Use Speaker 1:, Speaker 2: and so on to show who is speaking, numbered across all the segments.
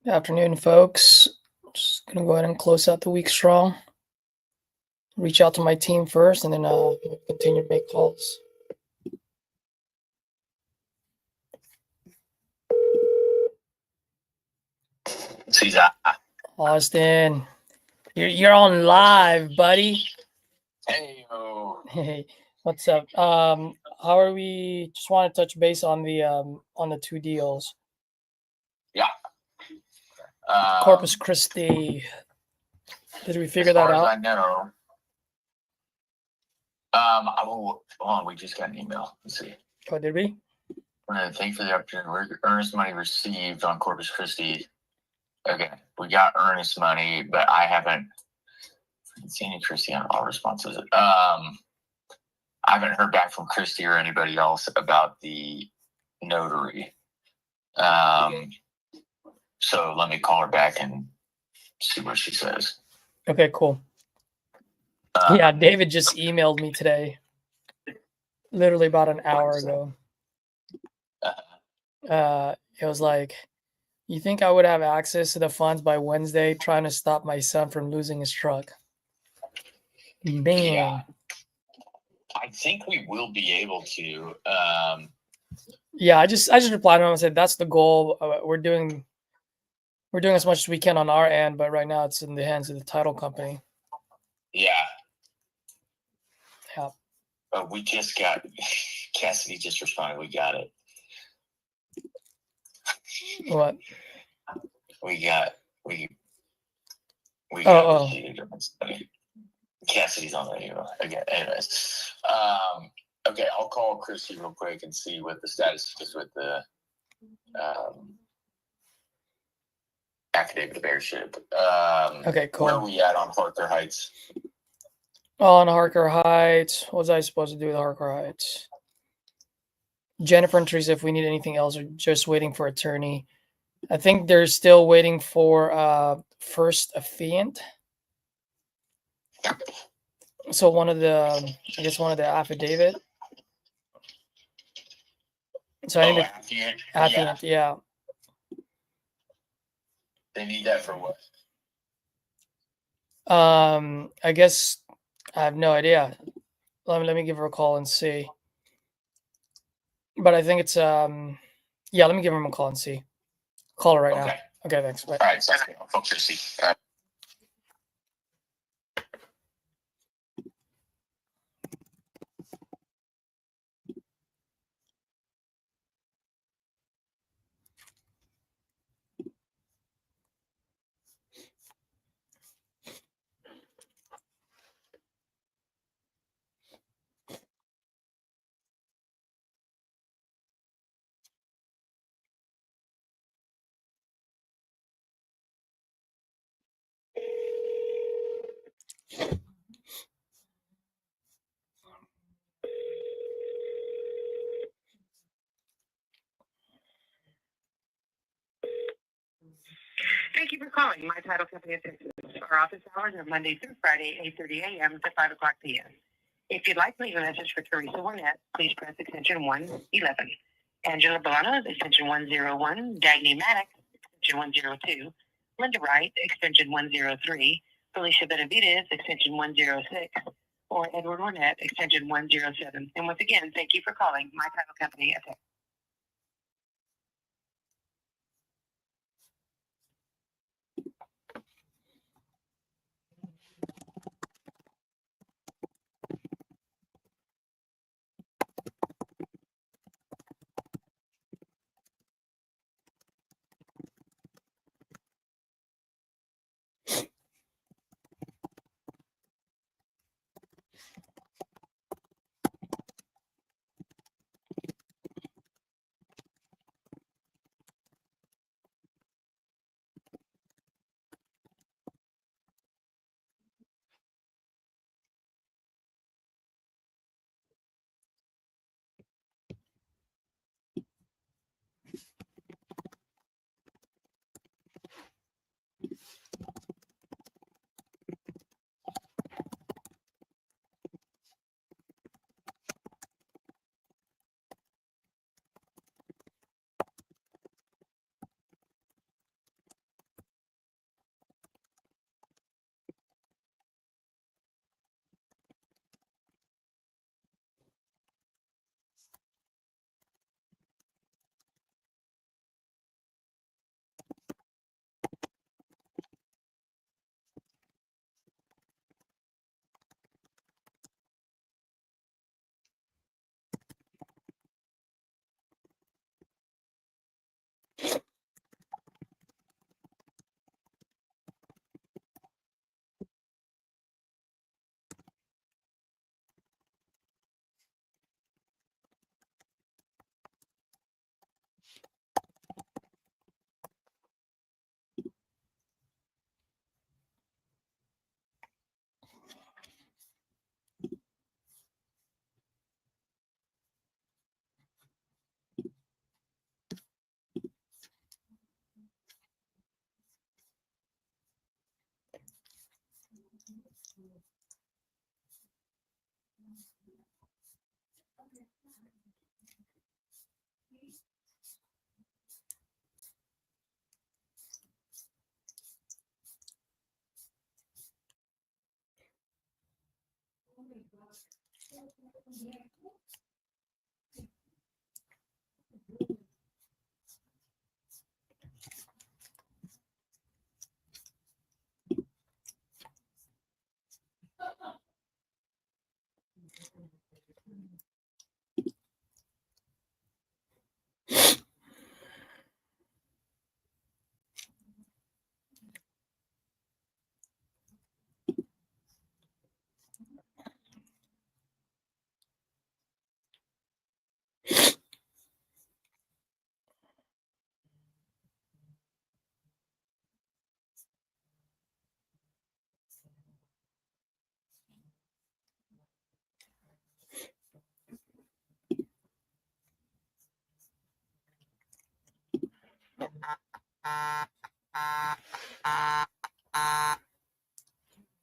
Speaker 1: Good afternoon, folks. Just gonna go ahead and close out the week strong. Reach out to my team first, and then continue to make calls. Austin, you're on live, buddy. Hey, what's up? How are we? Just want to touch base on the two deals.
Speaker 2: Yeah.
Speaker 1: Corpus Christi. Did we figure that out?
Speaker 2: As I know. Hold on, we just got an email. Let's see.
Speaker 1: Oh, did we?
Speaker 2: Thank you for the opportunity. Earnest money received on Corpus Christi. Okay, we got earnest money, but I haven't seen any Christy on all responses. I haven't heard back from Christy or anybody else about the notary. So let me call her back and see what she says.
Speaker 1: Okay, cool. Yeah, David just emailed me today, literally about an hour ago. It was like, you think I would have access to the funds by Wednesday, trying to stop my son from losing his truck? Bam.
Speaker 2: Yeah. I think we will be able to.
Speaker 1: Yeah, I just replied to him and said that's the goal. We're doing as much as we can on our end, but right now it's in the hands of the title company.
Speaker 2: Yeah.
Speaker 1: Yeah.
Speaker 2: But we just got Cassidy just responded. We got it.
Speaker 1: What?
Speaker 2: We got. Cassidy's on the email again. Anyways, okay, I'll call Christy real quick and see what the status is with the affidavit of heirship.
Speaker 1: Okay, cool.
Speaker 2: Where are we at on Harker Heights?
Speaker 1: On Harker Heights, what was I supposed to do with Harker Heights? Jennifer and Teresa, if we need anything else, are just waiting for attorney. I think they're still waiting for first affiant. So one of the affidavit. So I think affiant, yeah.
Speaker 2: They need that for what?
Speaker 1: I guess I have no idea. Let me give her a call and see. But I think it's yeah, let me give him a call and see. Call her right now. Okay, thanks. Bye.
Speaker 2: All right, sounds good. I'll talk to Christy. All right.
Speaker 3: Thank you for calling My Title Company Assistance. Our office hours are Monday through Friday, 8:30 a.m. to 5 o'clock p.m. If you'd like to leave a message for Teresa Warnett, please press extension 111. Angela Bolanos, extension 101. Dagny Maddox, extension 102. Linda Wright, extension 103. Felicia Benavides, extension 106. Or Edward Warnett, extension 107. And once again, thank you for calling My Title Company Assistance.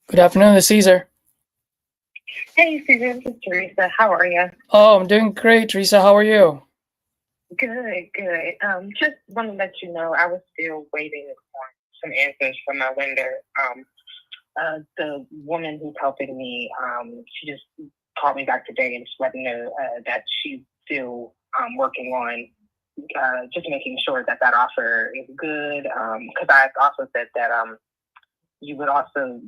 Speaker 1: Good afternoon, this is Caesar.
Speaker 3: Hey, Susan, this is Teresa. How are you?
Speaker 1: Oh, I'm doing great, Teresa. How are you?
Speaker 3: Good, good. Just want to let you know I was still waiting on some answers from my lender. The woman who's helping me, she just called me back today and just let me know that she's still working on just making sure that that offer is good. Because I also said that you would also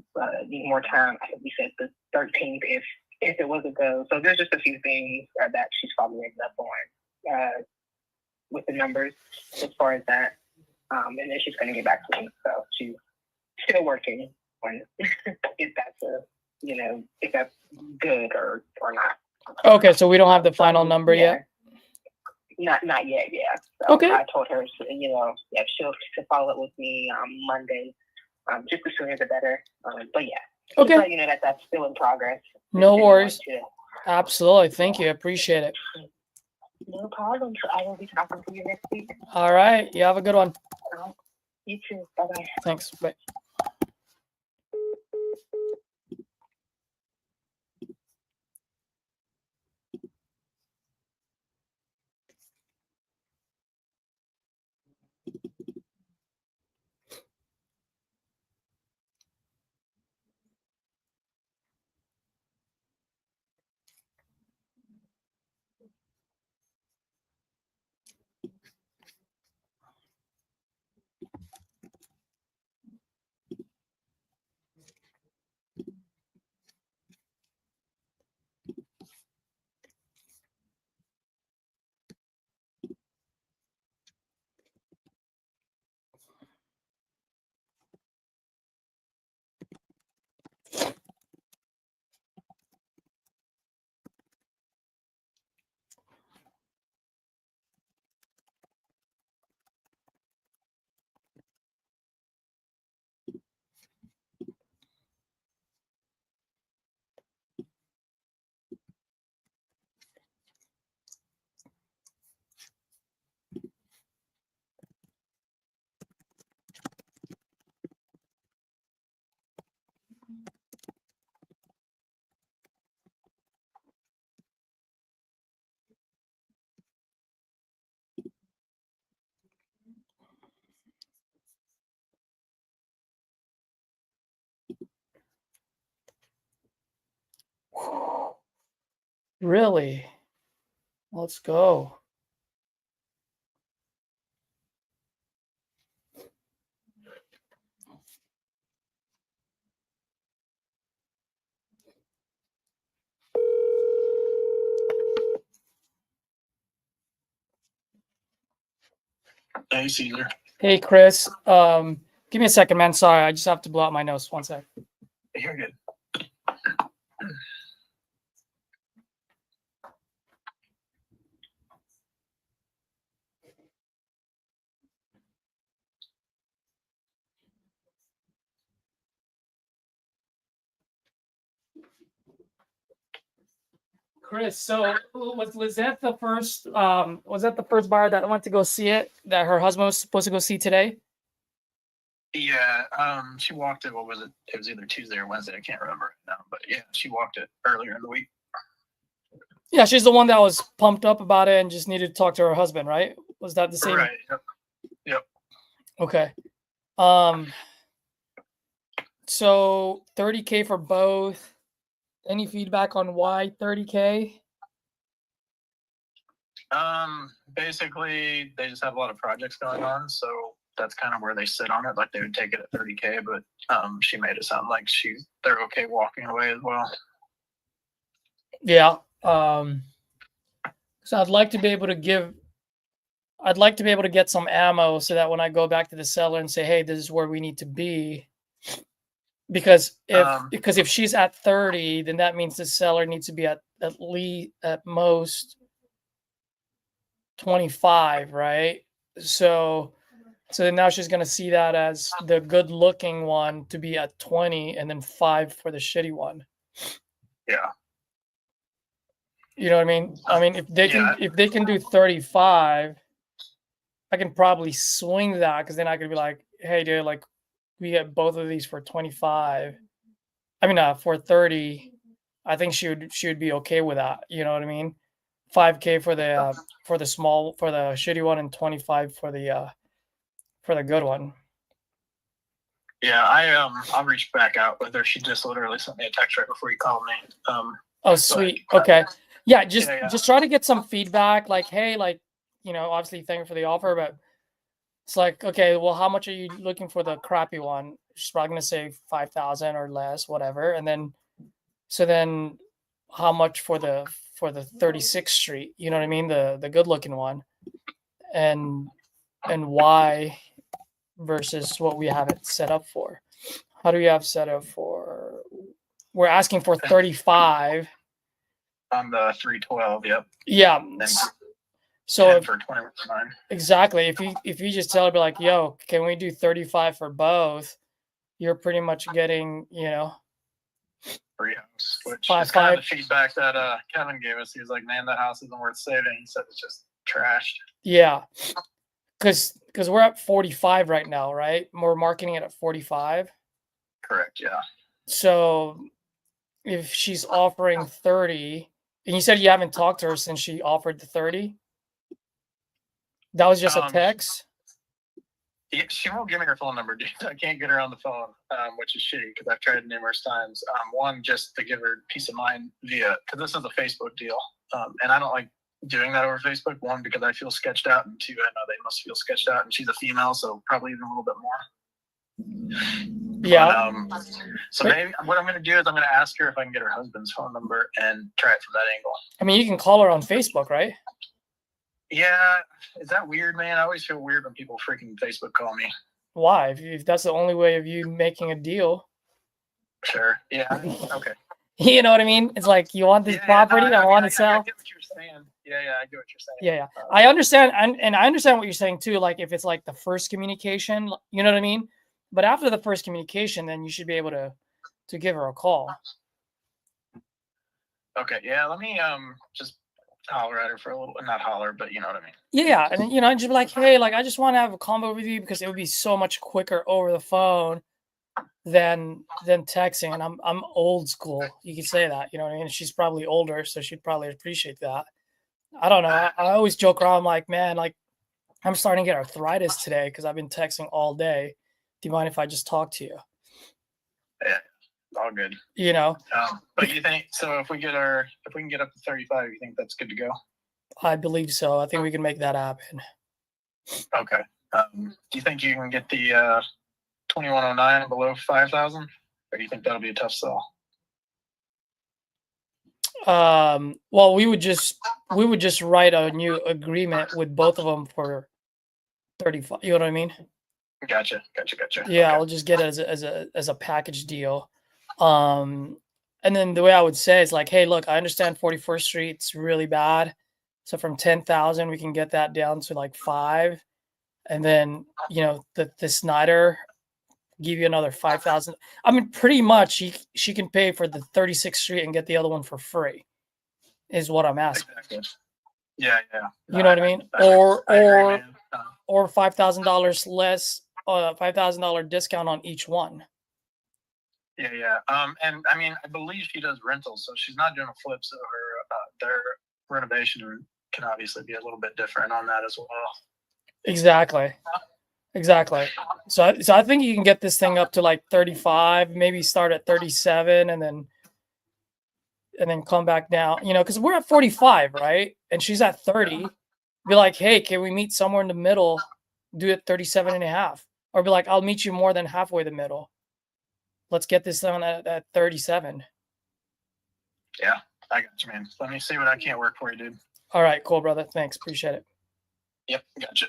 Speaker 3: need more time. I think we said the 13th if it was a go. So there's just a few things that she's following up on with the numbers as far as that. And then she's going to get back to me. So she's still working on if that's if that's good or not.
Speaker 1: Okay, so we don't have the final number yet?
Speaker 3: Not yet, yeah. So
Speaker 1: okay.
Speaker 3: I told her, she'll follow up with me on Monday. Just the sooner the better. But yeah.
Speaker 1: Okay.
Speaker 3: Just let you know that that's still in progress.
Speaker 1: No worries. Absolutely. Thank you. I appreciate it.
Speaker 3: No problem. So I will be talking to you next week.
Speaker 1: All right. You have a good one.
Speaker 3: You too. Bye-bye.
Speaker 1: Thanks. Bye. Really? Let's go.
Speaker 4: Hey, Caesar.
Speaker 1: Hey, Chris. Give me a second, man. Sorry, I just have to blow out my nose. One sec.
Speaker 4: You're good.
Speaker 1: Chris, so was that the first buyer that went to go see it that her husband was supposed to go see today?
Speaker 4: Yeah, she walked it. What was it? It was either Tuesday or Wednesday. I can't remember right now. But yeah, she walked it earlier in the week.
Speaker 1: Yeah, she's the one that was pumped up about it and just needed to talk to her husband, right? Was that the same?
Speaker 4: Right. Yep.
Speaker 1: Okay. So $30K for both. Any feedback on why $30K?
Speaker 4: Basically, they just have a lot of projects going on, so that's kind of where they sit on it. Like they would take it at $30K, but she made it sound like they're okay walking away as well.
Speaker 1: Yeah. So I'd like to be able to get some ammo so that when I go back to the seller and say, hey, this is where we need to be. Because if she's at 30, then that means the seller needs to be at least at most 25, right? So now she's gonna see that as the good looking one to be at 20 and then 5 for the shitty one.
Speaker 4: Yeah.
Speaker 1: You know what I mean? I mean, if they can do 35, I can probably swing that because then I could be like, hey, dude, like we get both of these for 25. I mean, for 30. I think she would be okay with that. You know what I mean? 5K for the small for the shitty one and 25 for the good one.
Speaker 4: Yeah, I'll reach back out with her. She just literally sent me a text right before you called me.
Speaker 1: Oh, sweet. Okay. Yeah, just
Speaker 4: Yeah.
Speaker 1: just try to get some feedback. Like, hey, like, obviously thank you for the offer, but it's like, okay, well, how much are you looking for the crappy one? She's probably gonna say 5,000 or less, whatever. And then, so then, how much for the 36th Street? You know what I mean? The good looking one, and why versus what we have it set up for. How do we have set up for? We're asking for 35
Speaker 4: on the 312. Yep.
Speaker 1: Yeah.
Speaker 4: And
Speaker 1: So
Speaker 4: for 29.
Speaker 1: exactly, if you just tell her, be like, yo, can we do 35 for both? You're pretty much getting,
Speaker 4: Free house, which
Speaker 1: Five,
Speaker 4: is kind of
Speaker 1: five.
Speaker 4: the feedback that Kevin gave us. He was like, "Man, that house isn't worth saving." He said it's just trashed.
Speaker 1: Yeah, because we're at 45 right now, right? We're marketing it at 45.
Speaker 4: Correct. Yeah.
Speaker 1: So if she's offering 30, and you said you haven't talked to her since she offered the 30, that was just a text.
Speaker 4: She won't give me her phone number, dude. I can't get her on the phone, which is shitty because I've tried numerous times. One, just to give her peace of mind because this is a Facebook deal. And I don't like doing that over Facebook. One, because I feel sketched out. And two, I know they must feel sketched out. And she's a female, so probably even a little bit more.
Speaker 1: Yeah.
Speaker 4: But, so maybe what I'm going to do is I'm going to ask her if I can get her husband's phone number and try it from that angle.
Speaker 1: I mean, you can call her on Facebook, right?
Speaker 4: Yeah. Is that weird, man? I always feel weird when people freaking Facebook call me.
Speaker 1: Why? If that's the only way of you making a deal.
Speaker 4: Sure. Yeah. Okay.
Speaker 1: You know what I mean? It's like, you want this property, I want to sell.
Speaker 4: I get what you're saying. Yeah, I get what you're saying.
Speaker 1: Yeah. I understand, and I understand what you're saying too. Like, if it's like the first communication, you know what I mean? But after the first communication, then you should be able to give her a call.
Speaker 4: Okay. Yeah. Let me just holler at her for a little, not holler, but you know what I mean.
Speaker 1: Yeah, and just be like, hey, like, I just want to have a convo with you because it would be so much quicker over the phone than texting. And I'm old school. You could say that, you know what I mean? She's probably older, so she'd probably appreciate that. I don't know. I always joke around like, man, like, I'm starting to get arthritis today because I've been texting all day. Do you mind if I just talk to you?
Speaker 4: Yeah, all good. But you think so? If we can get up to 35, you think that's good to go? I
Speaker 1: believe so. I think we can make that happen.
Speaker 4: Okay. Do you think you can get the 2109 below 5,000, or do you think that'll be a tough sell?
Speaker 1: Well, we would just write a new agreement with both of them for 35. You know what I mean?
Speaker 4: Gotcha.
Speaker 1: Yeah, okay. I'll just get it as a package deal. And then the way I would say is like, hey, look, I understand 41st Street's really bad. So from 10,000, we can get that down to like 5. And then, the Snyder give you another 5,000. I mean, pretty much she can pay for the 36th Street and get the other one for free is what I'm asking.
Speaker 4: Exactly. Yeah.
Speaker 1: You know what I mean? Or $5,000 less, $5,000 discount on each one.
Speaker 4: Yeah. And I mean, I believe she does rentals, so she's not doing a flip. So their renovation can obviously be a little bit different on that as well.
Speaker 1: Exactly. So I think you can get this thing up to like 35, maybe start at 37, and then come back down. Because we're at 45, right? And she's at 30. Be like, hey, can we meet somewhere in the middle? Do it 37.5, or be like, I'll meet you more than halfway the middle. Let's get this done at 37.
Speaker 4: Yeah, I got you, man. Let me see what I can't work for you, dude.
Speaker 1: All right, cool, brother. Thanks. Appreciate it.
Speaker 4: Yep, gotcha.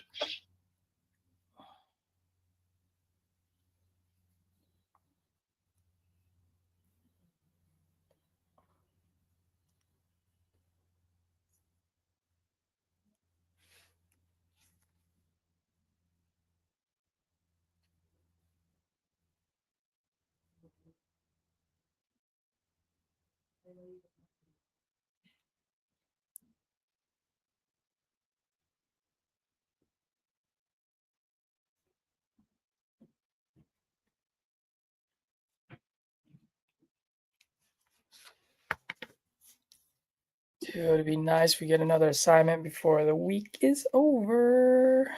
Speaker 1: It would be nice if we get another assignment before the week is over.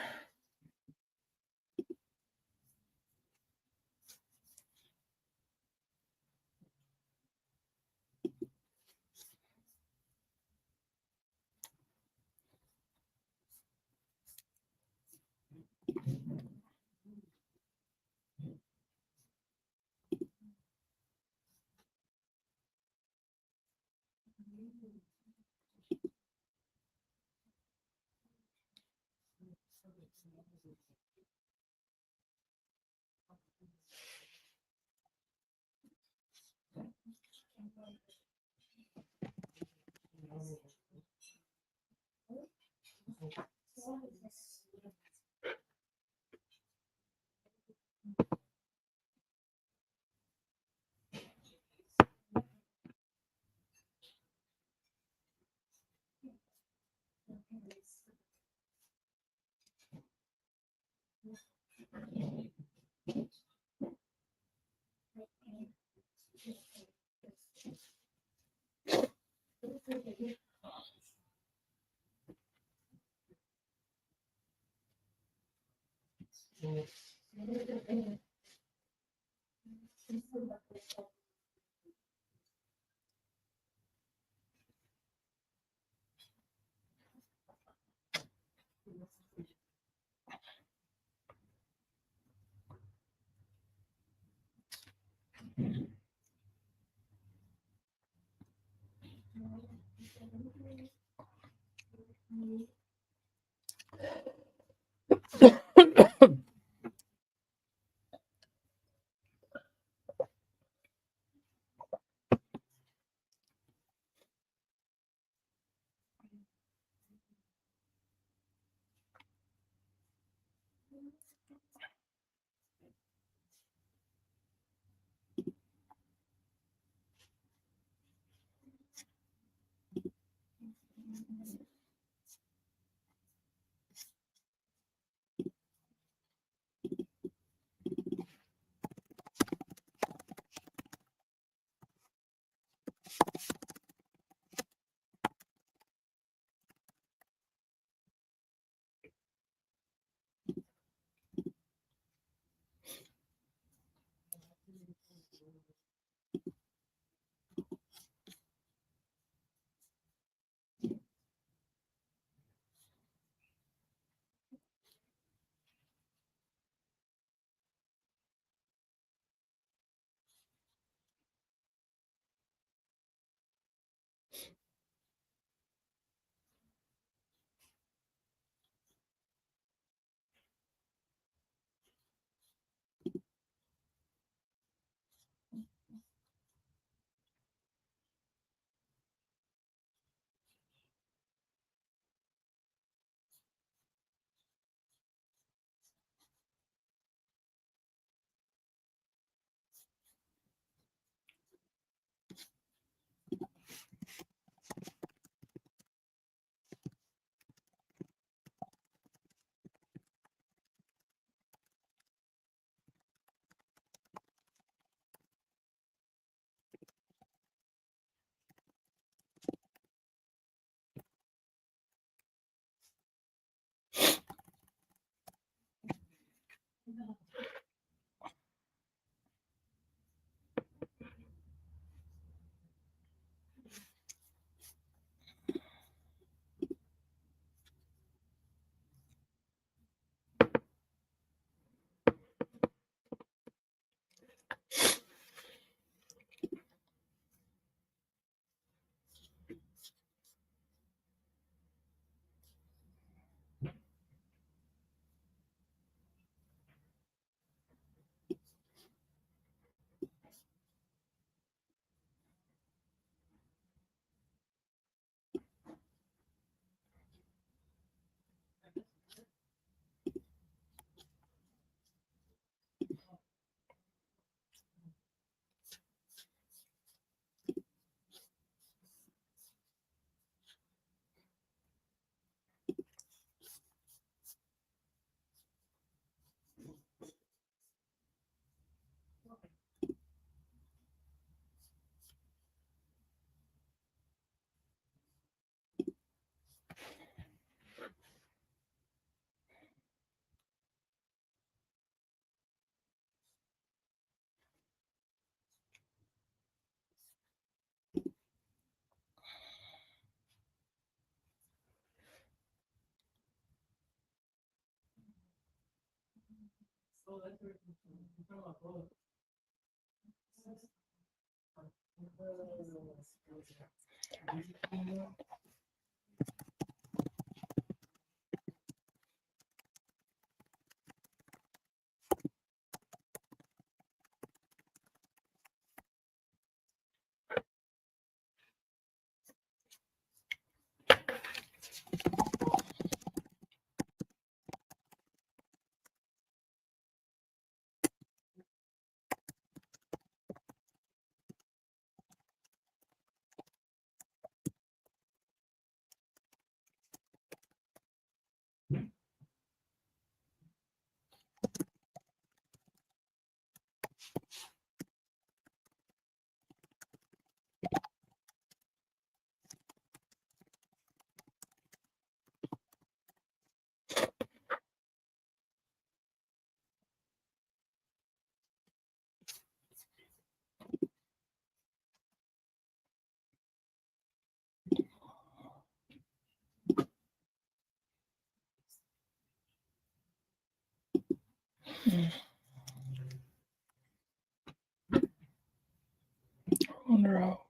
Speaker 1: Wonder how.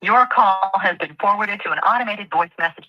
Speaker 3: Your call has been forwarded to an automated voice message.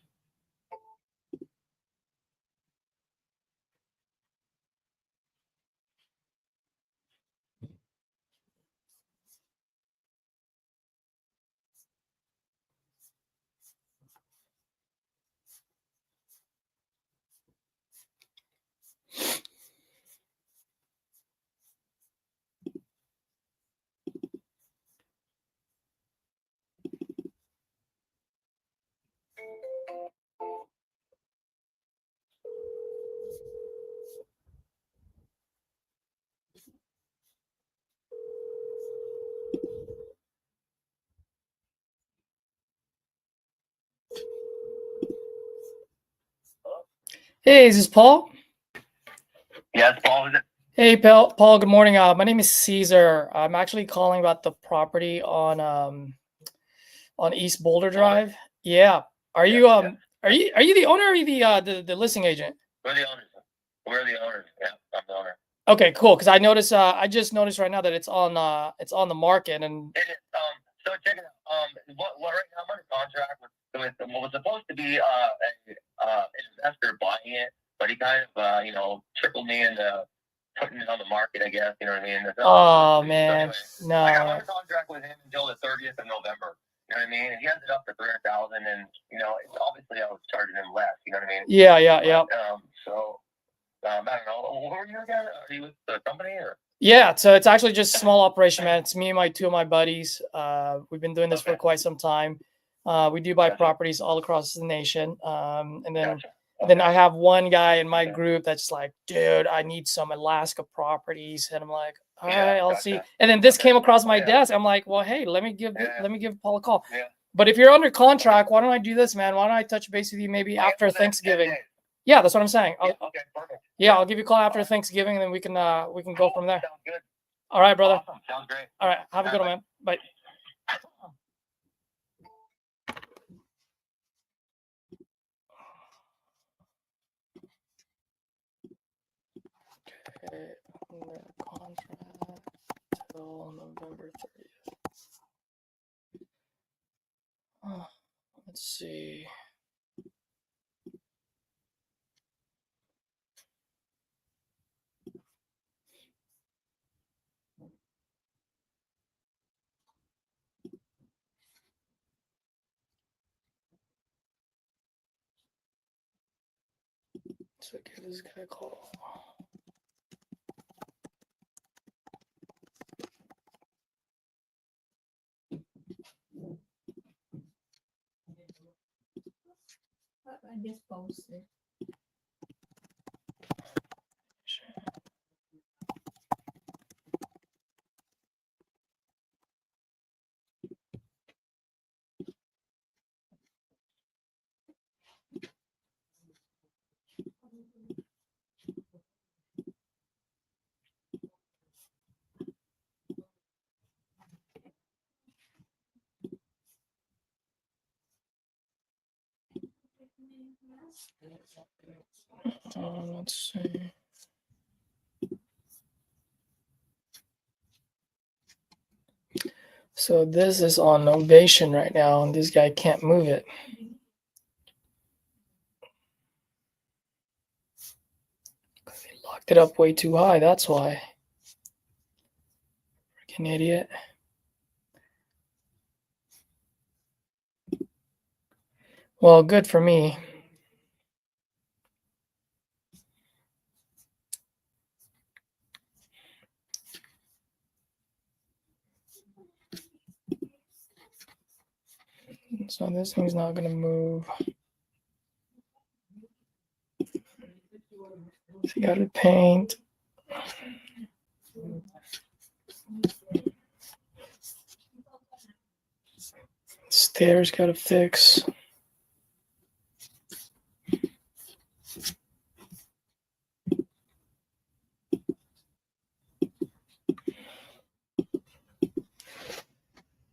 Speaker 1: Hey, is this Paul?
Speaker 2: Yes, Paul. Is it?
Speaker 1: Hey, Paul. Good morning. My name is Caesar. I'm actually calling about the property on East Boulder Drive. Yeah. Are you
Speaker 2: Yeah.
Speaker 1: are you the owner or are you the listing agent?
Speaker 2: We're the owners. We're the owners. Yeah, I'm the owner.
Speaker 1: Okay, cool. Because I just noticed right now that it's on the market and
Speaker 2: It is, so check it out. What right now I'm under contract with what was supposed to be an investor buying it, but he kind of trickled me into putting it on the market. I guess you know what I mean.
Speaker 1: oh
Speaker 2: So
Speaker 1: man,
Speaker 2: anyway,
Speaker 1: no.
Speaker 2: I got under contract with him until the 30th of November. You know what I mean? And he has it up for 300,000, and it's obviously I was charging him less. You know what I mean?
Speaker 1: Yeah.
Speaker 2: So I don't know. Who are you again? Are you with the company or?
Speaker 1: Yeah, so it's actually just a small operation, man. It's me and two of my buddies. We've been doing this for quite some time. We do buy properties all across the nation. And then I have one guy in my group that's like, dude, I need some Alaska properties. And I'm like, all right, I'll see. And then this came across my desk. I'm like, well, hey, let me give Paul a call.
Speaker 2: Yeah.
Speaker 1: But if you're under contract, why don't I do this, man? Why don't I touch base with you maybe after Thanksgiving? Yeah, that's what I'm saying.
Speaker 2: Okay, perfect.
Speaker 1: Yeah, I'll give you a call after Thanksgiving, and then we can go from there.
Speaker 2: Sounds good.
Speaker 1: All right, brother.
Speaker 2: Awesome. Sounds great.
Speaker 1: All right, have a good one, man. Bye. Okay, contract till November 30th. Let's see. So give this guy a call.
Speaker 5: I just posted.
Speaker 1: Let's see. So this is on Ovation right now, and this guy can't move it. He locked it up way too high, that's why. Freaking idiot. Well, good for me. So this thing's not gonna move. So you gotta paint. Stairs gotta fix.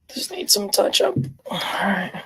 Speaker 1: Just need some touch up. All right.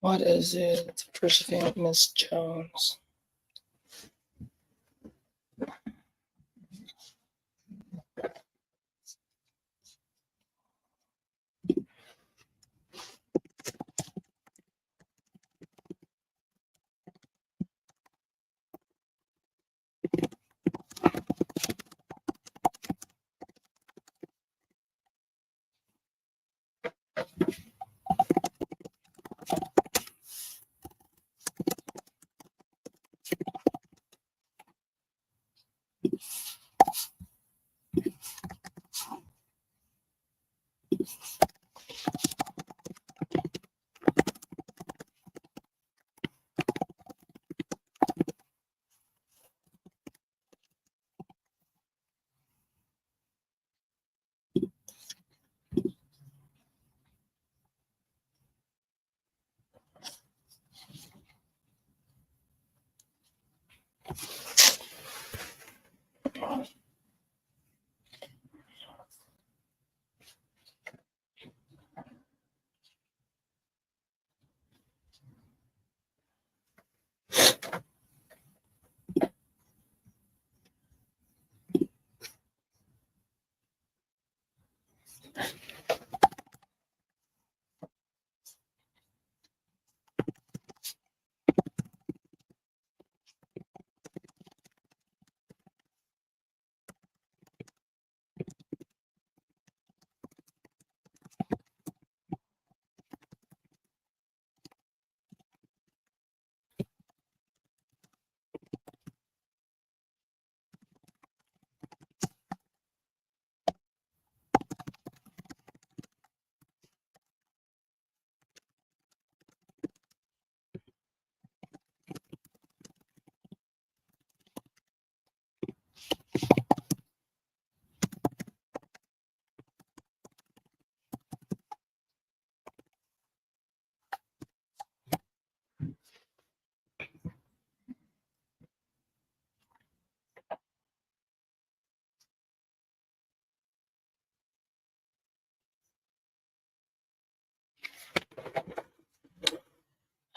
Speaker 1: What is it? First name, Miss Jones.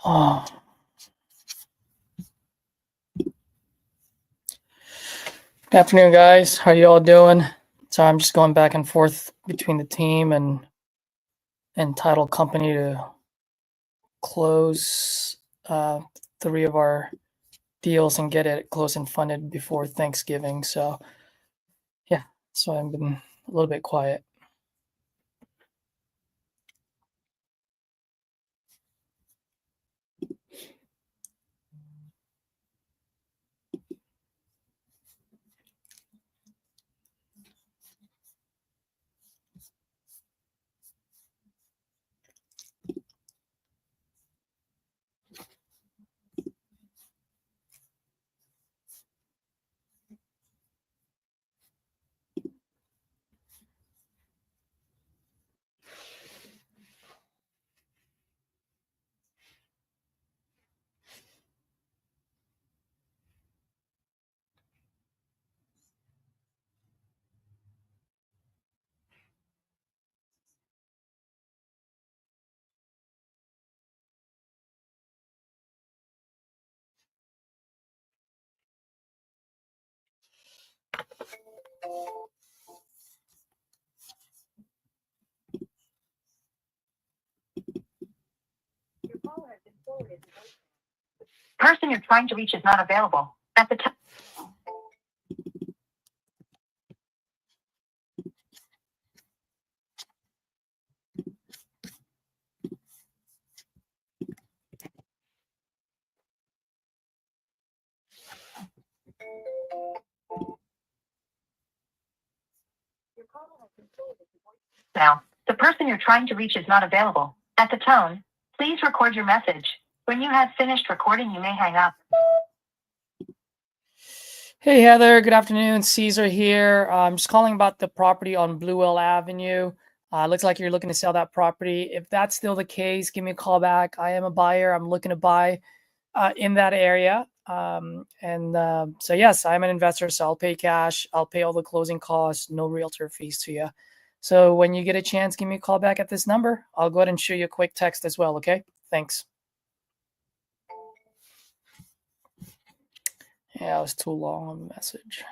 Speaker 1: Oh. Good afternoon, guys. How you all doing? So I'm just going back and forth between the team and title company to close 3 of our deals and get it closed and funded before Thanksgiving. So yeah, so I've been a little bit quiet.
Speaker 3: Person you're trying to reach is not available. At the time. Now, the person you're trying to reach is not available. At the tone, please record your message. When you have finished recording, you may hang up.
Speaker 1: Hey, Heather. Good afternoon. Caesar here. I'm just calling about the property on Bluewell Avenue. Looks like you're looking to sell that property. If that's still the case, give me a call back. I am a buyer. I'm looking to buy in that area. So yes, I'm an investor, so I'll pay cash. I'll pay all the closing costs, no realtor fees to you. So when you get a chance, give me a call back at this number. I'll go ahead and shoot you a quick text as well. Okay. Thanks. Yeah, it was too long of a message.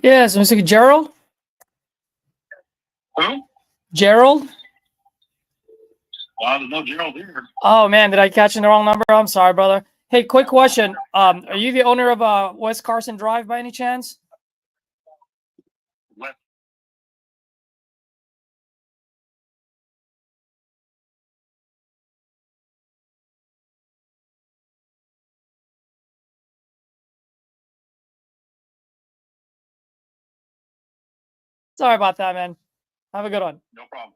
Speaker 1: Yes, Mr. Gerald?
Speaker 6: Who?
Speaker 1: Gerald?
Speaker 6: Well, there's no Gerald here.
Speaker 1: Oh man, did I catch in the wrong number? I'm sorry, brother. Hey, quick question. Are you the owner of West Carson Drive by any chance?
Speaker 6: What?
Speaker 1: Sorry about that, man. Have a good one.
Speaker 6: No problem.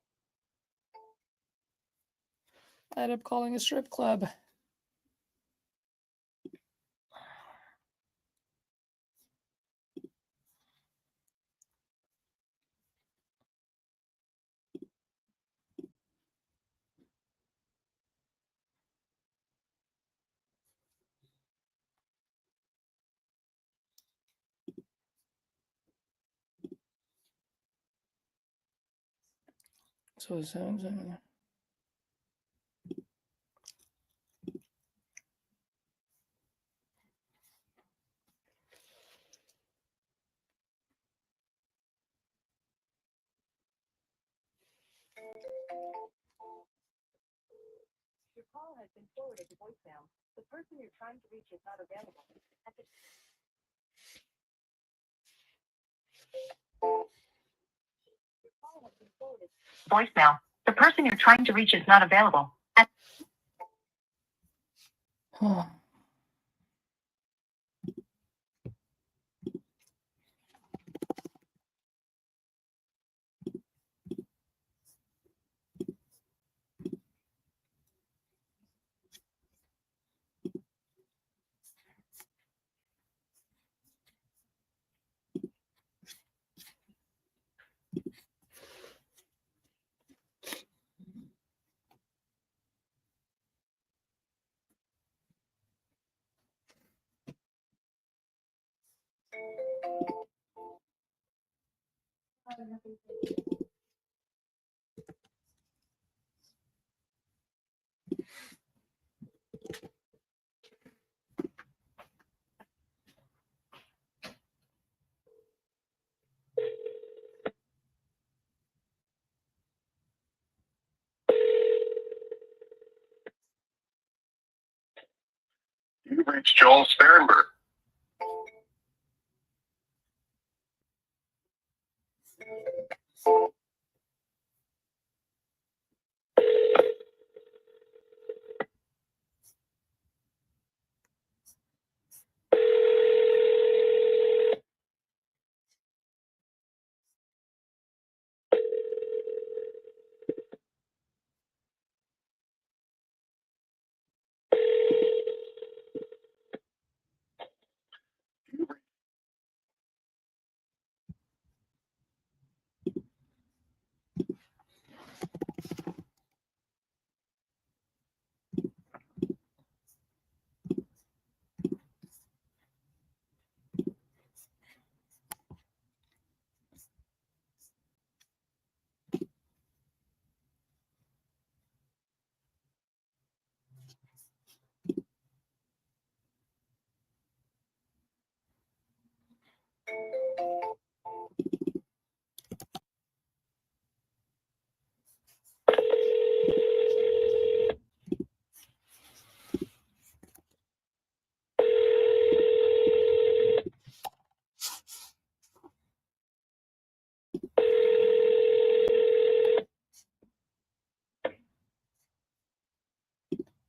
Speaker 1: I ended up calling a strip club. So it sounds.
Speaker 3: Your call has been forwarded to voicemail. The person you're trying to reach is not available. Voicemail. The person you're trying to reach is not available.
Speaker 6: You reached Joel Sparenberg.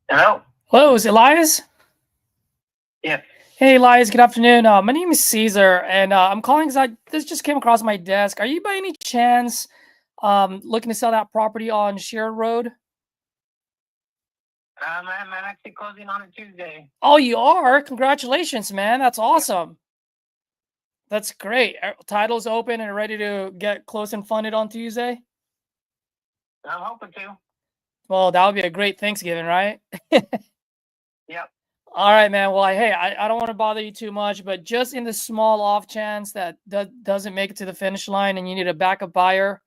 Speaker 3: Hello?
Speaker 1: Hello, is Elias?
Speaker 3: Yes.
Speaker 1: Hey, Elias. Good afternoon. My name is Caesar, and I'm calling because this just came across my desk. Are you by any chance looking to sell that property on Sheer Road?
Speaker 3: I'm actually closing on a Tuesday.
Speaker 1: Oh, you are? Congratulations, man. That's awesome. That's great. Title's open and ready to get close and funded on Tuesday?
Speaker 3: I'm hoping to.
Speaker 1: Well, that would be a great Thanksgiving, right?
Speaker 3: Yep.
Speaker 1: All right, man. Well, hey, I don't want to bother you too much, but just in the small off chance that doesn't make it to the finish line and you need a backup buyer,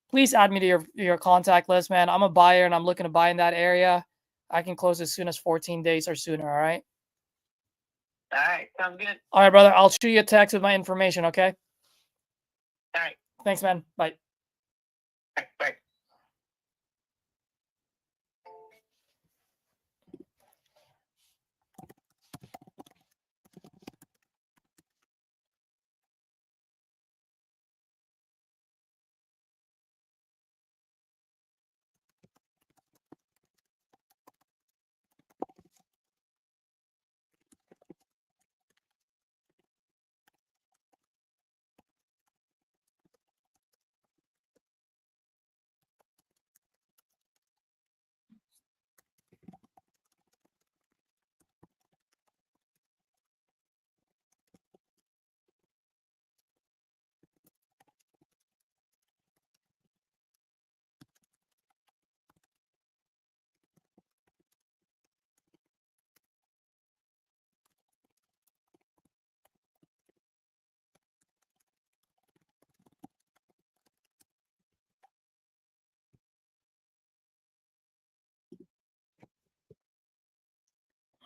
Speaker 1: please add me to your contact list, man. I'm a buyer and I'm looking to buy in that area. I can close as soon as 14 days or sooner, all right?
Speaker 3: All right. Sounds good.
Speaker 1: All right, brother. I'll shoot you a text with my information, okay?
Speaker 3: All right.
Speaker 1: Thanks, man. Bye.
Speaker 3: All right. Bye.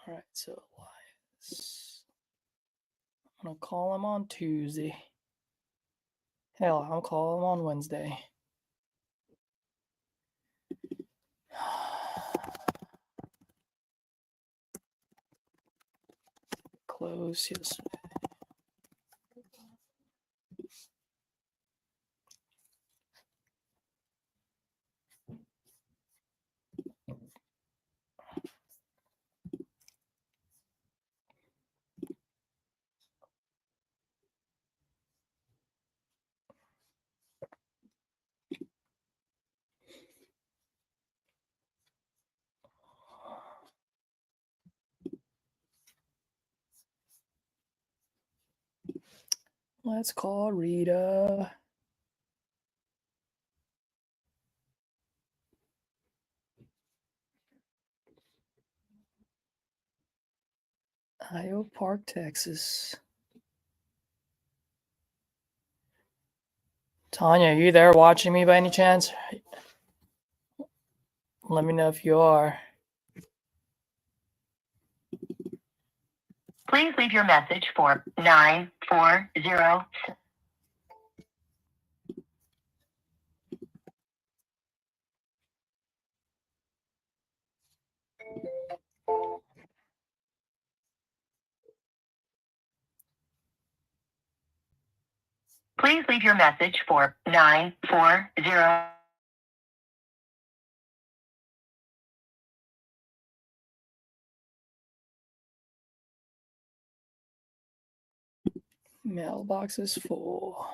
Speaker 1: All right, so Elias. I'm going to call him on Tuesday. Hell, I'll call him on Wednesday. Close yesterday. Let's call Rita. Iowa Park, Texas. Tanya, are you there watching me by any chance? Let me know if you are.
Speaker 3: Please leave your message for 940. Please leave your message for 940.
Speaker 1: Mailbox is full.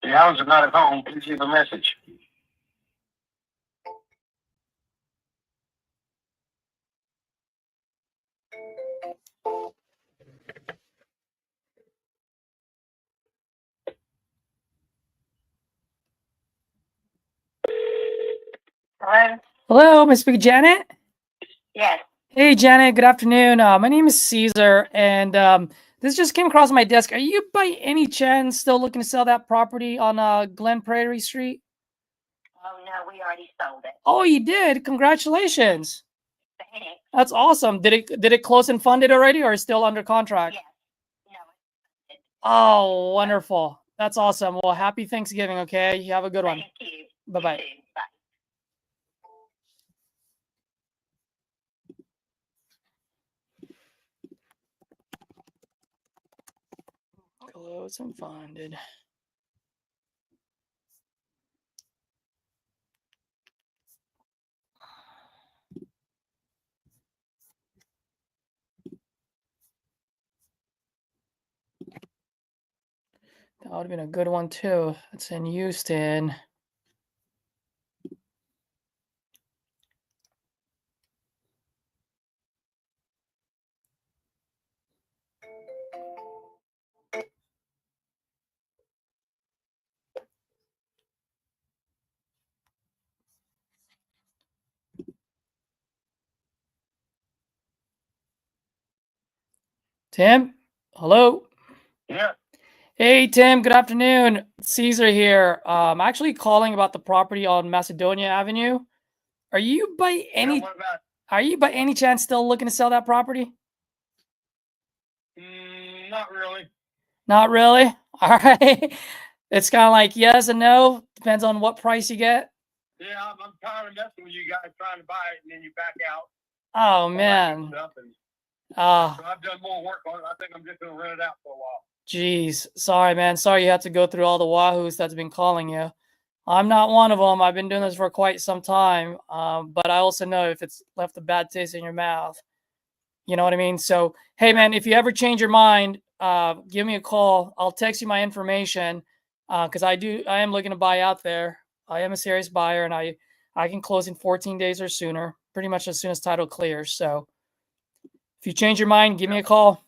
Speaker 6: The hounds are not at home. Please leave a message.
Speaker 3: Hello?
Speaker 1: Hello, Miss Big Janet.
Speaker 3: Yes.
Speaker 1: Hey, Janet. Good afternoon. My name is Caesar, and this just came across my desk. Are you, by any chance, still looking to sell that property on Glen Prairie Street?
Speaker 3: Oh, no, we already sold it.
Speaker 1: Oh, you did. Congratulations.
Speaker 3: Thanks.
Speaker 1: That's awesome. Did it close and funded already, or is still under contract?
Speaker 3: Yes. No.
Speaker 1: Oh, wonderful. That's awesome. Well, happy Thanksgiving. Okay, you have a good one.
Speaker 3: Thank you.
Speaker 1: Bye bye.
Speaker 3: You too. Bye.
Speaker 1: Close and funded. That would have been a good one too. It's in Houston. Tim, hello.
Speaker 6: Yeah.
Speaker 1: Hey, Tim. Good afternoon. Caesar here. I'm actually calling about the property on Macedonia Avenue. Are you by any
Speaker 6: What about?
Speaker 1: Are you by any chance still looking to sell that property?
Speaker 6: Not really.
Speaker 1: Not really. All right. It's kind of like yes and no. Depends on what price you get.
Speaker 6: Yeah, I'm tired of messing with you guys trying to buy it and then you back out.
Speaker 1: Oh
Speaker 6: all that good
Speaker 1: man.
Speaker 6: stuff, and
Speaker 1: Ah,
Speaker 6: so I've done more work on it. I think I'm just gonna rent it out for a while.
Speaker 1: geez. Sorry, man. Sorry you had to go through all the wahoos that's been calling you. I'm not one of them. I've been doing this for quite some time. But I also know if it's left a bad taste in your mouth, you know what I mean? So, hey, man, if you ever change your mind, give me a call. I'll text you my information because I am looking to buy out there. I am a serious buyer, and I can close in 14 days or sooner, pretty much as soon as title clears. So, if you change your mind, give me a call.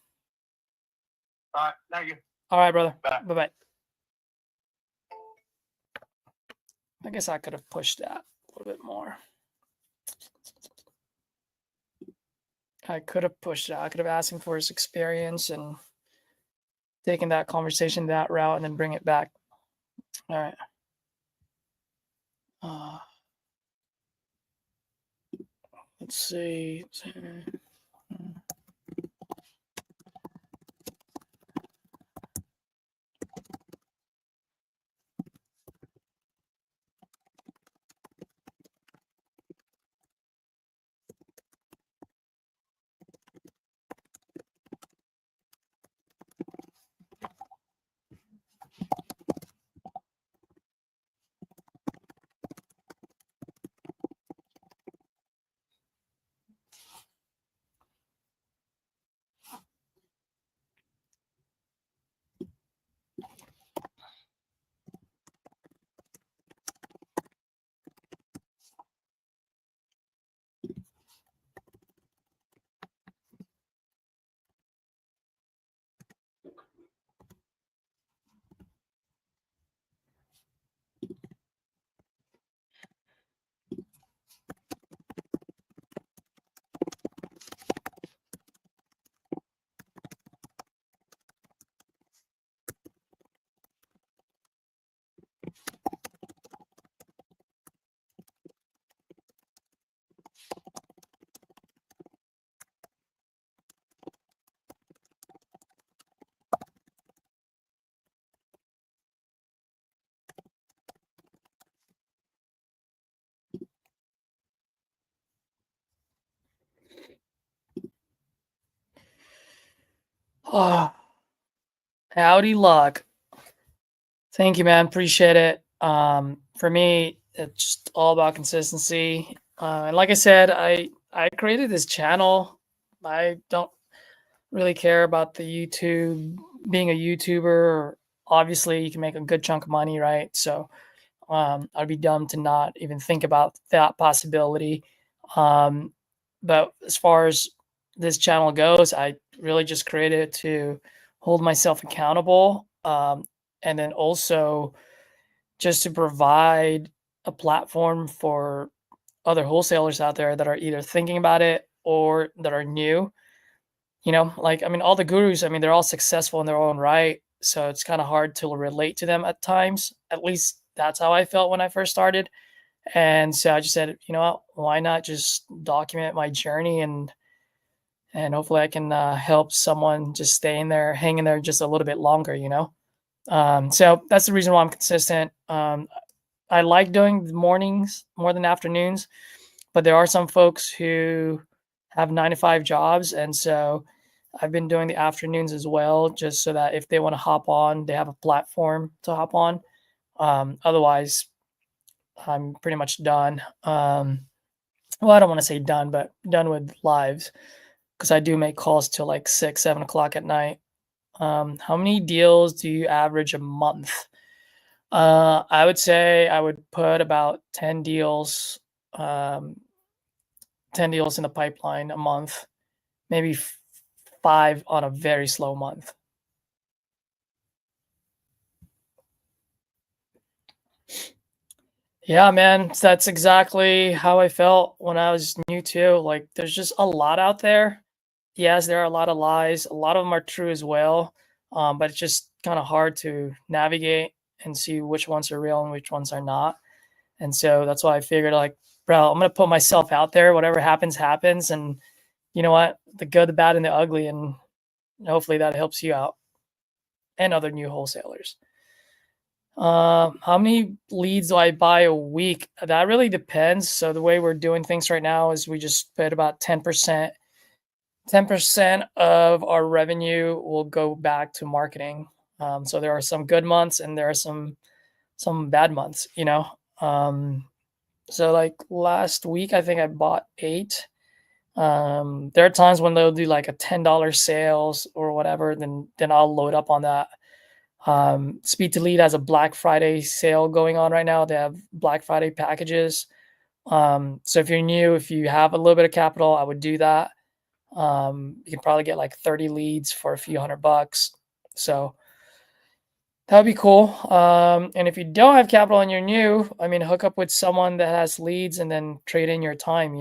Speaker 6: All right, thank you.
Speaker 1: All right, brother.
Speaker 6: Bye.
Speaker 1: Bye bye. I guess I could have pushed that a little bit more. I could have pushed it. I could have asked him for his experience and taken that conversation that route and then bring it back. All right. Let's see. Oh, howdy luck. Thank you, man. Appreciate it. For me, it's just all about consistency. And like I said, I created this channel. I don't really care about the YouTube being a YouTuber. Obviously, you can make a good chunk of money, right? So I'd be dumb to not even think about that possibility. But as far as this channel goes, I really just created it to hold myself accountable, and then also just to provide a platform for other wholesalers out there that are either thinking about it or that are new. Like, I mean, all the gurus, I mean, they're all successful in their own right. So it's kind of hard to relate to them at times. At least that's how I felt when I first started. And so I just said, you know what, why not just document my journey and hopefully I can help someone just stay in there, hang in there just a little bit longer, So that's the reason why I'm consistent. I like doing the mornings more than afternoons, but there are some folks who have 9 to 5 jobs. And so I've been doing the afternoons as well, just so that if they want to hop on, they have a platform to hop on. Otherwise, I'm pretty much done. Well, I don't want to say done, but done with lives because I do make calls till like 6, 7 o'clock at night. How many deals do you average a month? I would say I would put about 10 deals, 10 deals in the pipeline a month, maybe 5 on a very slow month. Yeah, man, that's exactly how I felt when I was new too. Like, there's just a lot out there. Yes, there are a lot of lies. A lot of them are true as well. But it's just kind of hard to navigate and see which ones are real and which ones are not. And so that's why I figured, like, bro, I'm gonna put myself out there. Whatever happens, happens. And you know what? The good, the bad, and the ugly. And hopefully that helps you out and other new wholesalers. How many leads do I buy a week? That really depends. So the way we're doing things right now is we just put about 10%. 10% of our revenue will go back to marketing. So there are some good months and there are some bad months, So like last week, I think I bought 8. There are times when they'll do like a $10 sales or whatever, then I'll load up on that. Speed to Lead has a Black Friday sale going on right now. They have Black Friday packages. So if you're new, if you have a little bit of capital, I would do that. You can probably get like 30 leads for a few $100. So that would be cool. And if you don't have capital and you're new, I mean, hook up with someone that has leads and then trade in your time,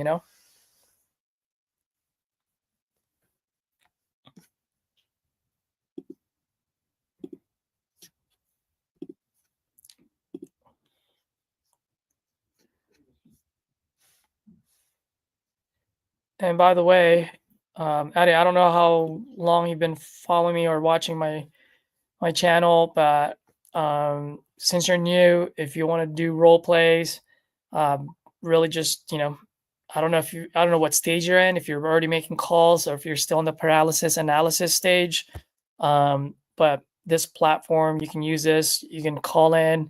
Speaker 1: And by the way, Addy, I don't know how long you've been following me or watching my channel, but since you're new, if you want to do role plays, really just I don't know what stage you're in, if you're already making calls or if you're still in the paralysis analysis stage. But this platform, you can use this, you can call in,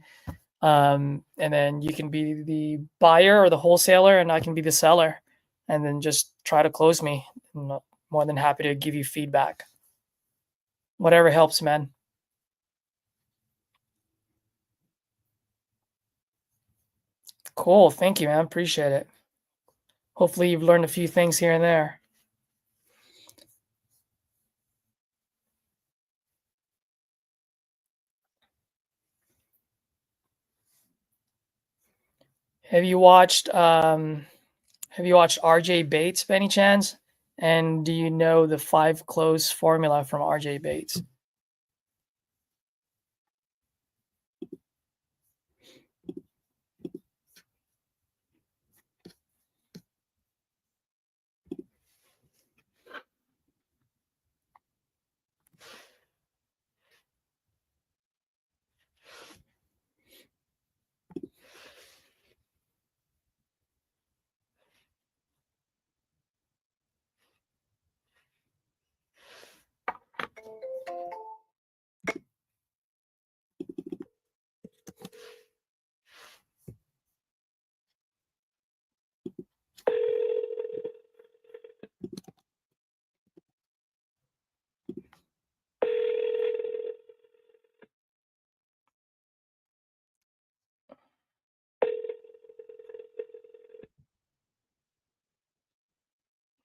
Speaker 1: and then you can be the buyer or the wholesaler, and I can be the seller, and then just try to close me. I'm more than happy to give you feedback. Whatever helps, man. Cool. Thank you, man. Appreciate it. Hopefully you've learned a few things here and there. Have you watched RJ Bates by any chance? And do you know the 5 close formula from RJ Bates?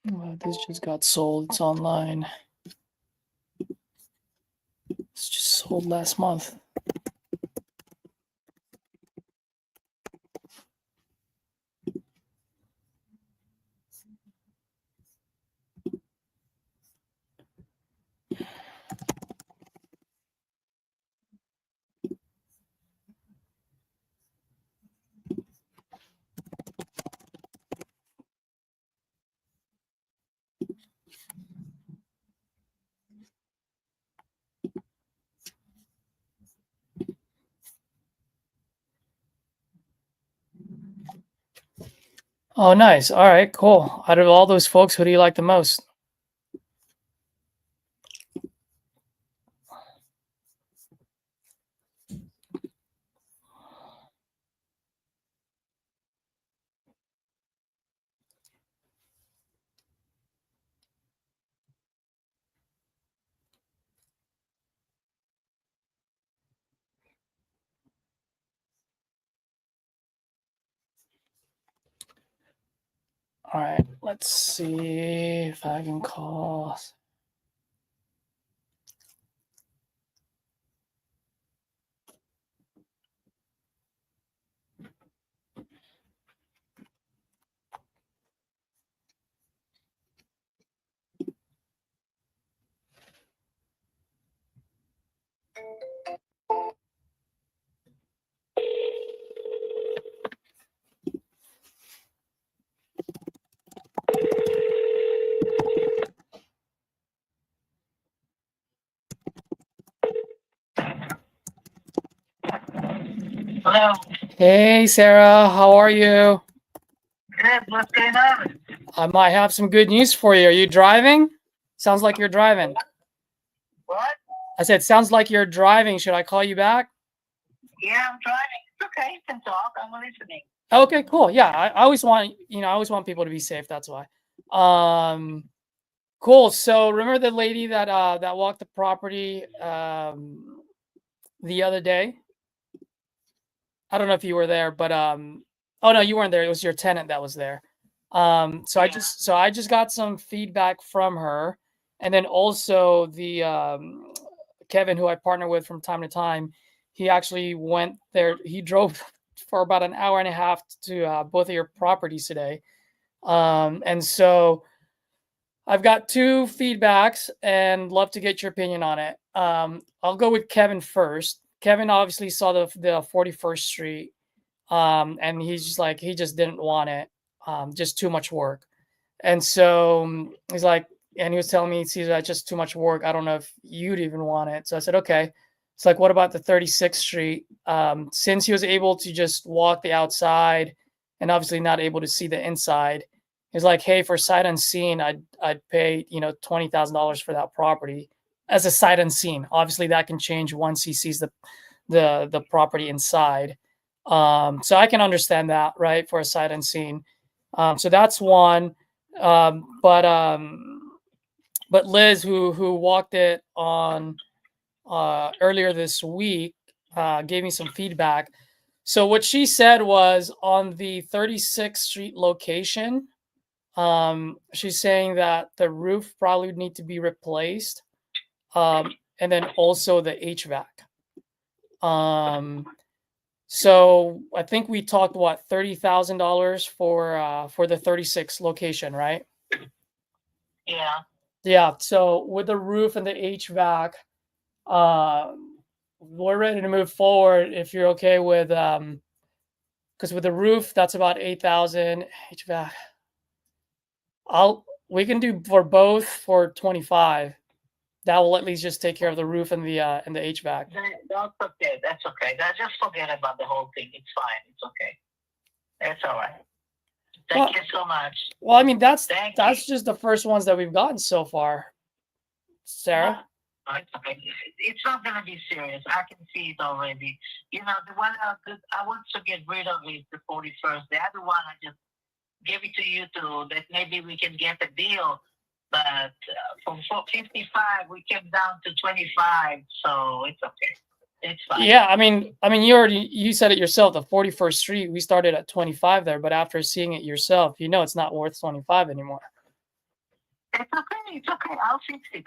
Speaker 1: Well, this just got sold. It's online. It's just sold last month. Oh, nice. All right, cool. Out of all those folks, who do you like the most? All right, let's see if I can call.
Speaker 6: Hello.
Speaker 1: Hey, Sarah, how are you?
Speaker 6: Good. What's going on?
Speaker 1: I might have some good news for you. Are you driving? Sounds like you're driving.
Speaker 6: What?
Speaker 1: I said, sounds like you're driving. Should I call you back?
Speaker 6: Yeah, I'm driving. It's okay. You can talk. I'm listening.
Speaker 1: Okay, cool. Yeah, I always want, I always want people to be safe. That's why. Cool. So remember the lady that that walked the property the other day? I don't know if you were there, but oh no, you weren't there. It was your tenant that was there. So I just got some feedback from her, and then also the Kevin, who I partner with from time to time, he actually went there. He drove for about an hour and a half to both of your properties today. And so I've got two feedbacks and love to get your opinion on it. I'll go with Kevin first. Kevin obviously saw the 41st Street, and he's just like, he just didn't want it, just too much work. And so he's like, and he was telling me, he sees that just too much work. I don't know if you'd even want it. So I said, okay. It's like, what about the 36th Street? Since he was able to just walk the outside and obviously not able to see the inside, he's like, hey, for sight unseen, I'd pay, $20,000 for that property as a sight unseen. Obviously that can change once he sees the property inside. So I can understand that, right, for a sight unseen. So that's one. But Liz, who walked it on earlier this week, gave me some feedback. So what she said was on the 36th Street location, she's saying that the roof probably would need to be replaced, and then also the HVAC. So I think we talked what $30,000 for the 36 location, right?
Speaker 6: Yeah.
Speaker 1: Yeah. So with the roof and the HVAC, we're ready to move forward if you're okay with because with the roof that's about 8,000 HVAC. We can do for both for 25. That will at least just take care of the roof and the HVAC.
Speaker 6: That's okay. That's okay. Just forget about the whole thing. It's fine. It's okay. That's all right. Thank you so much.
Speaker 1: Well, I mean that's
Speaker 6: Thank you.
Speaker 1: just the first ones that we've gotten so far, Sarah.
Speaker 6: It's okay. It's not going to be serious. I can see it already. The one I want to get rid of is the 41st. The other one I just gave it to you that maybe we can get a deal. But from 55, we came down to 25, so it's okay. It's fine.
Speaker 1: Yeah, I mean, you said it yourself. The 41st Street, we started at 25 there, but after seeing it yourself, it's not worth 25 anymore.
Speaker 6: It's okay. It's okay. I'll fix it.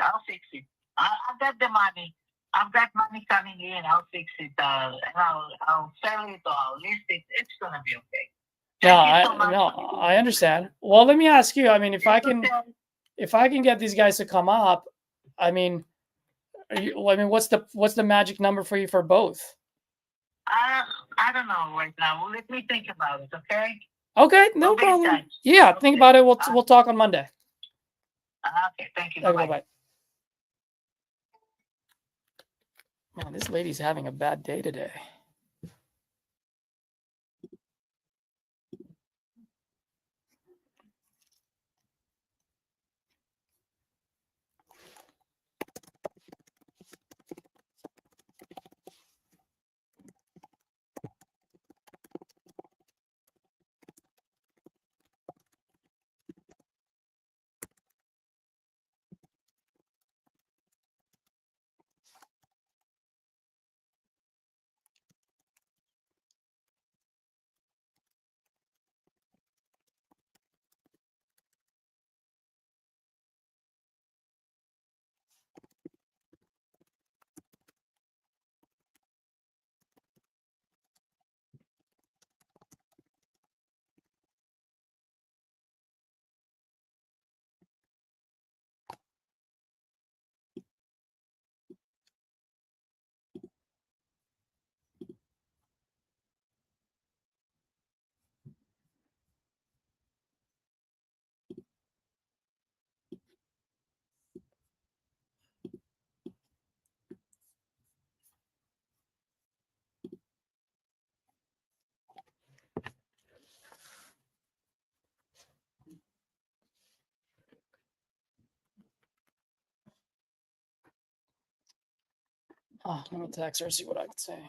Speaker 6: I've got the money. I've got money coming in. I'll fix it. And I'll sell it or I'll list it. It's gonna be okay.
Speaker 1: I understand. Well, let me ask you. I mean, if I can get these guys to come up, I mean, what's the magic number for you for both?
Speaker 6: I don't know right now. Well, let me think about it. Okay.
Speaker 1: Okay, no problem. Yeah, think about it. We'll talk on Monday.
Speaker 6: Okay. Thank you.
Speaker 1: Okay, bye. Man, this lady's having a bad day today. Oh, let me text her, see what I can say.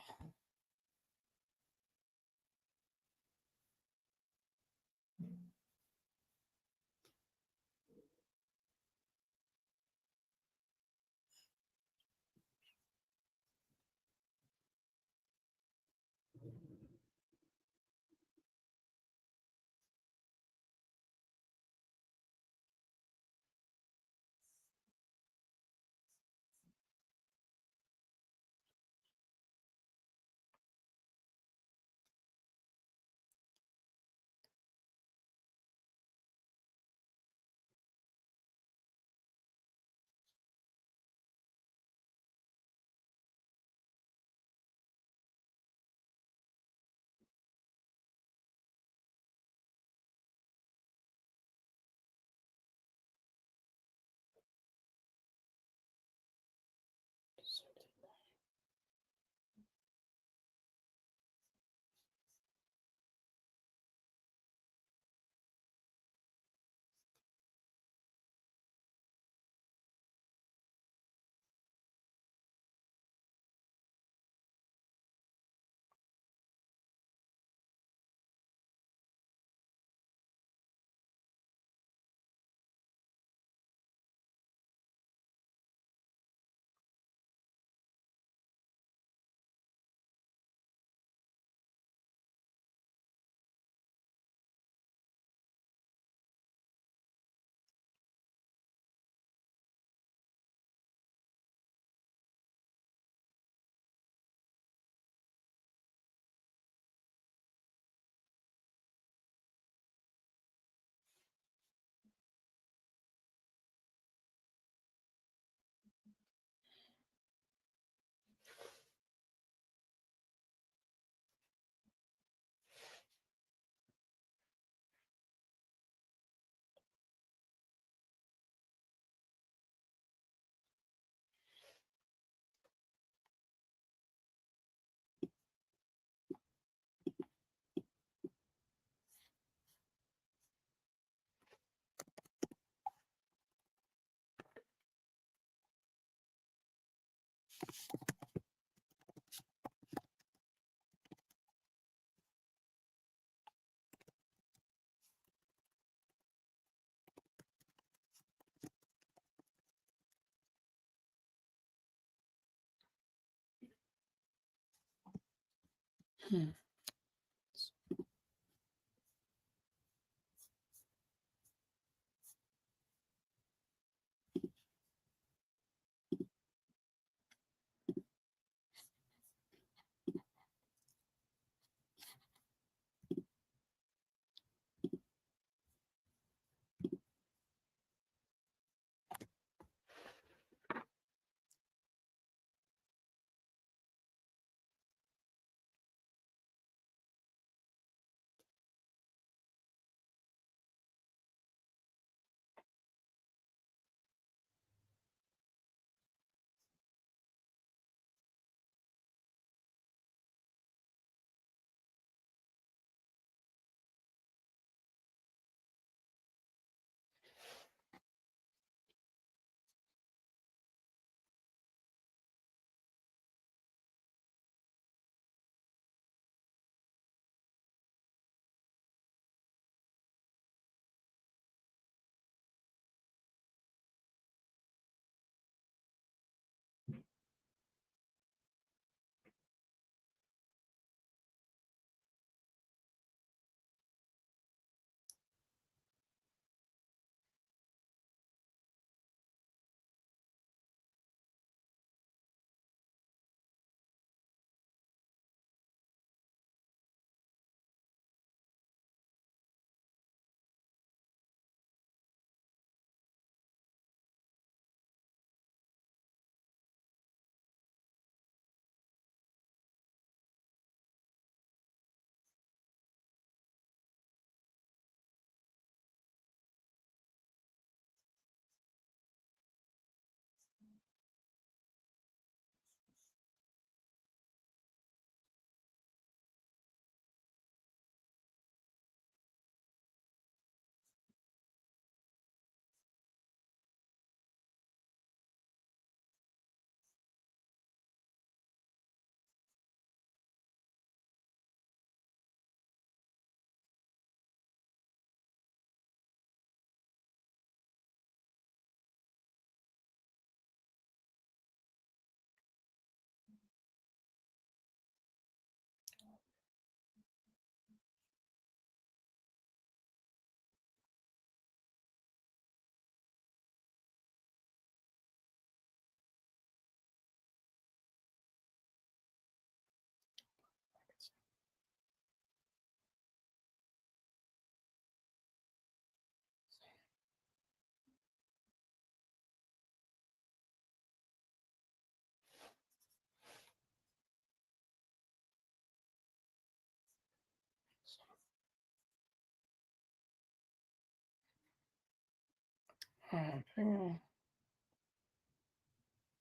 Speaker 1: Hmm.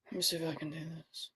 Speaker 1: Let me see if I can do this.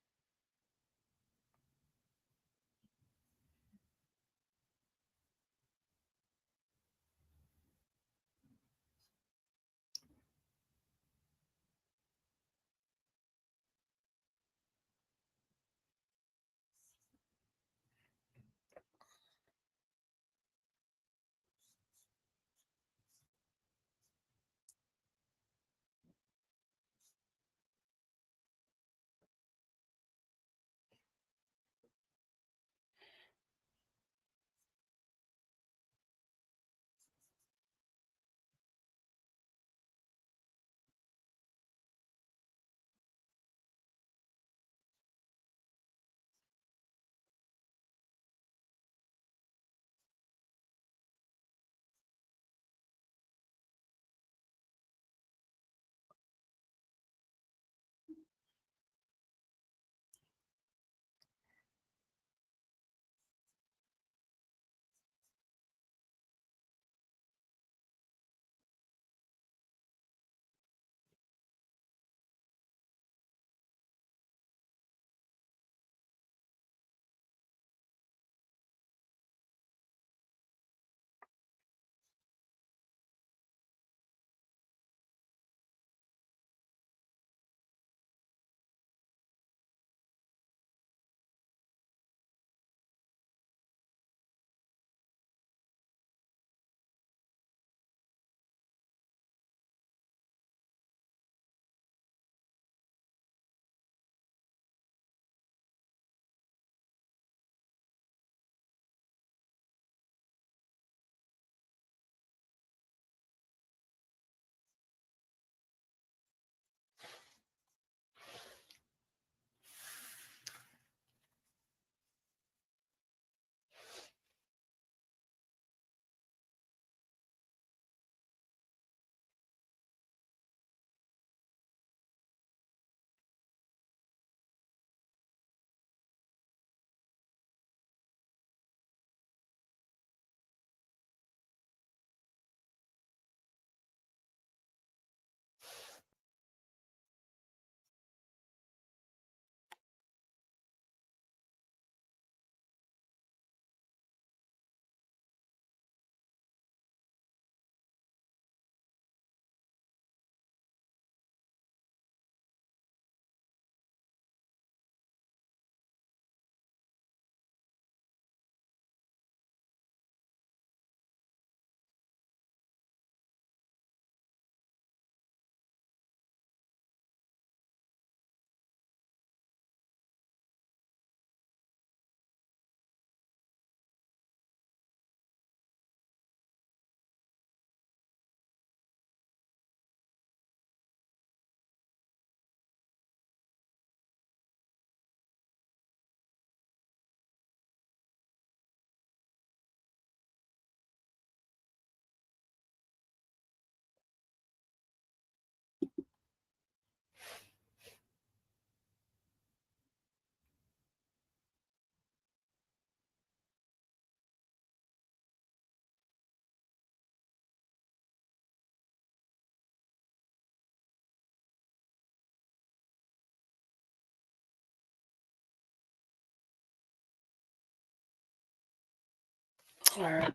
Speaker 1: All right,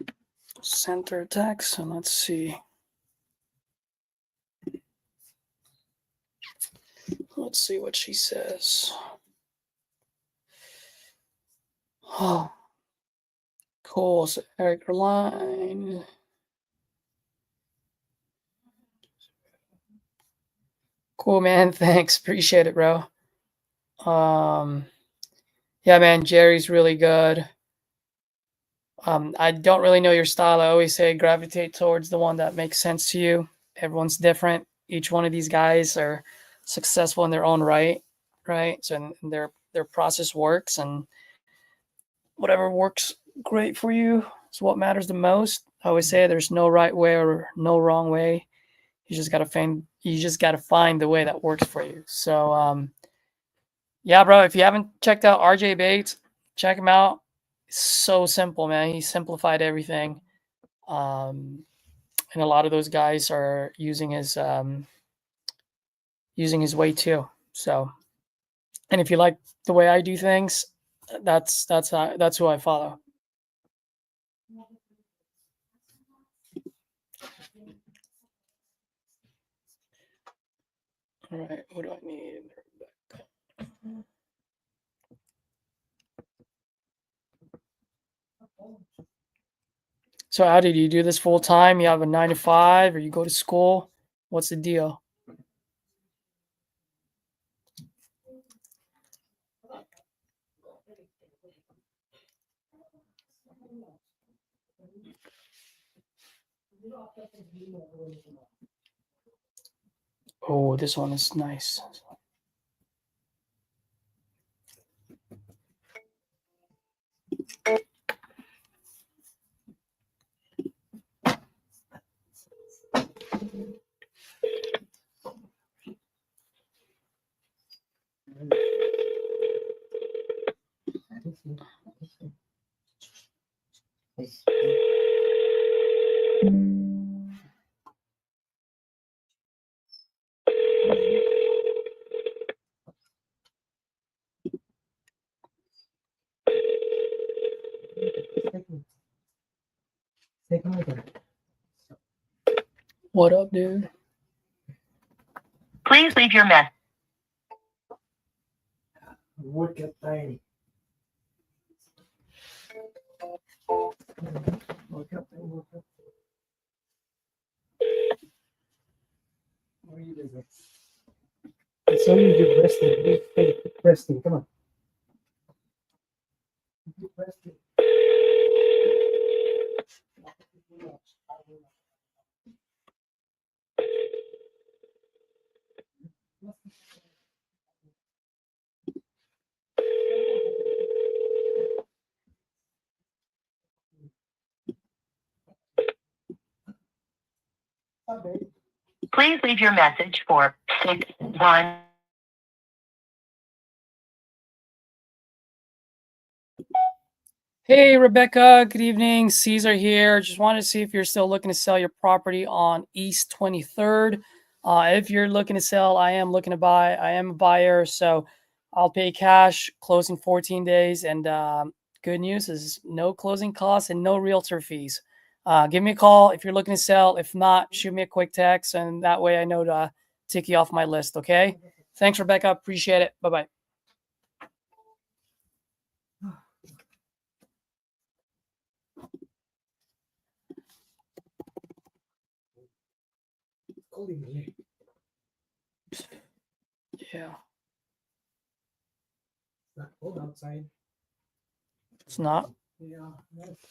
Speaker 1: center text, and let's see. Let's see what she says. Oh, cool. So Eric Line. Cool, man. Thanks. Appreciate it, bro. Yeah, man. Jerry's really good. I don't really know your style. I always say gravitate towards the one that makes sense to you. Everyone's different. Each one of these guys are successful in their own right, right? So and their process works, and whatever works great for you is what matters the most. I always say there's no right way or no wrong way. You just gotta find the way that works for you. So yeah, bro, if you haven't checked out RJ Bates, check him out. It's so simple, man. He simplified everything. And a lot of those guys are using his using his way too. So, and if you like the way I do things, that's who I follow. All right, what do I need? So, Audi, do you do this full time? You have a 9 to 5, or you go to school? What's the deal? Oh, this one is nice. What up, dude?
Speaker 3: Please leave your message.
Speaker 7: Work up tiny. Work up. What are you doing? I saw you do resting. Keep resting. Come on. Keep resting.
Speaker 3: Please leave your message for 61.
Speaker 1: Hey, Rebecca. Good evening. Caesar here. Just wanted to see if you're still looking to sell your property on East 23rd. If you're looking to sell, I am looking to buy. I am a buyer, so I'll pay cash, closing 14 days. And good news is no closing costs and no realtor fees. Give me a call if you're looking to sell. If not, shoot me a quick text, and that way I know to tick you off my list, okay? Thanks, Rebecca. Appreciate it. Bye-bye. Yeah,
Speaker 7: It's not cold outside.
Speaker 1: it's not.
Speaker 7: Yeah.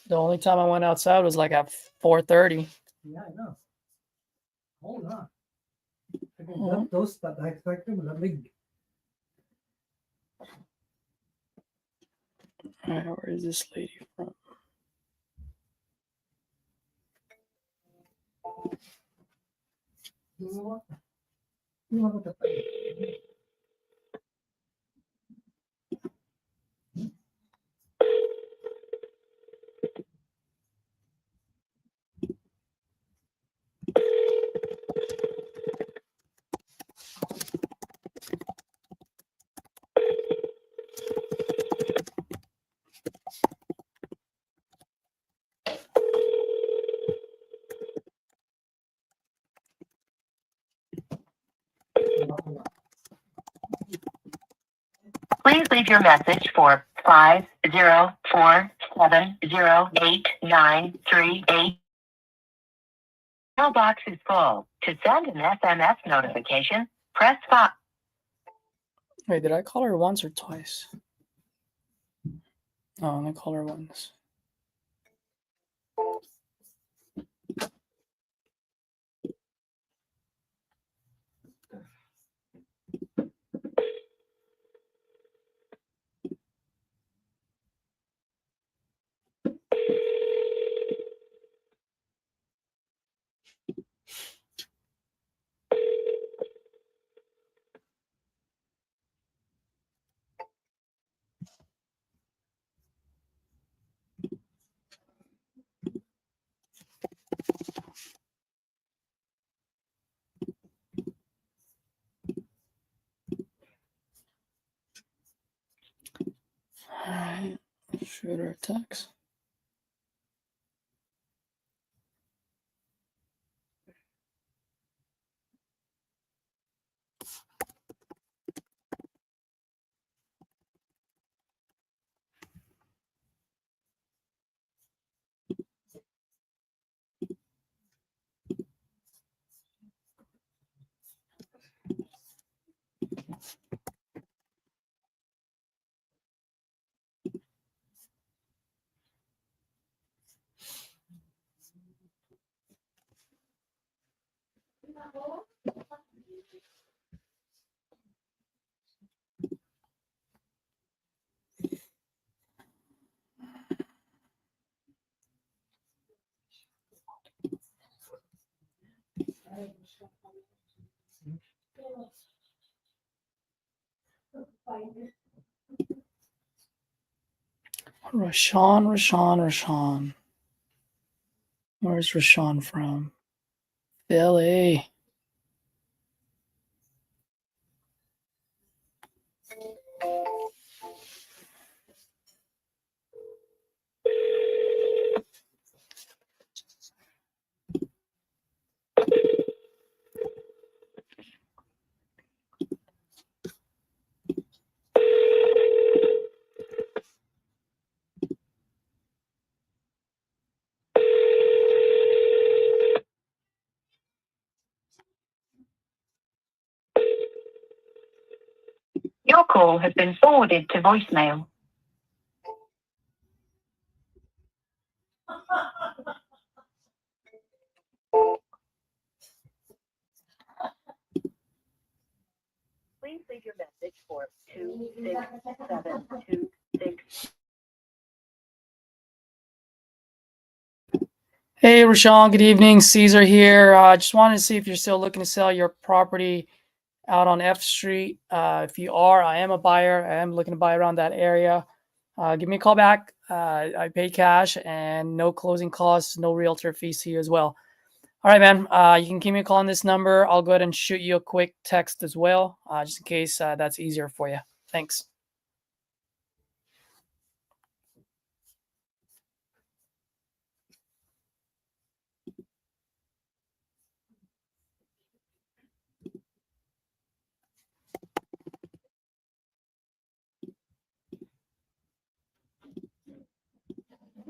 Speaker 1: The only time I went outside was like at 4:30.
Speaker 7: Yeah, I know. Hold on.
Speaker 1: Mhm.
Speaker 7: Those that I expected were big.
Speaker 1: All right, where is this lady from?
Speaker 7: You know what? You know what the
Speaker 3: Please leave your message for 504708938. Mailbox is full. To send an SMS notification, press 5.
Speaker 1: Wait, did I call her once or twice? Oh, I call her once. Shoot her a text. Rashawn. Where's Rashawn from? Philly.
Speaker 3: Your call has been forwarded to voicemail. Please leave your message for 26726.
Speaker 1: Hey, Rashawn. Good evening. Caesar here. Just wanted to see if you're still looking to sell your property out on F Street. If you are, I am a buyer. I am looking to buy around that area. Give me a call back. I pay cash and no closing costs, no realtor fees to you as well. All right, man. You can give me a call on this number. I'll go ahead and shoot you a quick text as well, just in case that's easier for you. Thanks.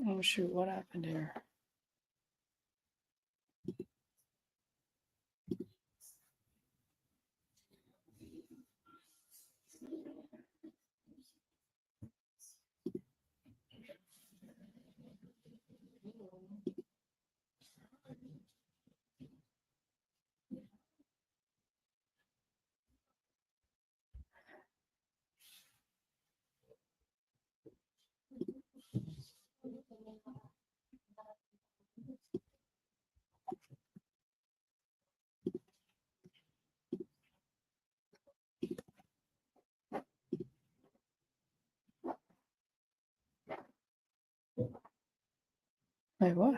Speaker 1: Oh, shoot. What happened here? Wait, what?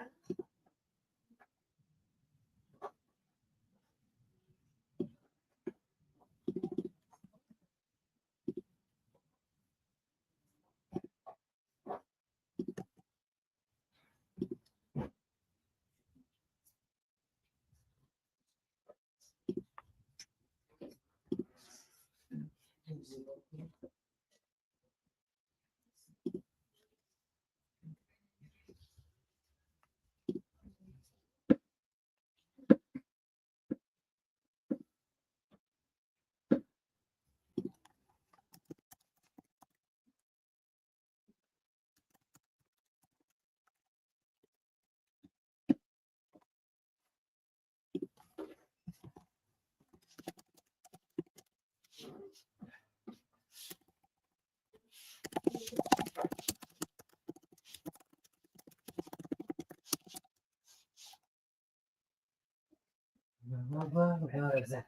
Speaker 7: Where is that?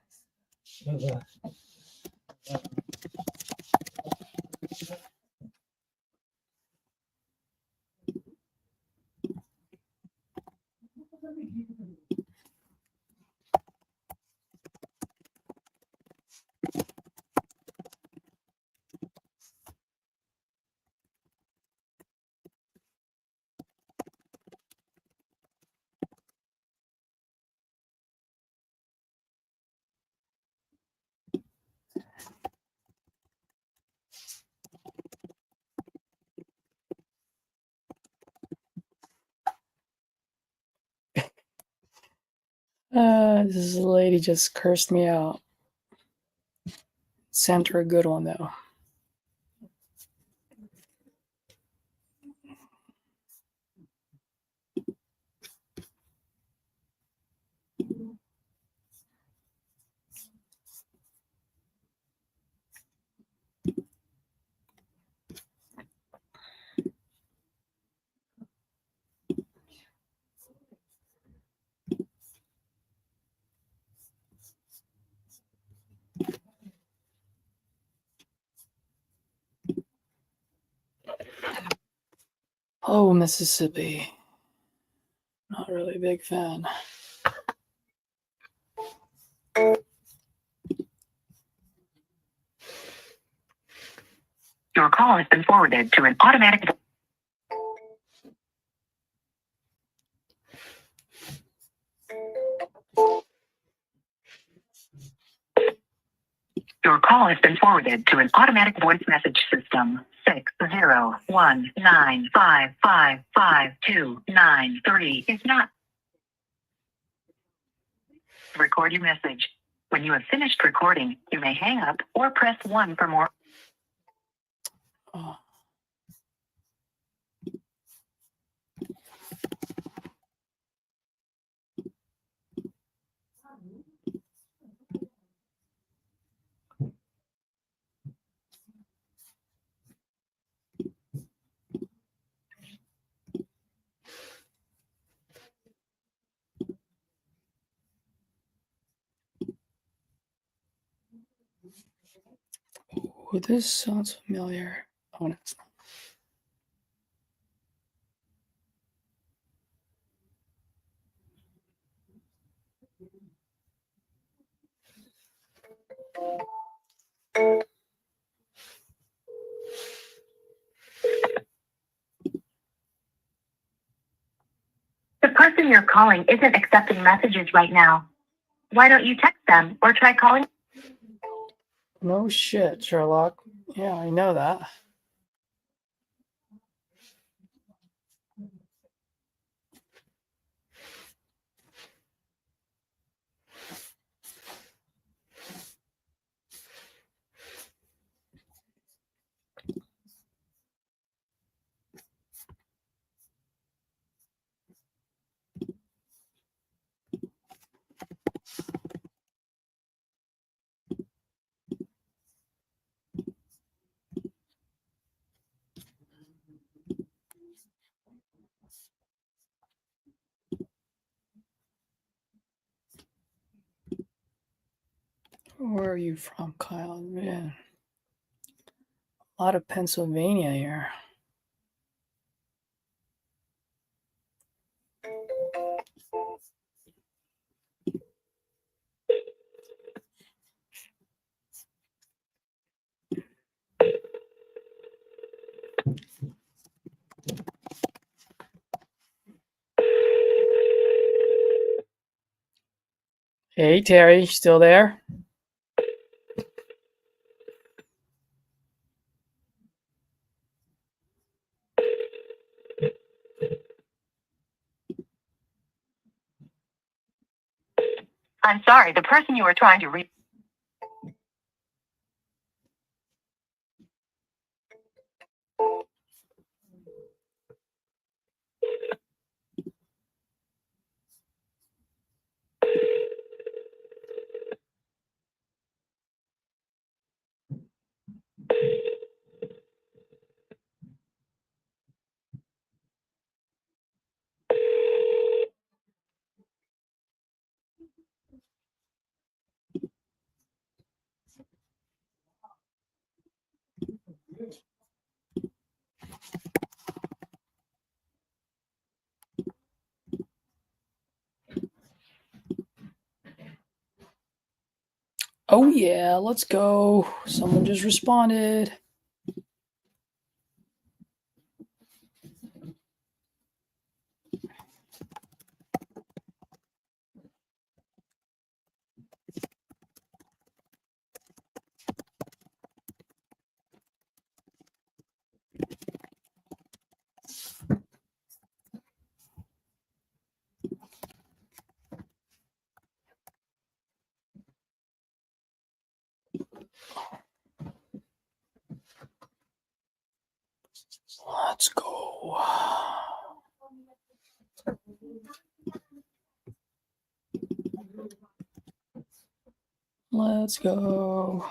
Speaker 1: This lady just cursed me out. Sent her a good one though. Oh, Mississippi. Not really a big fan.
Speaker 3: Your call has been forwarded to an automatic. Your call has been forwarded to an automatic voice message system. 60195555293 is not. Record your message. When you have finished recording, you may hang up or press 1 for more.
Speaker 1: Oh. Oh, this sounds familiar. Oh, no, it's not.
Speaker 3: The person you're calling isn't accepting messages right now. Why don't you text them or try calling?
Speaker 1: No shit, Sherlock. Yeah, I know that. Where are you from, Kyle? Man, a lot of Pennsylvania here. Hey, Terry, still there?
Speaker 3: I'm sorry, the person you were trying to reach.
Speaker 1: Oh, yeah, let's go. Someone just responded. Let's go.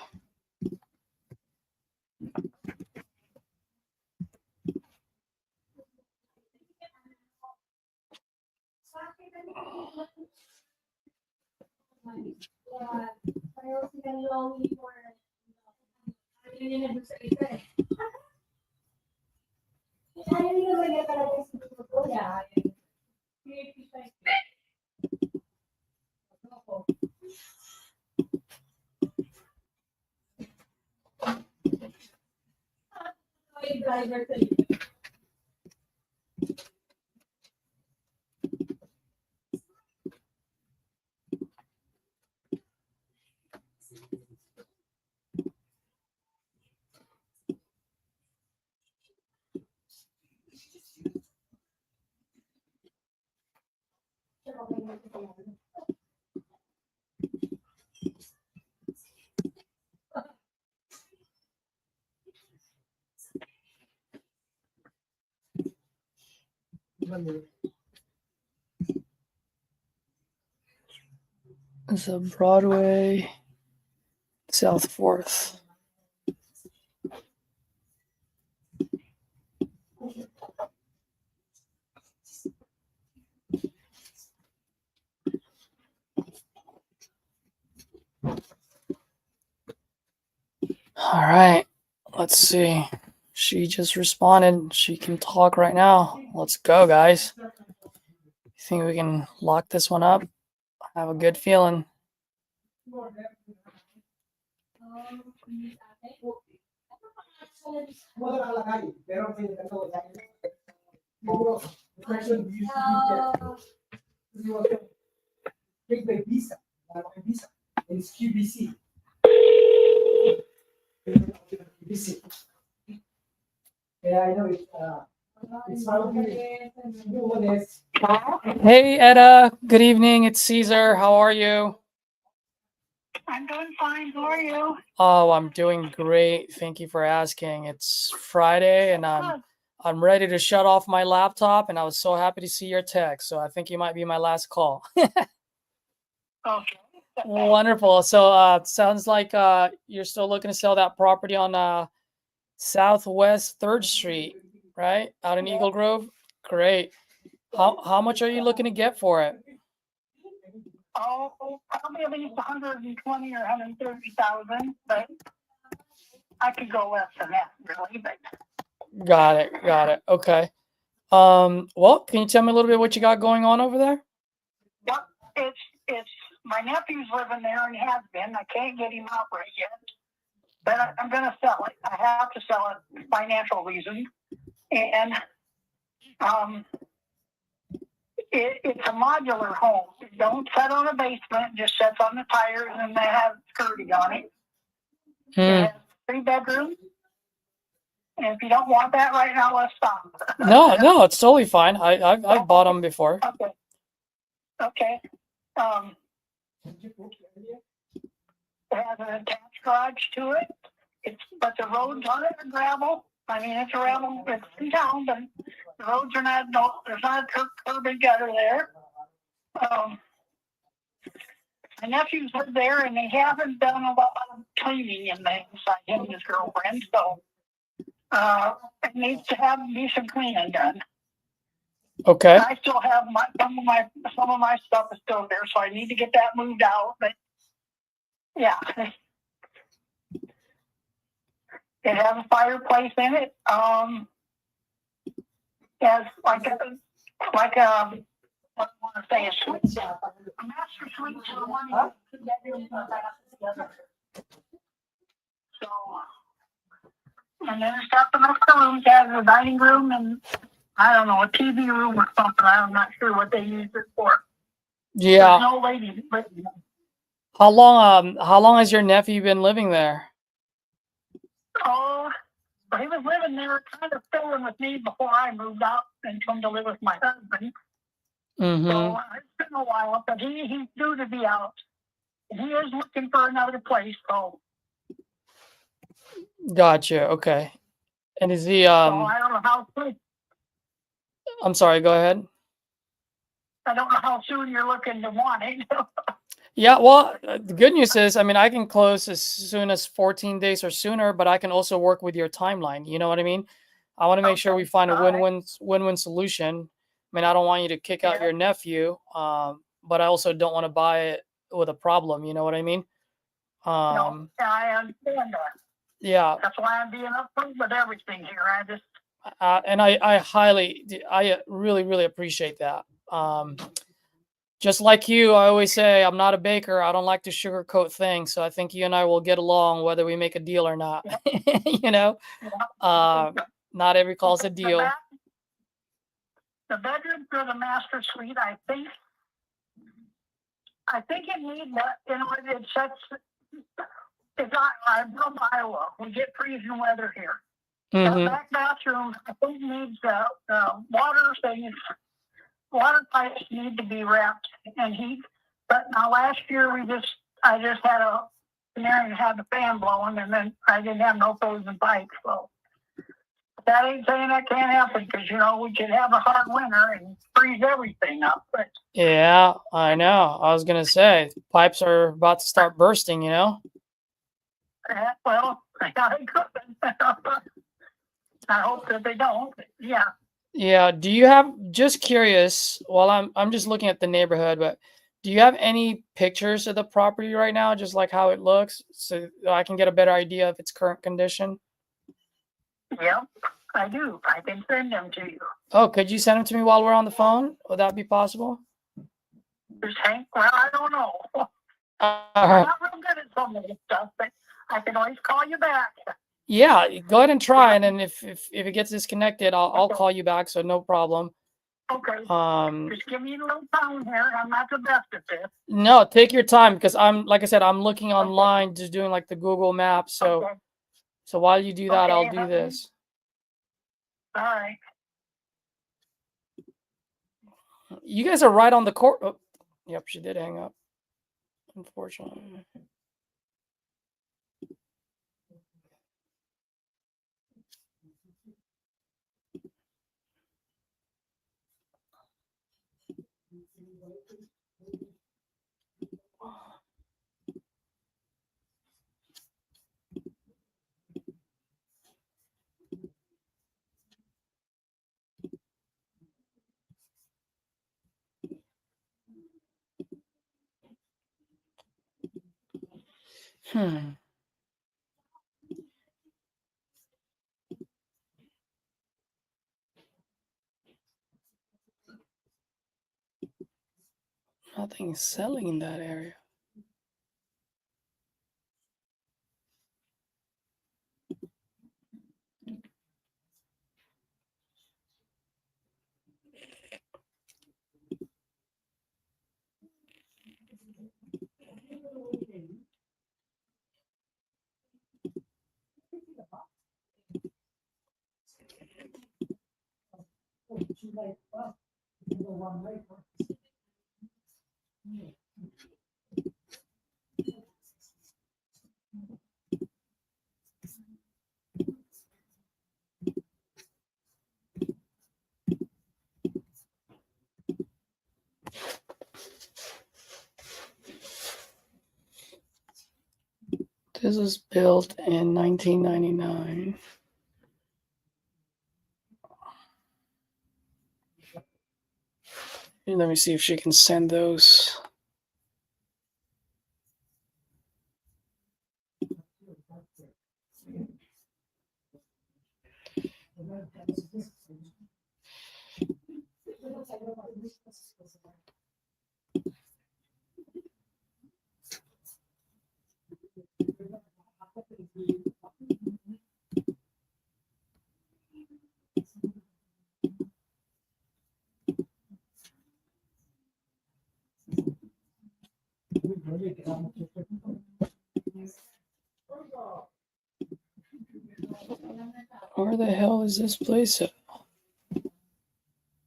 Speaker 1: So Broadway, South 4th. All right, let's see. She just responded. She can talk right now. Let's go, guys. Think we can lock this one up? I have a good feeling.
Speaker 7: It's QBC. Yeah, I know it's
Speaker 1: Hey, Etta. Good evening. It's Caesar. How are you?
Speaker 6: I'm doing fine. How are you?
Speaker 1: Oh, I'm doing great. Thank you for asking. It's Friday, and I'm ready to shut off my laptop. And I was so happy to see your text. So I think you might be my last call.
Speaker 6: Okay.
Speaker 1: Wonderful. So sounds like you're still looking to sell that property on Southwest 3rd Street, right? Out in Eagle Grove. Great. How much are you looking to get for it?
Speaker 6: Oh, probably at least 120 or 130,000, but I could go less than that, really. But
Speaker 1: Got it. Got it. Okay. Well, can you tell me a little bit what you got going on over there?
Speaker 6: yep, it's my nephew's living there and has been. I can't get him out right yet, but I'm going to sell it. I have to sell it for financial reasons, and it's a modular home. It don't set on a basement, just sets on the tires, and they have skirting on it. It has 3 bedrooms. And if you don't want that right now, let's stop.
Speaker 1: No, it's totally fine. I've bought them before.
Speaker 6: Okay. Okay. It has an attached garage to it. But the roads on it are gravel. I mean, it's gravel. It's in town, but the roads are not. No, there's not a curb and gutter there. My nephews live there, and they haven't done a lot of cleaning in the inside, him and his girlfriend. So it needs to be some cleaning done.
Speaker 1: Okay.
Speaker 6: I still have some of my stuff is still there, so I need to get that moved out. But yeah, it has a fireplace in it. It has like a what I want to say, a master suite. So one of the bedrooms are together. So, and then it's got the next rooms. It has a dining room and I don't know, a TV room or something. I'm not sure what they use it for.
Speaker 1: Yeah.
Speaker 6: There's no lady living there.
Speaker 1: How long has your nephew been living there?
Speaker 6: Oh, he was living there, kind of filling with me before I moved out and come to live with my husband.
Speaker 1: Mm-hmm.
Speaker 6: So it's been a while, but he's due to be out. He is looking for another place, so.
Speaker 1: Gotcha. Okay. And is he
Speaker 6: So I don't know how soon.
Speaker 1: I'm sorry, go ahead.
Speaker 6: I don't know how soon you're looking to want it.
Speaker 1: Yeah, well, the good news is, I mean, I can close as soon as 14 days or sooner, but I can also work with your timeline. You know what I mean? I want to make sure we find a
Speaker 6: all right.
Speaker 1: win-win solution. I mean, I don't want you to kick out
Speaker 6: Yeah.
Speaker 1: your nephew, but I also don't want to buy it with a problem. You know what I mean?
Speaker 6: No, I understand that.
Speaker 1: Yeah,
Speaker 6: That's why I'm being upfront with everything here. I just,
Speaker 1: and I really appreciate that. Just like you, I always say I'm not a baker. I don't like to sugarcoat things. So I think you and I will get along whether we make a deal or not. You know, not every call's a deal.
Speaker 6: The bedroom for the master suite, I think it needs that, it sets, it's not, I'm from Iowa. We get freezing weather here. That
Speaker 1: Hmm.
Speaker 6: back bathroom, I think needs the water things, water pipes need to be wrapped and heat. But now last year I just had a scenario, had the fan blowing and then I didn't have no frozen pipes. So that ain't saying that can't happen because, we could have a hard winter and freeze everything up. But
Speaker 1: Yeah, I know. I was gonna say pipes are about to start bursting. You know.
Speaker 6: well, I could. I hope that they don't. Yeah.
Speaker 1: Yeah. Do you have? Just curious. While I'm just looking at the neighborhood, but do you have any pictures of the property right now, just like how it looks, so I can get a better idea of its current condition?
Speaker 6: Yep, I do. I can send them to you.
Speaker 1: Oh, could you send them to me while we're on the phone? Would that be possible?
Speaker 6: Just hang. Well, I don't know. I'm
Speaker 1: Uh,
Speaker 6: not real good at some of this stuff, but I can always call you back.
Speaker 1: yeah, go ahead and try, and then if it gets disconnected, I'll call you back. So no problem.
Speaker 6: Okay.
Speaker 1: Um,
Speaker 6: Just give me a little time here. I'm not the best at this.
Speaker 1: no, take your time because like I said, I'm looking online, just doing like the Google Maps. So
Speaker 6: Okay.
Speaker 1: so while you do that,
Speaker 6: Okay,
Speaker 1: I'll do
Speaker 6: honey.
Speaker 1: this.
Speaker 6: All right.
Speaker 1: You guys are right on the court. Oh, yep, she did hang up. Unfortunately. Hmm. Nothing's selling in that area. This was built in 1999. Let me see if she can send those. Where the hell is this place at?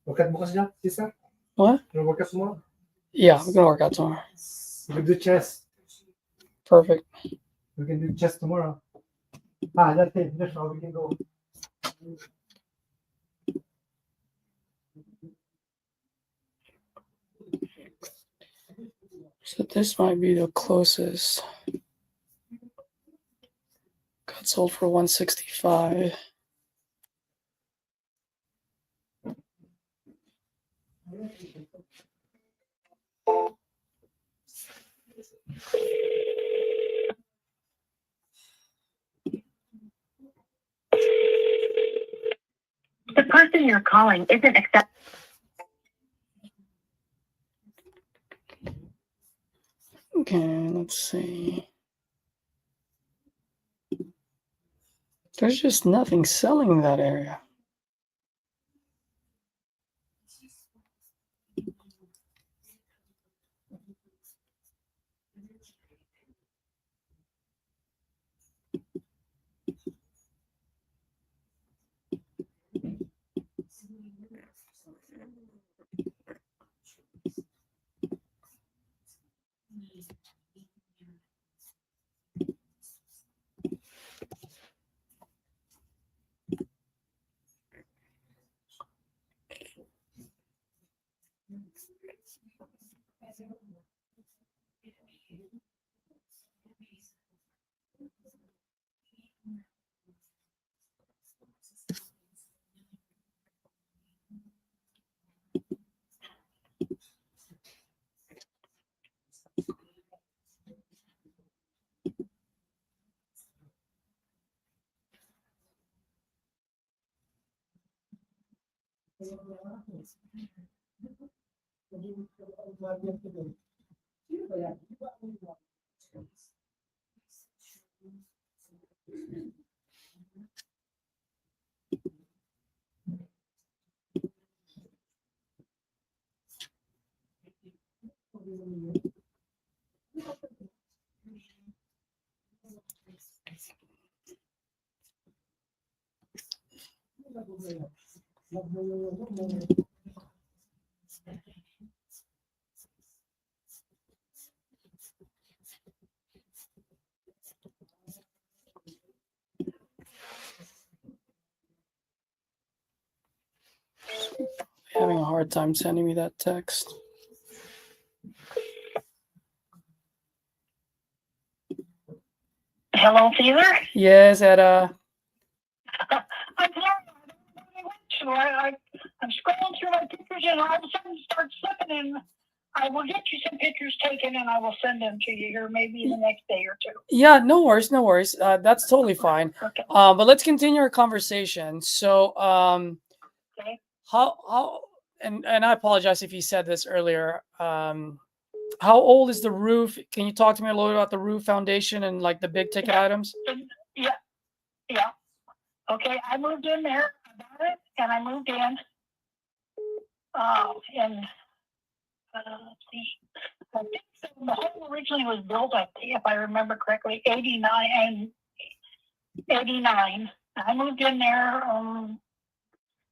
Speaker 7: Wakat bukas niya, sister?
Speaker 1: What?
Speaker 7: Can work out tomorrow?
Speaker 1: Yeah, we're gonna work out tomorrow.
Speaker 7: We can do chess.
Speaker 1: Perfect.
Speaker 7: We can do chess tomorrow. That's it. That's how we can go.
Speaker 1: So So this might be the closest. Got sold for 165.
Speaker 3: The person you're calling isn't accepting.
Speaker 1: Okay, let's see. There's just nothing selling in that area. Having a hard time sending me that text.
Speaker 6: Hello, Caesar?
Speaker 1: Yes, Etta.
Speaker 6: I'm sorry. I'm scrolling through my pictures and all of a sudden it starts slipping in. I will get you some pictures taken and I will send them to you here maybe the next day or two.
Speaker 1: Yeah, no worries, no worries. That's totally fine.
Speaker 6: Okay.
Speaker 1: But let's continue our conversation. So,
Speaker 6: Okay.
Speaker 1: how and I apologize if you said this earlier. How old is the roof? Can you talk to me a little bit about the roof foundation and like the big ticket items?
Speaker 6: Yeah. Okay, I moved in there, I bought it, and I moved in. Let's see. I think the home originally was built, I think, if I remember correctly, 89. I moved in there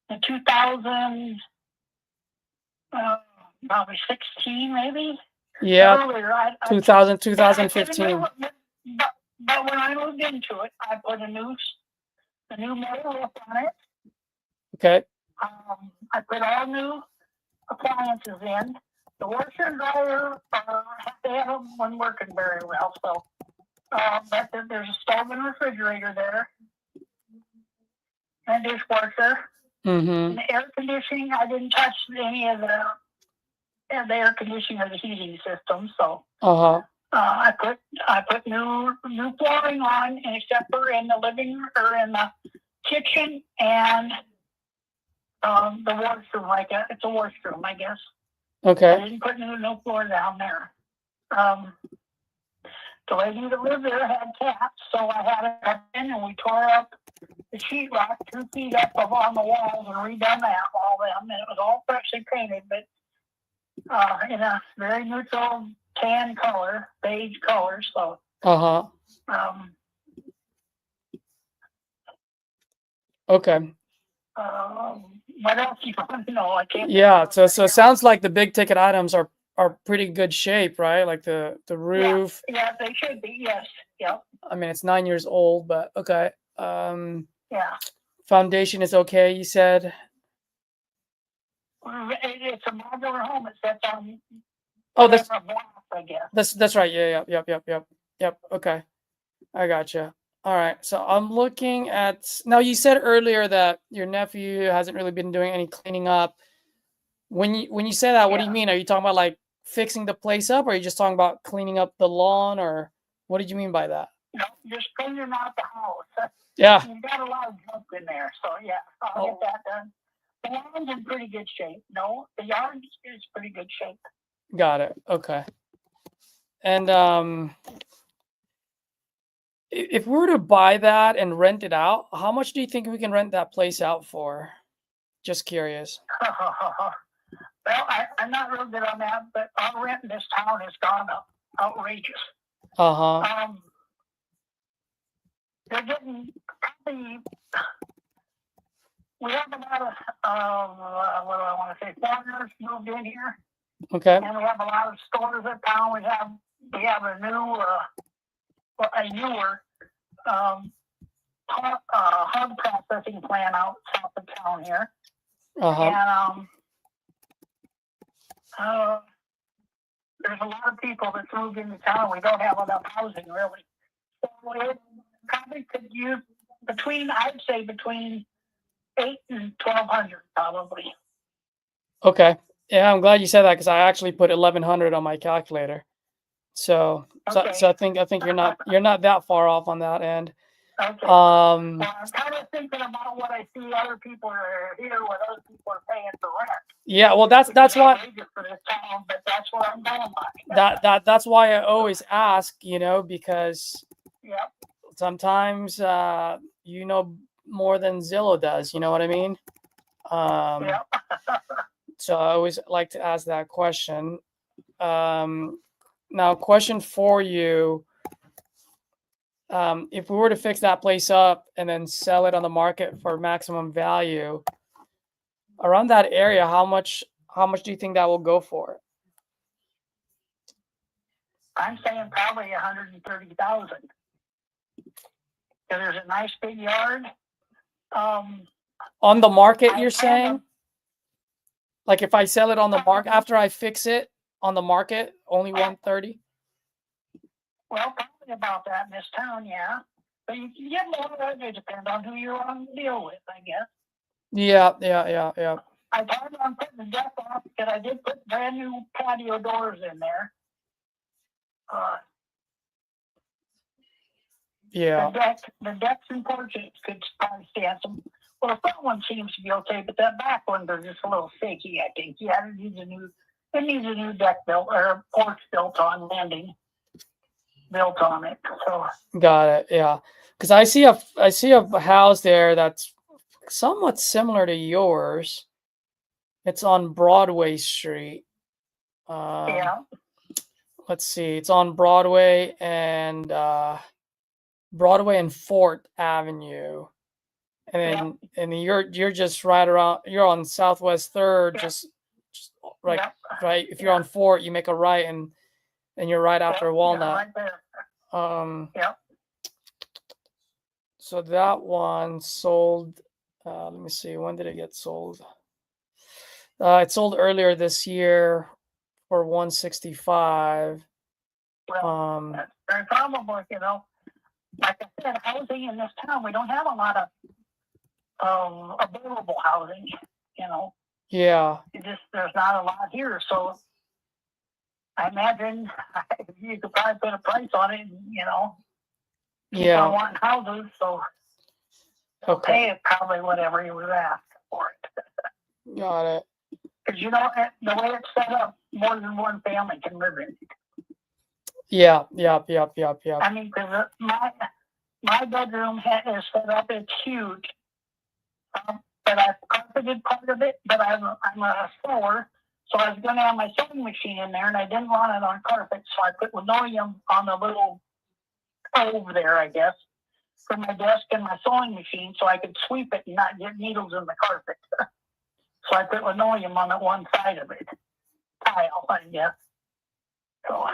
Speaker 6: in 2000, probably 16, maybe.
Speaker 1: Yeah,
Speaker 6: Earlier,
Speaker 1: 2015.
Speaker 6: But when I moved into it, I put a new metal roof on it.
Speaker 1: Okay.
Speaker 6: I put all new appliances in. The washer and dryer, they haven't working very well. So, but there's a stove and refrigerator there, and dishwasher.
Speaker 1: Mm-hmm.
Speaker 6: And the air conditioning, I didn't touch any of the air conditioning or the heating system. So, I put new flooring on, except for in the living room or in the kitchen and the washroom. It's a washroom, I guess.
Speaker 1: Okay.
Speaker 6: I didn't put no floor down there. The lady that lived there had cats, so I had her come in and we tore up the sheetrock 2 feet up on the walls and redone that all them, and it was all freshly painted, but in a very neutral tan color, beige color. So.
Speaker 1: Okay.
Speaker 6: What else you want to know? I can't.
Speaker 1: Yeah. So it sounds like the big ticket items are pretty good shape, right? Like the roof.
Speaker 6: Yeah, they should be. Yes. Yep.
Speaker 1: I mean, it's 9 years old, but okay.
Speaker 6: Yeah.
Speaker 1: Foundation is okay, you said.
Speaker 6: It's a modular home. It sets on.
Speaker 1: Oh, that's
Speaker 6: block I guess.
Speaker 1: That's right. Yeah. Yep. Okay. I gotcha. All right. So I'm looking at now. You said earlier that your nephew hasn't really been doing any cleaning up. When you say that, what do you
Speaker 6: Yeah.
Speaker 1: mean? Are you talking about like fixing the place up, or are you just talking about cleaning up the lawn, or what did you mean by that?
Speaker 6: No, just cleaning out the house.
Speaker 1: Yeah.
Speaker 6: You've got a lot of junk in there, so yeah, I'll get that done. The lawn's in pretty good shape. No, the yard is pretty good shape.
Speaker 1: Got it. Okay. And if we were to buy that and rent it out, how much do you think we can rent that place out for? Just curious.
Speaker 6: Well, I'm not real good on that, but our rent in this town has gone up outrageous.
Speaker 1: Uh-huh.
Speaker 6: They're getting probably, we have a lot of, what do I want to say, foreigners moved in here,
Speaker 1: Okay.
Speaker 6: and we have a lot of stores in town. We have a newer hog processing plant out south of town here.
Speaker 1: Uh-huh.
Speaker 6: And there's a lot of people that's moved into town. We don't have enough housing, really. So it probably could use I'd say between 8 and 1,200 probably.
Speaker 1: Okay. Yeah, I'm glad you said that because I actually put 1,100 on my calculator. So
Speaker 6: Okay.
Speaker 1: I think you're not that far off on that end.
Speaker 6: Okay. Well, I'm
Speaker 1: Um,
Speaker 6: kind of thinking about what I see other people are here, what other people are paying for rent.
Speaker 1: yeah, well that's why
Speaker 6: outrageous for this town, but that's what I'm going by.
Speaker 1: that's why I always ask, because
Speaker 6: Yep.
Speaker 1: sometimes you know more than Zillow does, you know what I mean?
Speaker 6: Yep.
Speaker 1: So I always like to ask that question. Now, question for you. If we were to fix that place up and then sell it on the market for maximum value, around that area, how much do you think that will go for?
Speaker 6: I'm saying probably 130,000. There's a nice big yard.
Speaker 1: On the market,
Speaker 6: I
Speaker 1: you're
Speaker 6: kind
Speaker 1: saying?
Speaker 6: of-
Speaker 1: Like if I sell it on the market after I fix it on the market, only 130?
Speaker 6: Well, probably about that in this town, yeah. But you can get more of it. It depends on who you're on the deal with, I guess.
Speaker 1: Yeah.
Speaker 6: I planned on putting the deck off because I did put brand new patio doors in there.
Speaker 1: Yeah.
Speaker 6: The decks and porches could probably stand some. Well, the front one seems to be okay, but that back one is just a little shaky, I think. Yeah, it needs a new deck built or a porch built on landing built on it. So
Speaker 1: Got it. Yeah. Because I see a house there that's somewhat similar to yours. It's on Broadway Street.
Speaker 6: yeah.
Speaker 1: Let's see. It's on Broadway and Fort Avenue. And then you're just right around. You're on Southwest Third, just right.
Speaker 6: Yeah.
Speaker 1: Right. If you're on Fort, you make a right, and you're right after Walnut.
Speaker 6: Yeah, right there. Yep.
Speaker 1: So that one sold. Let me see. When did it get sold? It sold earlier this year for 165.
Speaker 6: Well, that's very probable. Like I said, housing in this town, we don't have a lot of available housing.
Speaker 1: Yeah.
Speaker 6: There's not a lot here, so I imagine you could probably put a price on it. People are wanting houses, so they'll pay it probably whatever you would ask for it.
Speaker 1: Got it.
Speaker 6: Because the way it's set up, more than one family can live in it.
Speaker 1: Yeah.
Speaker 6: I mean, because my bedroom is set up, it's huge. But I've carpeted part of it, but I'm a sewer, so I was going to have my sewing machine in there, and I didn't want it on carpet, so I put linoleum on the little over there, I guess, for my desk and my sewing machine, so I could sweep it and not get needles in the carpet. So I put linoleum on the one side of it, tile, I guess. So.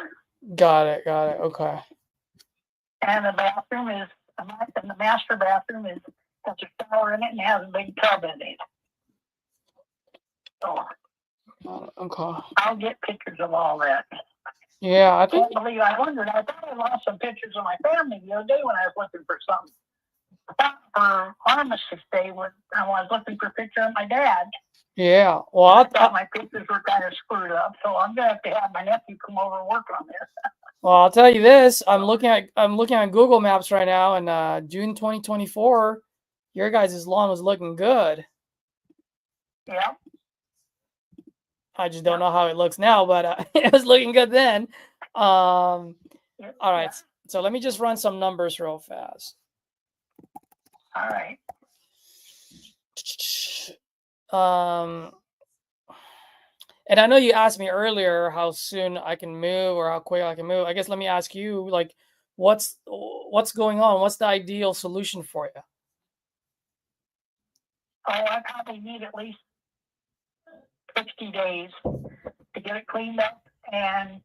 Speaker 1: Got it. Okay.
Speaker 6: And the bathroom the master bathroom has a shower in it and has a big tub in it. So.
Speaker 1: Okay.
Speaker 6: I'll get pictures of all that.
Speaker 1: Yeah, I
Speaker 6: I
Speaker 1: think
Speaker 6: can't believe I wondered. I thought I lost some pictures of my family the other day when I was looking for something. I thought for Armistice Day when I was looking for a picture of my dad.
Speaker 1: yeah. Well,
Speaker 6: I thought my pictures were kind of screwed up, so I'm gonna have to have my nephew come over and work on this.
Speaker 1: well, I'll tell you this. I'm looking at Google Maps right now, and June 2024, your guys' lawn was looking good.
Speaker 6: Yeah.
Speaker 1: I just don't know how it looks now, but it was looking good then. All right. So let me just run some numbers real fast.
Speaker 6: All right.
Speaker 1: And I know you asked me earlier how soon I can move or how quick I can move. I guess let me ask you, like, what's going on? What's the ideal solution for you?
Speaker 6: Oh, I probably need at least 60 days to get it cleaned up, and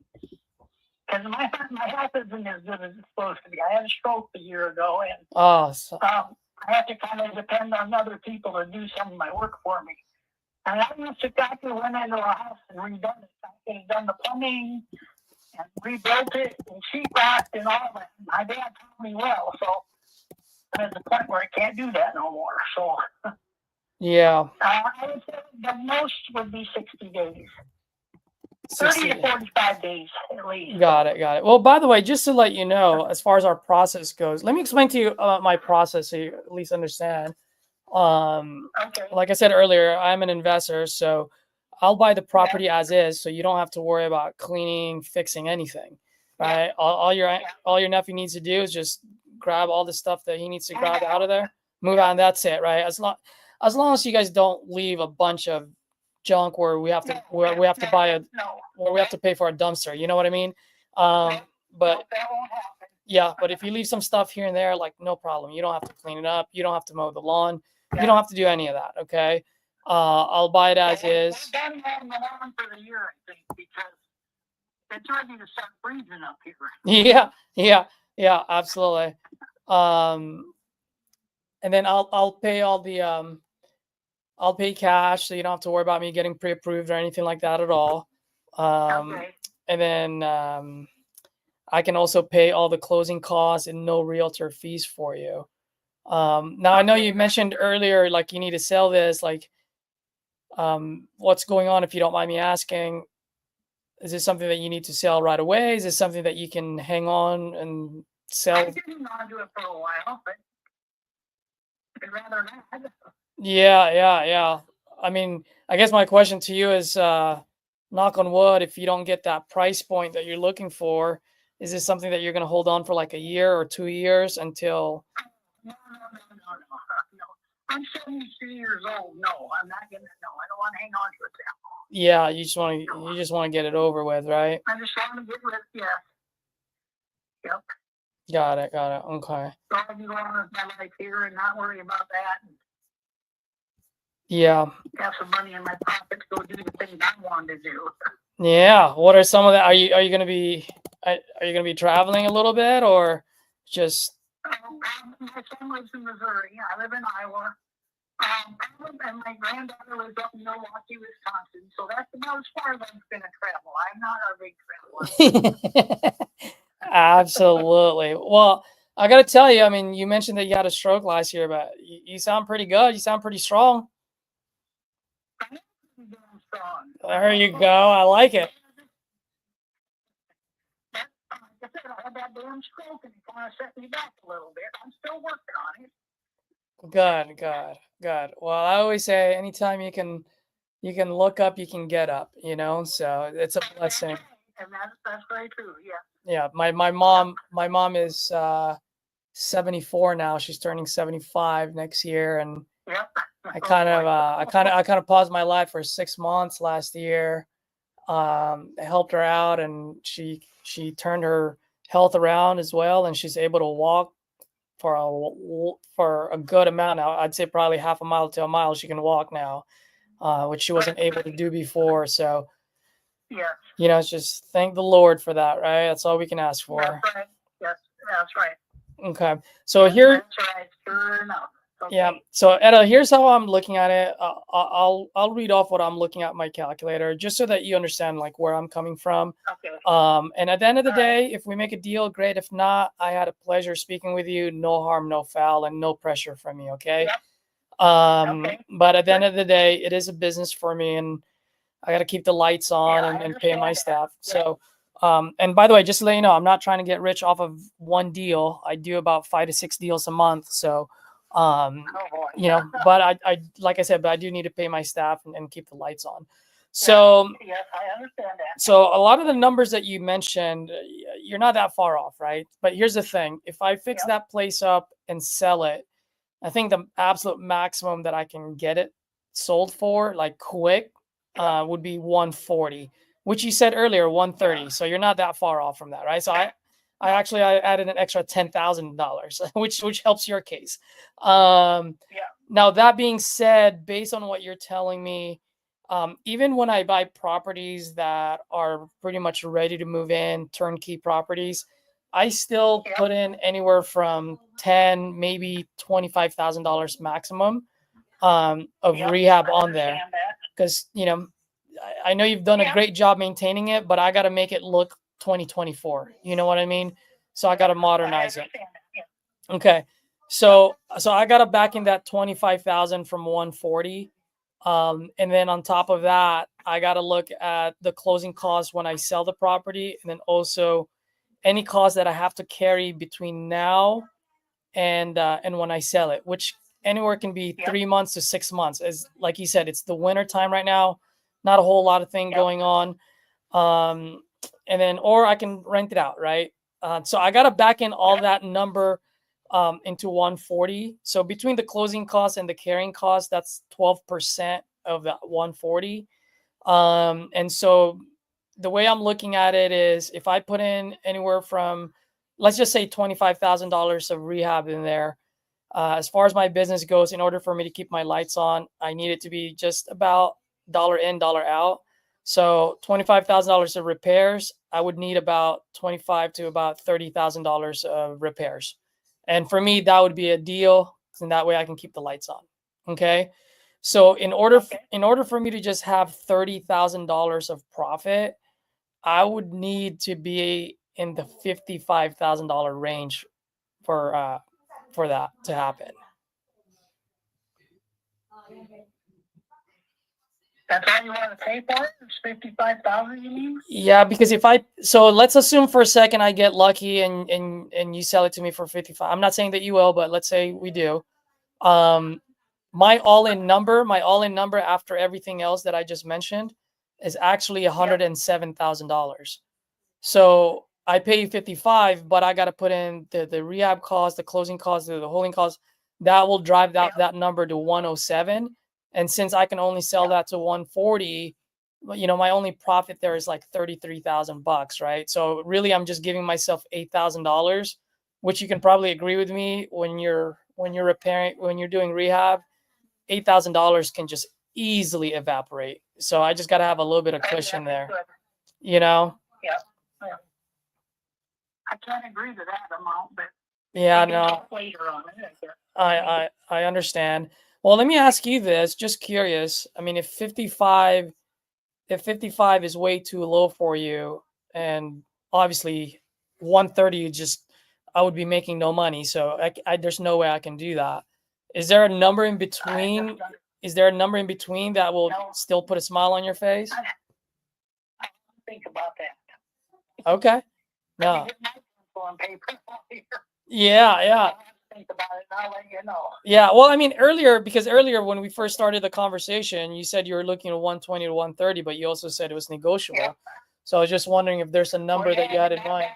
Speaker 6: because my health isn't as good as it's supposed to be. I had a stroke a year ago, and
Speaker 1: Oh,
Speaker 6: I have to kind of depend on other people to do some of my work for me. And I used to actually went into a house and redone it. I could have done the plumbing and rebuilt it and sheetrocked and all that. My dad taught me well, so I'm at the point where I can't do that no more. So
Speaker 1: yeah.
Speaker 6: I would say the most would be 60 days.
Speaker 1: 60
Speaker 6: 30 to 45 days at least.
Speaker 1: Got it. Well, by the way, just to let you know, as far as our process goes, let me explain to you my process so you at least understand.
Speaker 6: Okay.
Speaker 1: Like I said earlier, I'm an investor, so I'll buy the property as is, so you don't have to worry about cleaning, fixing anything, right? All your nephew needs to do is just grab all the stuff that he needs to grab out of there, move out, and that's it, right? As long as you guys don't leave a bunch of junk where we have to buy where we have to pay for a dumpster, you know what I mean? But
Speaker 6: that won't happen.
Speaker 1: yeah, but if you leave some stuff here and there, like, no problem. You don't have to clean it up. You don't have to mow the lawn. You don't have to do any of that. Okay. I'll buy it as is.
Speaker 6: I've done that in the lawn for the year, I think, because it's ready to start freezing up here.
Speaker 1: Yeah, absolutely. And then I'll pay all the I'll pay cash, so you don't have to worry about me getting pre-approved or anything like that at all.
Speaker 6: Okay.
Speaker 1: And then I can also pay all the closing costs and no realtor fees for you. Now I know you mentioned earlier, like, you need to sell this, like, what's going on, if you don't mind me asking? Is this something that you need to sell right away? Is this something that you can hang on and sell?
Speaker 6: I didn't want to do it for a while, but I'd rather not.
Speaker 1: Yeah. I mean, I guess my question to you is, knock on wood, if you don't get that price point that you're looking for, is this something that you're going to hold on for like a year or 2 years until?
Speaker 6: No. I'm 73 years old. No, I'm not gonna. No, I don't want to hang on to it that long.
Speaker 1: Yeah, you just want to get it over with, right?
Speaker 6: I just want to get rid. Yeah. Yep.
Speaker 1: Got it. Okay.
Speaker 6: So I can go on with my life here and not worry about that. And
Speaker 1: Yeah.
Speaker 6: have some money in my pocket to go do the things I wanted to do.
Speaker 1: Yeah. What are some of the? Are you gonna be traveling a little bit, or just?
Speaker 6: My son lives in Missouri. I live in Iowa. And my granddaughter lives up in Milwaukee, Wisconsin. So that's about as far as I'm going to travel. I'm not a big traveler.
Speaker 1: Absolutely. Well, I got to tell you, I mean, you mentioned that you had a stroke last year, but you sound pretty good. You sound pretty strong.
Speaker 6: I'm doing strong.
Speaker 1: There you go. I like it.
Speaker 6: Like I said, I had that damn stroke and it kind of set me back a little bit. I'm still working on it.
Speaker 1: Good. Well, I always say, anytime you can look up, you can get up, you know, so it's a blessing.
Speaker 6: And that's very true.
Speaker 1: Yeah. My mom is 74 now. She's turning 75 next year. And I kind of paused my life for 6 months last year. I helped her out, and she turned her health around as well, and she's able to walk for a good amount now. I'd say probably half a mile to a mile she can walk now, which she wasn't able to do before. So, you know, it's just thank the Lord for that, right? That's all we can ask for.
Speaker 6: That's right. Yes, that's right.
Speaker 1: Okay. So here.
Speaker 6: That's right. Sure enough. Okay.
Speaker 1: Yeah. So Etta, here's how I'm looking at it. I'll read off what I'm looking at my calculator, just so that you understand like where I'm coming from.
Speaker 6: Okay.
Speaker 1: And at the end of the day, if we make a deal, great. If not, I had a pleasure speaking with you. No harm, no foul, and no pressure from me. Okay. But at the end of the day, it is a business for me, and I got to keep the lights on and pay my staff. So, and by the way, just to let you know, I'm not trying to get rich off of one deal. I do about 5 to 6 deals a month. So, you know, but I like I said, but I do need to pay my staff and keep the lights on. So,
Speaker 6: Yes, I understand that.
Speaker 1: so a lot of the numbers that you mentioned, you're not that far off, right? But here's the thing: if I fix that place up and sell it, I think the absolute maximum that I can get it sold for, like quick, would be 140, which you said earlier 130. So you're not that far off from that, right? So I added an extra $10,000, which helps your case. Now that being said, based on what you're telling me, even when I buy properties that are pretty much ready to move in, turnkey properties, I still put in anywhere from $10,000, maybe $25,000 maximum of rehab on there. Because, you know, I know you've done a great job maintaining it, but I got to make it look 2024. You know what I mean? So I got to modernize it. Okay. So I got to back in that 25,000 from 140. And then on top of that, I got to look at the closing costs when I sell the property, and then also any costs that I have to carry between now and when I sell it, which anywhere can be 3 months to 6 months. As like you said, it's the winter time right now, not a whole lot of thing going on. And then, or I can rent it out, right? So I got to back in all that number into 140. So between the closing costs and the carrying costs, that's 12% of that 140. And so the way I'm looking at it is, if I put in anywhere from, let's just say $25,000 of rehab in there, as far as my business goes, in order for me to keep my lights on, I need it to be just about dollar in, dollar out. So $25,000 of repairs, I would need about $25,000 to about $30,000 of repairs. And for me, that would be a deal. And that way I can keep the lights on. Okay. So in order for me to just have $30,000 of profit, I would need to be in the $55,000 range for that to happen.
Speaker 6: That's all you want to pay for it? It's 55,000, you mean?
Speaker 1: Yeah, because so let's assume for a second I get lucky and you sell it to me for 55. I'm not saying that you will, but let's say we do. My all-in number after everything else that I just mentioned is actually $107,000. So I pay you 55, but I got to put in the rehab cost, the closing cost, the holding cost. That will drive that number to 107. And since I can only sell that to 140, you know, my only profit there is like $33,000, right? So really, I'm just giving myself $8,000, which you can probably agree with me when you're repairing, when you're doing rehab, $8,000 can just easily evaporate. So I just got to have a little bit of cushion there, you know?
Speaker 6: Yeah. I can't agree to that amount, but
Speaker 1: yeah, no,
Speaker 6: later on it.
Speaker 1: I understand. Well, let me ask you this, just curious. I mean, if 55 is way too low for you, and obviously 130, I would be making no money. So there's no way I can do that. Is there a number in between? Is there a number in between that will still put a smile on your face?
Speaker 6: I think about that.
Speaker 1: Okay. No. Yeah.
Speaker 6: Think about it, and I'll let you know.
Speaker 1: Yeah. Well, I mean, earlier when we first started the conversation, you said you were looking at 120 to 130, but you also said it was negotiable. Yeah. So I was just wondering if there's a number that you had in mind.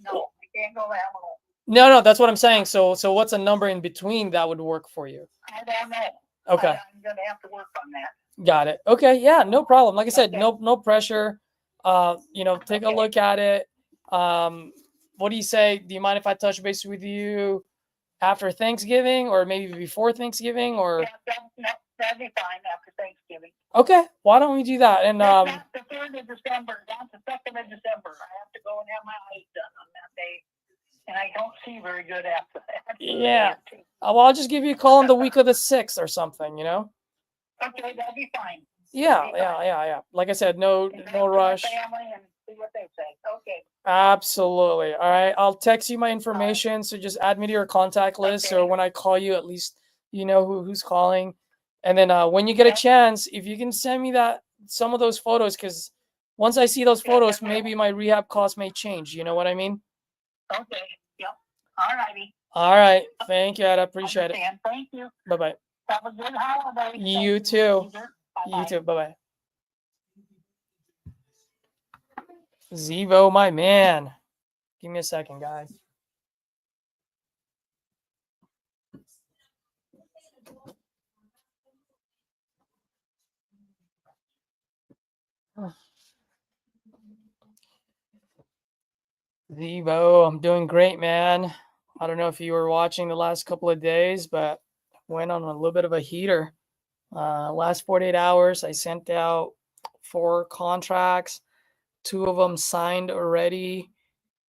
Speaker 6: No, we can't go that low.
Speaker 1: No, that's what I'm saying. So what's a number in between that would work for you?
Speaker 6: I don't know.
Speaker 1: Okay.
Speaker 6: I'm gonna have to work on that.
Speaker 1: Got it. Okay. Yeah, no problem. Like I said, no pressure. Take a look at it. What do you say? Do you mind if I touch base with you after Thanksgiving, or maybe before Thanksgiving, or?
Speaker 6: Yeah, that'd be fine after Thanksgiving.
Speaker 1: Okay. Why don't we do that? And
Speaker 6: not the 3rd of December, not the 2nd of December. I have to go and have my eyes done on that day, and I don't see very good after that.
Speaker 1: Yeah. Well, I'll just give you a call on the week of the 6th or something, you know?
Speaker 6: Okay, that'd be fine.
Speaker 1: Yeah. Like I said, no
Speaker 6: Talk to
Speaker 1: no
Speaker 6: your
Speaker 1: rush.
Speaker 6: family and see what they say. Okay.
Speaker 1: Absolutely. All right. I'll text you my information. So just add me to your contact list. So
Speaker 6: Okay.
Speaker 1: when I call you, at least you know who's calling. And then when you get a
Speaker 6: Yeah.
Speaker 1: chance, if you can send me some of those photos, because once I see those
Speaker 6: Yeah,
Speaker 1: photos,
Speaker 6: definitely.
Speaker 1: maybe my rehab cost may change. You know what I mean?
Speaker 6: Okay. Yep. All righty.
Speaker 1: All right. Thank you, Ed. I appreciate it.
Speaker 6: Understand. Thank you.
Speaker 1: Bye bye.
Speaker 6: Have a good holiday.
Speaker 1: You
Speaker 6: Thank
Speaker 1: too.
Speaker 6: Peter.
Speaker 1: You
Speaker 6: Bye-bye.
Speaker 1: too. Bye bye. Zevo, my man. Give me a second, guys. Zevo, I'm doing great, man. I don't know if you were watching the last couple of days, but went on a little bit of a heater. Last 48 hours, I sent out 4 contracts. 2 of them signed already.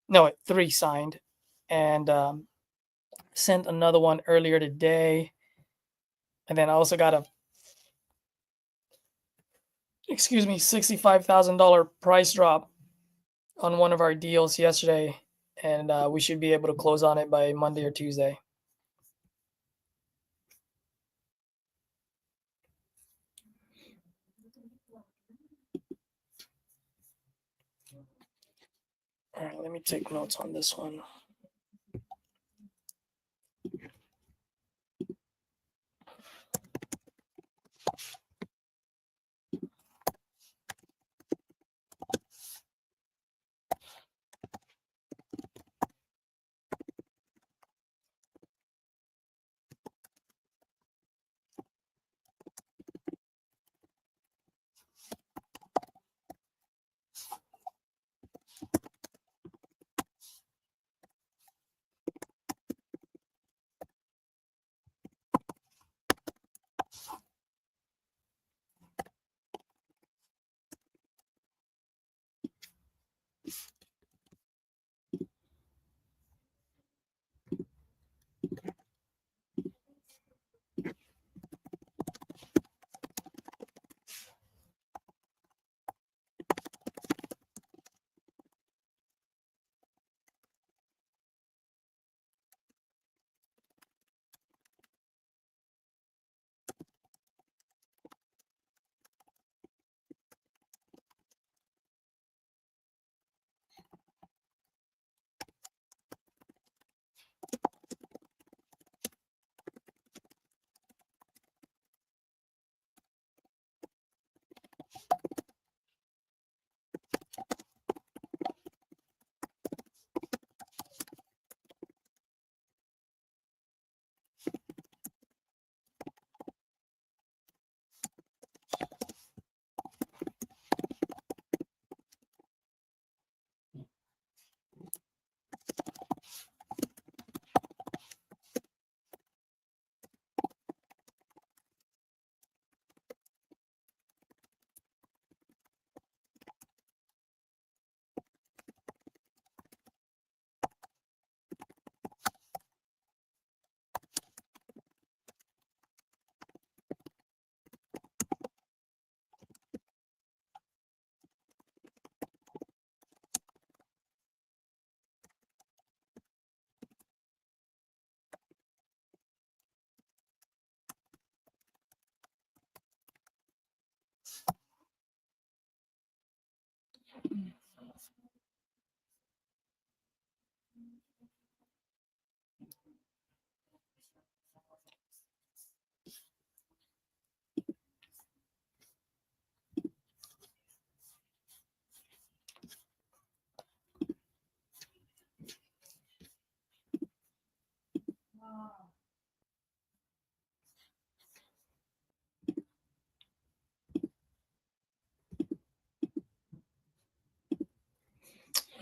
Speaker 1: No, 3 signed, and sent another one earlier today. And then I also got a $65,000 price drop on one of our deals yesterday, and we should be able to close on it by Monday or Tuesday. All right, let me take notes on this one.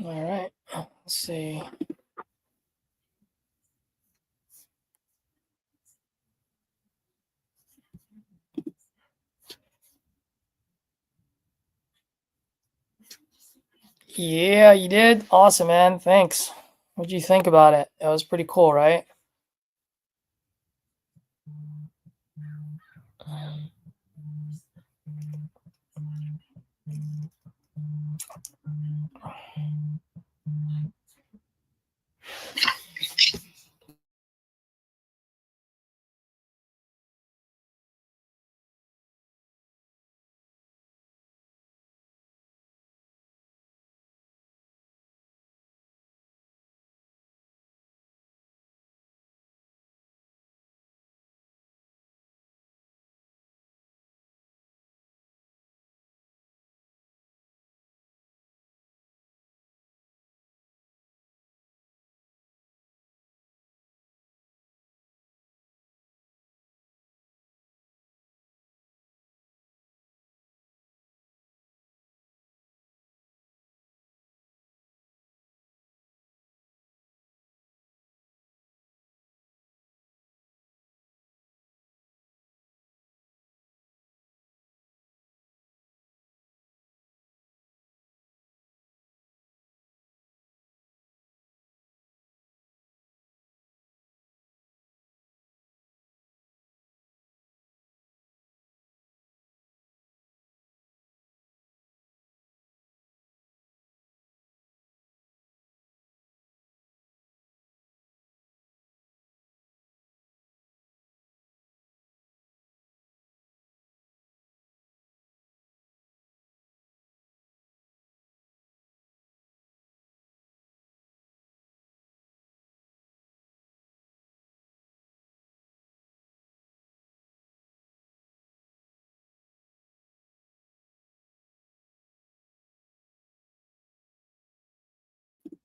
Speaker 1: All right, let's see. Yeah, you did. Awesome, man. Thanks. What'd you think about it? That was pretty cool, right?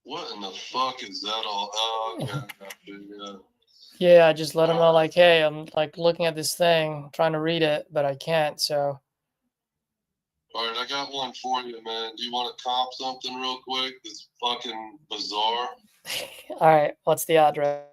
Speaker 8: What in the fuck is that all? Oh, okay. Yeah.
Speaker 1: Yeah, I just let them know, like, hey, I'm like looking at this thing, trying to read it, but I can't. So,
Speaker 8: All right, I got one for you, man. Do you want to comp something real quick? It's fucking bizarre.
Speaker 1: all right, what's the address?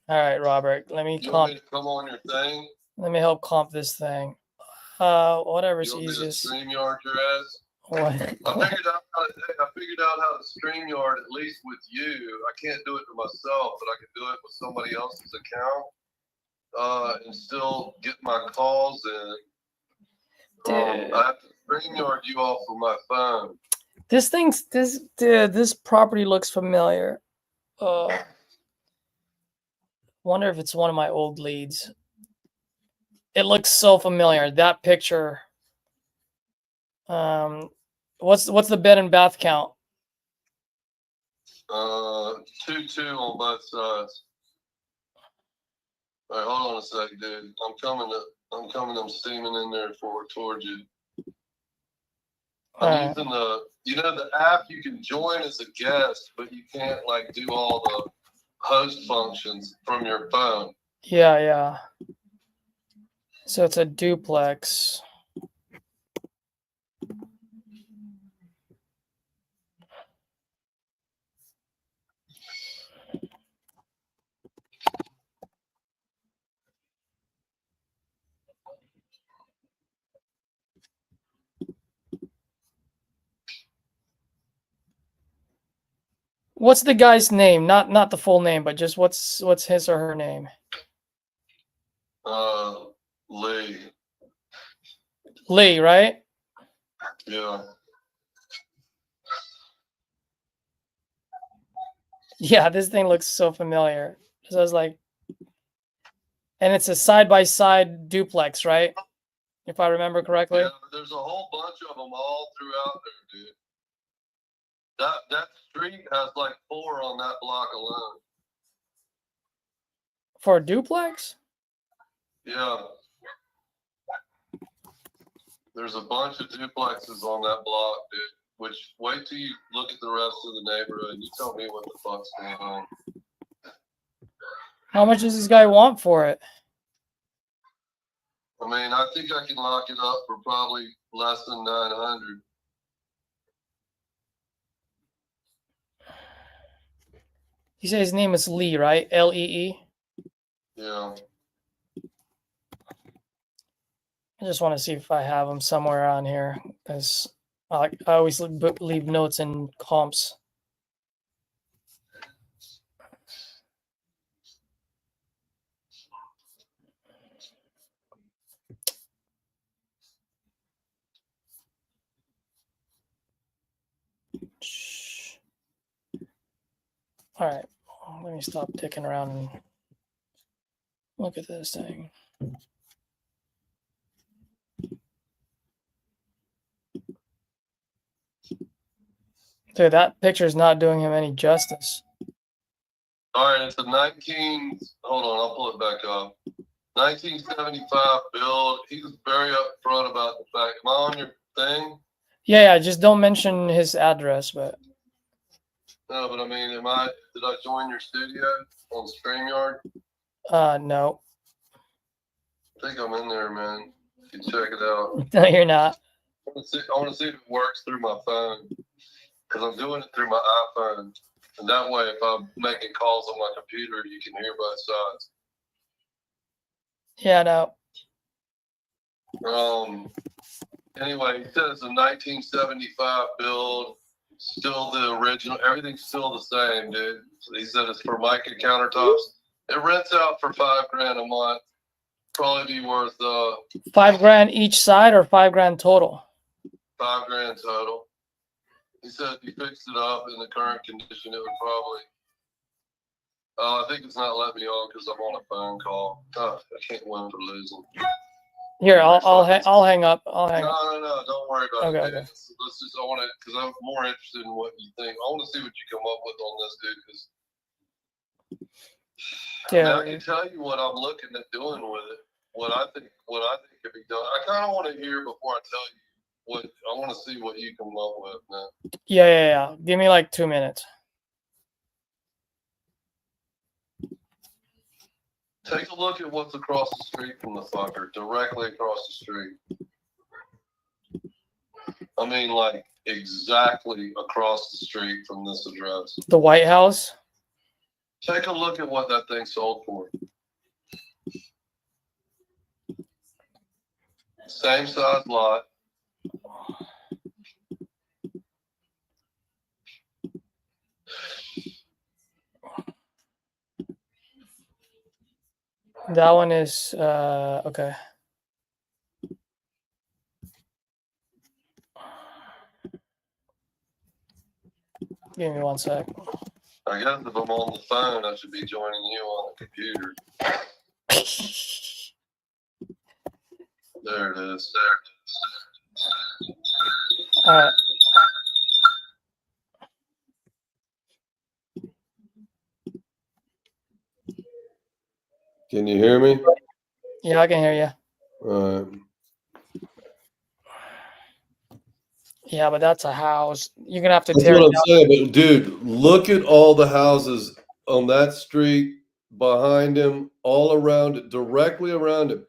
Speaker 1: All right, Robert, let me
Speaker 8: You want me
Speaker 1: comp.
Speaker 8: to come on your thing?
Speaker 1: Let me help comp this thing. Whatever's
Speaker 8: You want me to
Speaker 1: easiest.
Speaker 8: StreamYard your ass?
Speaker 1: What?
Speaker 8: I figured out how to StreamYard, at least with you. I can't do it to myself, but I can do it with somebody else's account and still get my calls in.
Speaker 1: Dude.
Speaker 8: I have to StreamYard you off of my phone.
Speaker 1: This property looks familiar. Wonder if it's one of my old leads. It looks so familiar. That picture. What's the bed and bath count?
Speaker 8: 2-2 on both sides. All right, hold on a second, dude. I'm steaming in there towards you. I'm using the app you can join as a guest, but you can't like do all the host functions from your phone.
Speaker 1: Yeah. So it's a duplex. What's the guy's name? Not the full name, but just what's his or her name?
Speaker 8: Lee.
Speaker 1: Lee, right?
Speaker 8: Yeah.
Speaker 1: Yeah, this thing looks so familiar. So I was like, and it's a side-by-side duplex, right? If I remember correctly.
Speaker 8: Yeah, there's a whole bunch of them all throughout there, dude. That street has like 4 on that block alone.
Speaker 1: For a duplex?
Speaker 8: Yeah. There's a bunch of duplexes on that block, dude. Which, wait till you look at the rest of the neighborhood. You tell me what the fuck's going on.
Speaker 1: How much does this guy want for it?
Speaker 8: I mean, I think I can lock it up for probably less than 900.
Speaker 1: You say his name is Lee, right? Lee?
Speaker 8: Yeah.
Speaker 1: I just want to see if I have him somewhere around here, because I always leave notes in comps. All right, let me stop dicking around and look at this thing. Dude, that picture is not doing him any justice.
Speaker 8: All right, it's a 19. Hold on, I'll pull it back up. 1975 build. He was very upfront about the fact. Am I on your thing?
Speaker 1: Yeah, just don't mention his address, but.
Speaker 8: No, but I mean, did I join your studio on StreamYard?
Speaker 1: No.
Speaker 8: I think I'm in there, man. You can check it out.
Speaker 1: No, you're not.
Speaker 8: I want to see if it works through my phone, because I'm doing it through my iPhone. And that way, if I'm making calls on my computer, you can hear both sides.
Speaker 1: Yeah, no.
Speaker 8: Anyway, he said it's a 1975 build, still the original. Everything's still the same, dude. So he said it's for mica countertops. It rents out for $5,000 a month. Probably be worth
Speaker 1: $5,000 each side, or $5,000 total?
Speaker 8: $5,000 total. He said if he fixed it up in the current condition, it would probably. Oh, I think it's not letting me on because I'm on a phone call. Oh, I can't win for losing.
Speaker 1: Here, I'll hang up. I'll hang up.
Speaker 8: No, don't worry about it.
Speaker 1: Okay.
Speaker 8: Let's just, I want to, because I'm more interested in what you think. I want to see what you come up with on this, dude. Because
Speaker 1: Yeah.
Speaker 8: I can tell you what I'm looking at doing with it. What I think could be done. I kind of want to hear before I tell you what. I want to see what you come up with, man.
Speaker 1: Yeah. Give me like 2 minutes.
Speaker 8: Take a look at what's across the street from the fucker, directly across the street. I mean, like, exactly across the street from this address.
Speaker 1: The White House?
Speaker 8: Take a look at what that thing sold for. Same size lot.
Speaker 1: That one is, okay. Give me 1 sec.
Speaker 8: I guess if I'm on the phone, I should be joining you on the computer. There it is.
Speaker 1: All right.
Speaker 8: Can you hear me?
Speaker 1: Yeah, I can hear you.
Speaker 8: All right.
Speaker 1: Yeah, but that's a house. You're gonna have to
Speaker 8: That's
Speaker 1: tear
Speaker 8: what
Speaker 1: it
Speaker 8: I'm
Speaker 1: down.
Speaker 8: saying. But dude, look at all the houses on that street, behind him, all around it, directly around him.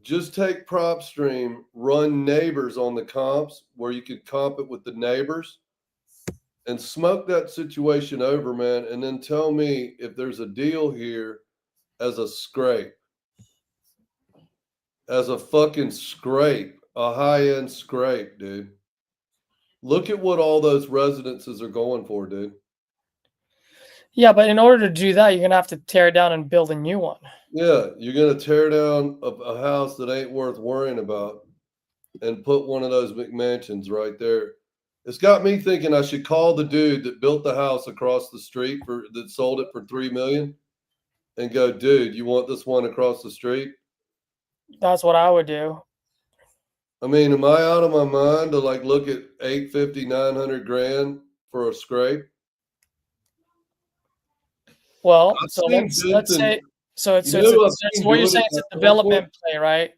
Speaker 8: Just take prop stream, run neighbors on the comps where you could comp it with the neighbors, and smoke that situation over, man. And then tell me if there's a deal here as a scrape, as a fucking scrape, a high-end scrape, dude. Look at what all those residences are going for, dude.
Speaker 1: Yeah, but in order to do that, you're gonna have to tear it down and build a new one.
Speaker 8: Yeah, you're gonna tear down a house that ain't worth worrying about and put one of those McMansions right there. It's got me thinking I should call the dude that built the house across the street that sold it for $3 million and go, dude, you want this one across the street?
Speaker 1: That's what I would do.
Speaker 8: I mean, am I out of my mind to like look at 850, 900 grand for a scrape?
Speaker 1: Well,
Speaker 8: I've
Speaker 1: so
Speaker 8: seen
Speaker 1: let's
Speaker 8: Benson-
Speaker 1: say so it's
Speaker 8: You know, I've
Speaker 1: so
Speaker 8: seen
Speaker 1: what you're
Speaker 8: doing
Speaker 1: saying
Speaker 8: it
Speaker 1: it's a
Speaker 8: at
Speaker 1: development play, right?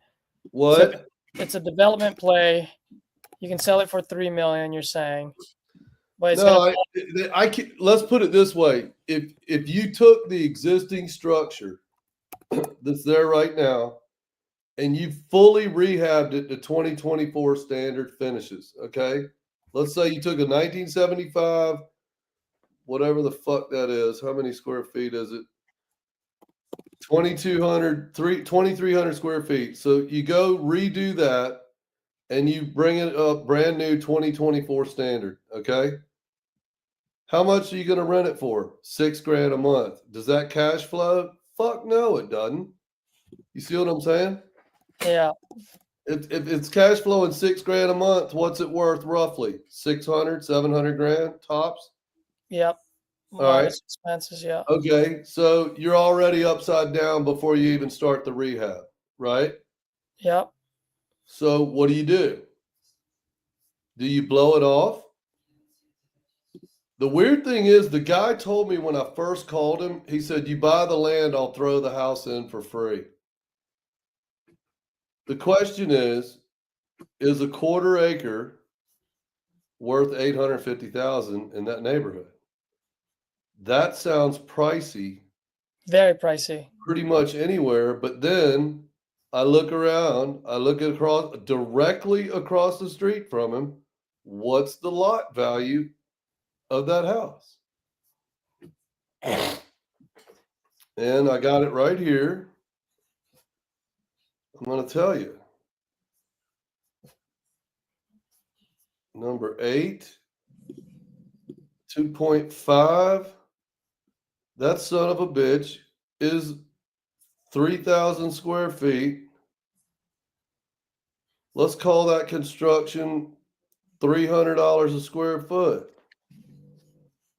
Speaker 8: What?
Speaker 1: So it's a development play. You can sell it for $3 million. You're saying, but it's
Speaker 8: No,
Speaker 1: gonna.
Speaker 8: I can, let's put it this way: if you took the existing structure that's there right now, and you fully rehabbed it to 2024 standard finishes, okay? Let's say you took a 1975, whatever the fuck that is. How many square feet is it? 2,300 square feet. So you go redo that and you bring it up brand new 2024 standard, okay? How much are you going to rent it for? $6,000 a month. Does that cash flow? Fuck no, it doesn't. You see what I'm saying?
Speaker 1: Yeah.
Speaker 8: If it's cash flowing $6,000 a month, what's it worth roughly? 600, 700 grand tops?
Speaker 1: Yep.
Speaker 8: All right.
Speaker 1: Minus expenses. Yeah.
Speaker 8: Okay. So you're already upside down before you even start the rehab, right?
Speaker 1: Yep.
Speaker 8: So what do? Do you blow it off? The weird thing is the guy told me when I first called him, he said, you buy the land, I'll throw the house in for free. The question is a quarter acre worth $850,000 in that neighborhood? That sounds pricey.
Speaker 1: Very pricey.
Speaker 8: Pretty much anywhere, but then I look around, I look across directly across the street from him. What's the lot value of that house? And I got it right here. I'm going to tell you. Number 8, 2.5. That son of a bitch is 3,000 square feet. Let's call that construction $300 a square foot.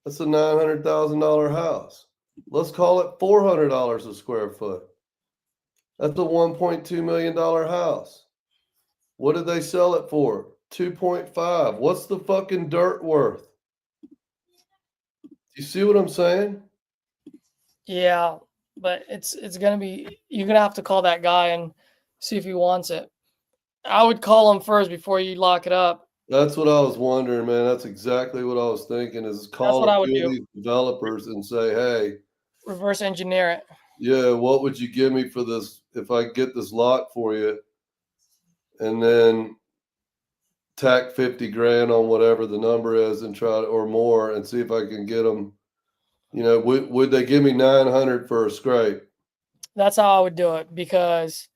Speaker 8: That's a $900,000 house. Let's call it $400 a square foot. That's a $1.2 million house. What did they sell it for? 2.5. What's the fucking dirt worth? You see what I'm saying?
Speaker 1: Yeah, but it's gonna be you're gonna have to call that guy and see if he wants it. I would call him first before you lock it up.
Speaker 8: That's what I was wondering, man. That's exactly what I was thinking is call
Speaker 1: what I
Speaker 8: a
Speaker 1: would
Speaker 8: few of
Speaker 1: do.
Speaker 8: these developers and say, hey,
Speaker 1: Reverse engineer it.
Speaker 8: yeah, what would you give me for this if I get this lot for you? And then tack 50 grand on whatever the number is and try to, or more, and see if I can get them. You know, would they give me 900 for a scrape?
Speaker 1: That's how I would do it because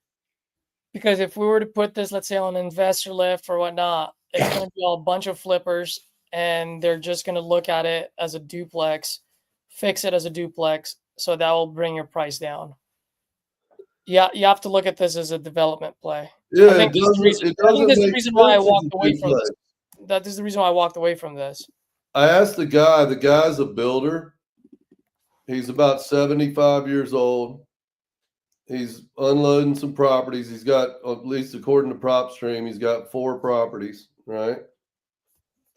Speaker 1: if we were to put this, let's say, on an investor lift or whatnot, it's going to be all a bunch of flippers, and they're just going to look at it as a duplex, fix it as a duplex, so that will bring your price down. Yeah, you have to look at this as a development play.
Speaker 8: Yeah,
Speaker 1: I think this is the reason why I walked away from this. That is the reason why I walked away from this.
Speaker 8: I asked the guy's a builder. He's about 75 years old. He's unloading some properties. He's got, at least according to PropStream, he's got 4 properties, right?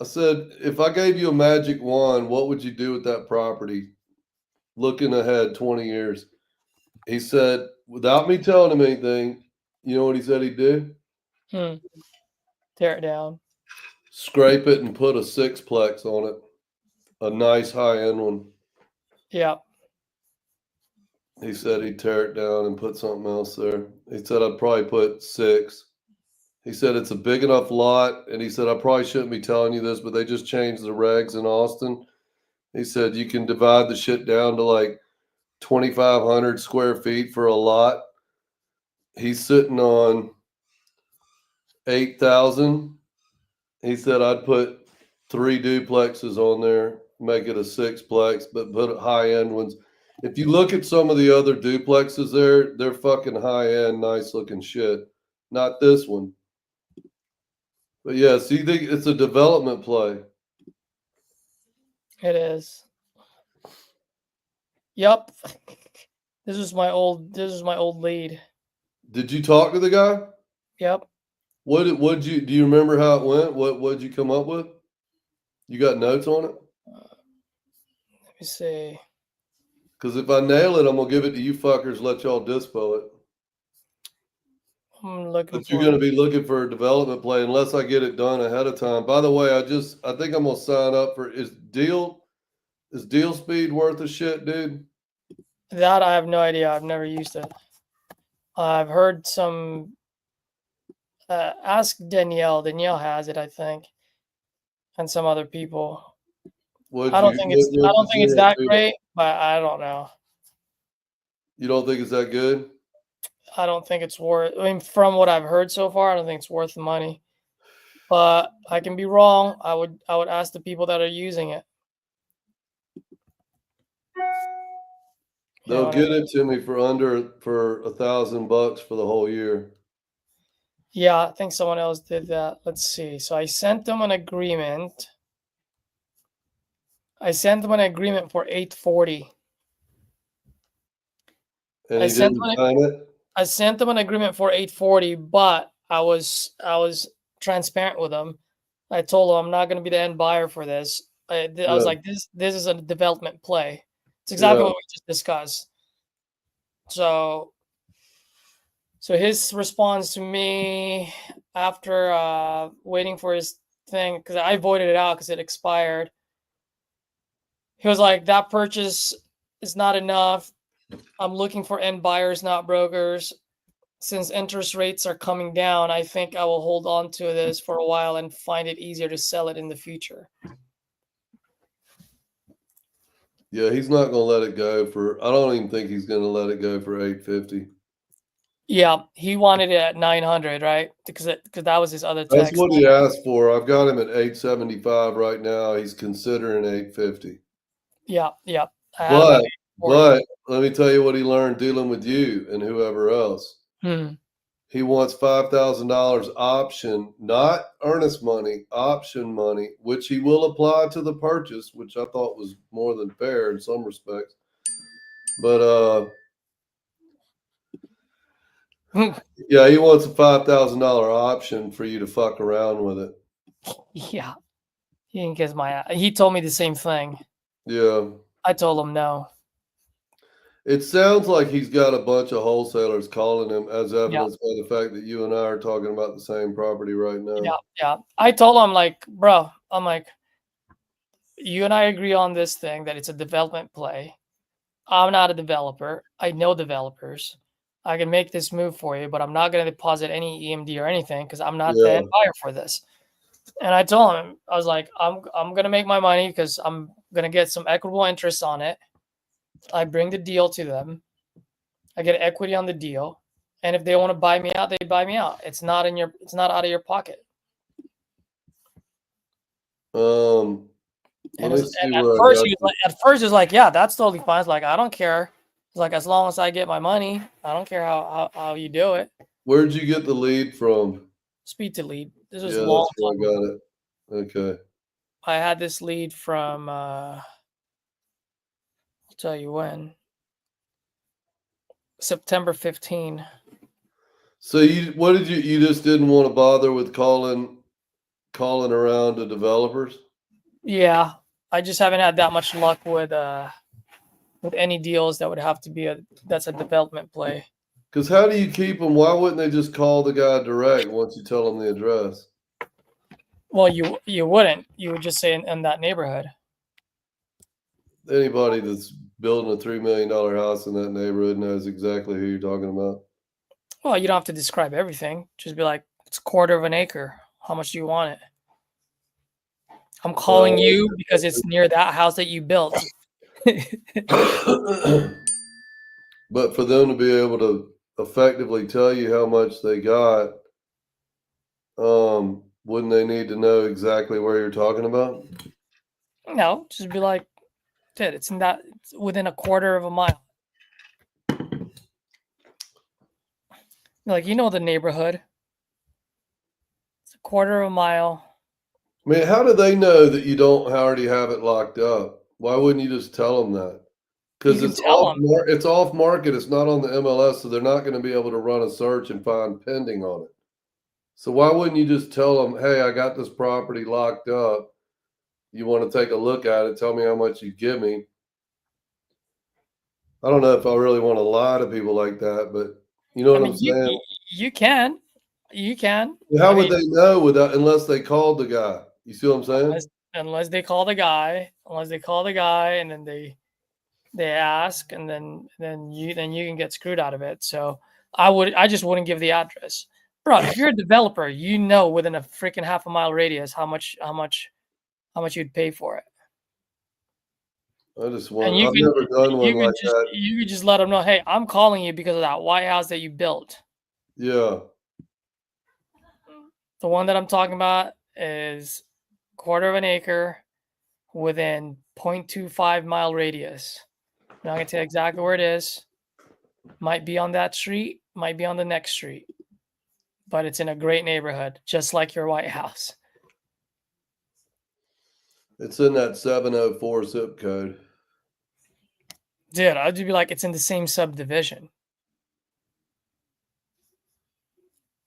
Speaker 8: I said, if I gave you a magic wand, what would you do with that property? Looking ahead 20 years. He said, without me telling him anything, you know what he said he'd do?
Speaker 1: Tear it down.
Speaker 8: Scrape it and put a 6-plex on it. A nice high-end one.
Speaker 1: Yeah.
Speaker 8: He said he'd tear it down and put something else there. He said I'd probably put 6. He said it's a big enough lot, and he said I probably shouldn't be telling you this, but they just changed the regs in Austin. He said you can divide the shit down to like 2,500 square feet for a lot. He's sitting on 8,000. He said I'd put 3 duplexes on there, make it a 6-plex, but put high-end ones. If you look at some of the other duplexes there, they're fucking high-end, nice-looking shit. Not this one. But yeah, see, it's a development play.
Speaker 1: It is. Yep. This is my old lead.
Speaker 8: Did you talk to the guy?
Speaker 1: Yep.
Speaker 8: What do you remember how it went? What'd you come up with? You got notes on it?
Speaker 1: Let me see.
Speaker 8: Because if I nail it, I'm gonna give it to you fuckers. Let y'all dispo it.
Speaker 1: I'm looking
Speaker 8: But you're
Speaker 1: for
Speaker 8: gonna be looking for a development play unless I get it done ahead of time. By the way, I think I'm gonna sign up for is deal speed worth a shit, dude?
Speaker 1: that. I have no idea. I've never used it. I've heard some. Ask Danielle. Danielle has it, I think, and some other people. I don't think it's that great, but I don't know.
Speaker 8: You don't think it's that good?
Speaker 1: I don't think it's worth. I mean, from what I've heard so far, I don't think it's worth the money. But I can be wrong. I would ask the people that are using it.
Speaker 8: They'll get it to me for $1,000 for the whole year.
Speaker 1: Yeah, I think someone else did that. Let's see. So I sent them an agreement. I sent them an agreement for $840.
Speaker 8: And he didn't sign it?
Speaker 1: I sent them an agreement for $840, but I was transparent with them. I told them I'm not going to be the end buyer for this. I was like, this is a development play. It's exactly what we just discussed. So his response to me after waiting for his thing, because I voided it out because it expired. He was like, that purchase is not enough. I'm looking for end buyers, not brokers. Since interest rates are coming down, I think I will hold on to this for a while and find it easier to sell it in the future.
Speaker 8: Yeah, he's not going to let it go for. I don't even think he's going to let it go for $850.
Speaker 1: Yeah, he wanted it at 900, right? Because that was his other text.
Speaker 8: That's what he asked for. I've got him at 875 right now. He's considering 850.
Speaker 1: Yeah.
Speaker 8: But let me tell you what he learned dealing with you and whoever else. He wants $5,000 option, not earnest money, option money, which he will apply to the purchase, which I thought was more than fair in some respects. But yeah, he wants a $5,000 option for you to fuck around with it.
Speaker 1: Yeah, he didn't kiss my ass. He told me the same thing.
Speaker 8: Yeah,
Speaker 1: I told him no.
Speaker 8: it sounds like he's got a bunch of wholesalers calling him, as evidenced by the fact that you and I are talking about the same property right now.
Speaker 1: Yeah. I told him, like, bro, I'm like, you and I agree on this thing that it's a development play. I'm not a developer. I know developers. I can make this move for you, but I'm not going to deposit any EMD or anything because I'm not the end buyer for this. And I told him, I was like, I'm going to make my money because I'm going to get some equitable interest on it. I bring the deal to them. I get equity on the deal. And if they want to buy me out, they buy me out. It's not out of your pocket.
Speaker 8: Let me see
Speaker 1: at first he was like, yeah, that's totally fine. It's like, I don't care. It's like, as long as I get my money, I don't care how you do it.
Speaker 8: Where'd you get the lead from?
Speaker 1: Speed to lead. This was long
Speaker 8: time ago. I got it. Okay.
Speaker 1: I had this lead from I'll tell you when. September 15.
Speaker 8: So you just didn't want to bother with calling around to developers?
Speaker 1: Yeah. I just haven't had that much luck with any deals that would have to be that's a development play.
Speaker 8: Because how do you keep them? Why wouldn't they just call the guy direct once you tell them the address?
Speaker 1: Well, you wouldn't. You would just say in that neighborhood.
Speaker 8: Anybody that's building a $3 million house in that neighborhood knows exactly who you're talking about.
Speaker 1: Well, you don't have to describe everything. Just be like, it's a quarter of an acre. How much do you want it? I'm calling you because it's near that house that you built.
Speaker 8: But for them to be able to effectively tell you how much they got, wouldn't they need to know exactly where you're talking about?
Speaker 1: No, just be like, dude, it's within a quarter of a mile. Like, you know the neighborhood. It's a quarter of a mile.
Speaker 8: I mean, how do they know that you don't already have it locked up? Why wouldn't you just tell them that? Because
Speaker 1: You can tell them.
Speaker 8: it's off market. It's not on the MLS, so they're not going to be able to run a search and find pending on it. So why wouldn't you just tell them, hey, I got this property locked up. You want to take a look at it? Tell me how much you give me. I don't know if I really want to lie to people like that, but you know what I'm saying?
Speaker 1: You can. You can.
Speaker 8: How would they know unless they called the guy? You see what I'm saying?
Speaker 1: Unless they call the guy, and then they ask, and then you can get screwed out of it. So I just wouldn't give the address, bro. If you're a developer, you know within a freaking half a mile radius how much you'd pay for it.
Speaker 8: I just want. I've never done one like that.
Speaker 1: You could just let them know, hey, I'm calling you because of that White House that you built.
Speaker 8: Yeah.
Speaker 1: The one that I'm talking about is 1/4 of an acre within 0.25 mile radius. I'm not gonna tell you exactly where it is. Might be on that street, might be on the next street, but it's in a great neighborhood, just like your White House.
Speaker 8: It's in that 704 zip code.
Speaker 1: Dude, I'd just be like, it's in the same subdivision.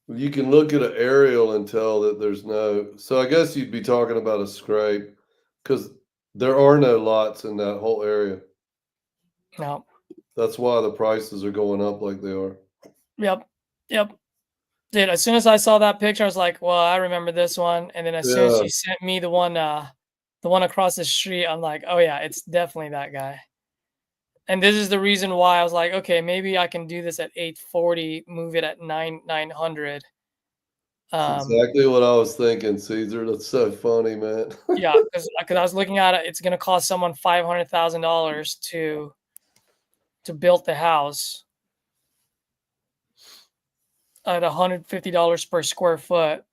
Speaker 8: You can look at an aerial and tell that there's no. So I guess you'd be talking about a scrape because there are no lots in that whole area.
Speaker 1: No.
Speaker 8: That's why the prices are going up like they are.
Speaker 1: Yep. Dude, as soon as I saw that picture, I was like, well, I remember this one. And then as soon as you sent me the one across the street, I'm like, oh yeah, it's definitely that guy. And this is the reason why I was like, okay, maybe I can do this at 840, move it at 900.
Speaker 8: That's exactly what I was thinking, Caesar. That's so funny, man.
Speaker 1: Yeah, because I was looking at it, it's gonna cost someone $500,000 to build the house at $150 per square foot.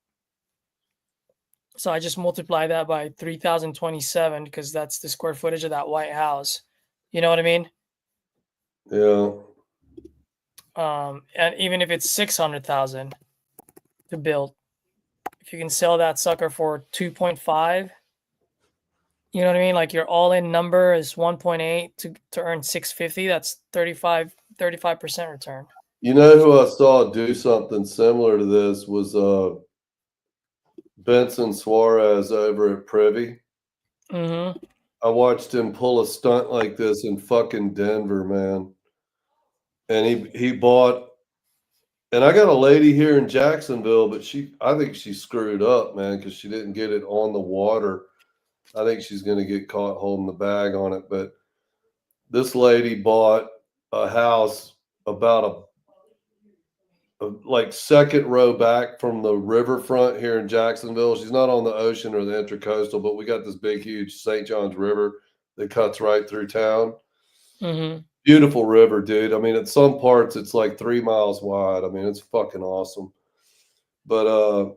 Speaker 1: So I just multiply that by 3,027 because that's the square footage of that White House. You know what I mean?
Speaker 8: Yeah.
Speaker 1: And even if it's 600,000 to build, if you can sell that sucker for 2.5, you know what I mean? Like your all-in number is 1.8 to earn 650. That's 35% return.
Speaker 8: You know who I saw do something similar to this was Benson Suarez over at Privy.
Speaker 1: Mm-hmm.
Speaker 8: I watched him pull a stunt like this in fucking Denver, man. And he bought, and I got a lady here in Jacksonville, but I think she screwed up, man, because she didn't get it on the water. I think she's going to get caught holding the bag on it. But this lady bought a house about like second row back from the riverfront here in Jacksonville. She's not on the ocean or the intercoastal, but we got this big, huge St. Johns River that cuts right through town.
Speaker 1: Mm-hmm.
Speaker 8: Beautiful river, dude. I mean, at some parts it's like 3 miles wide. I mean, it's fucking awesome. But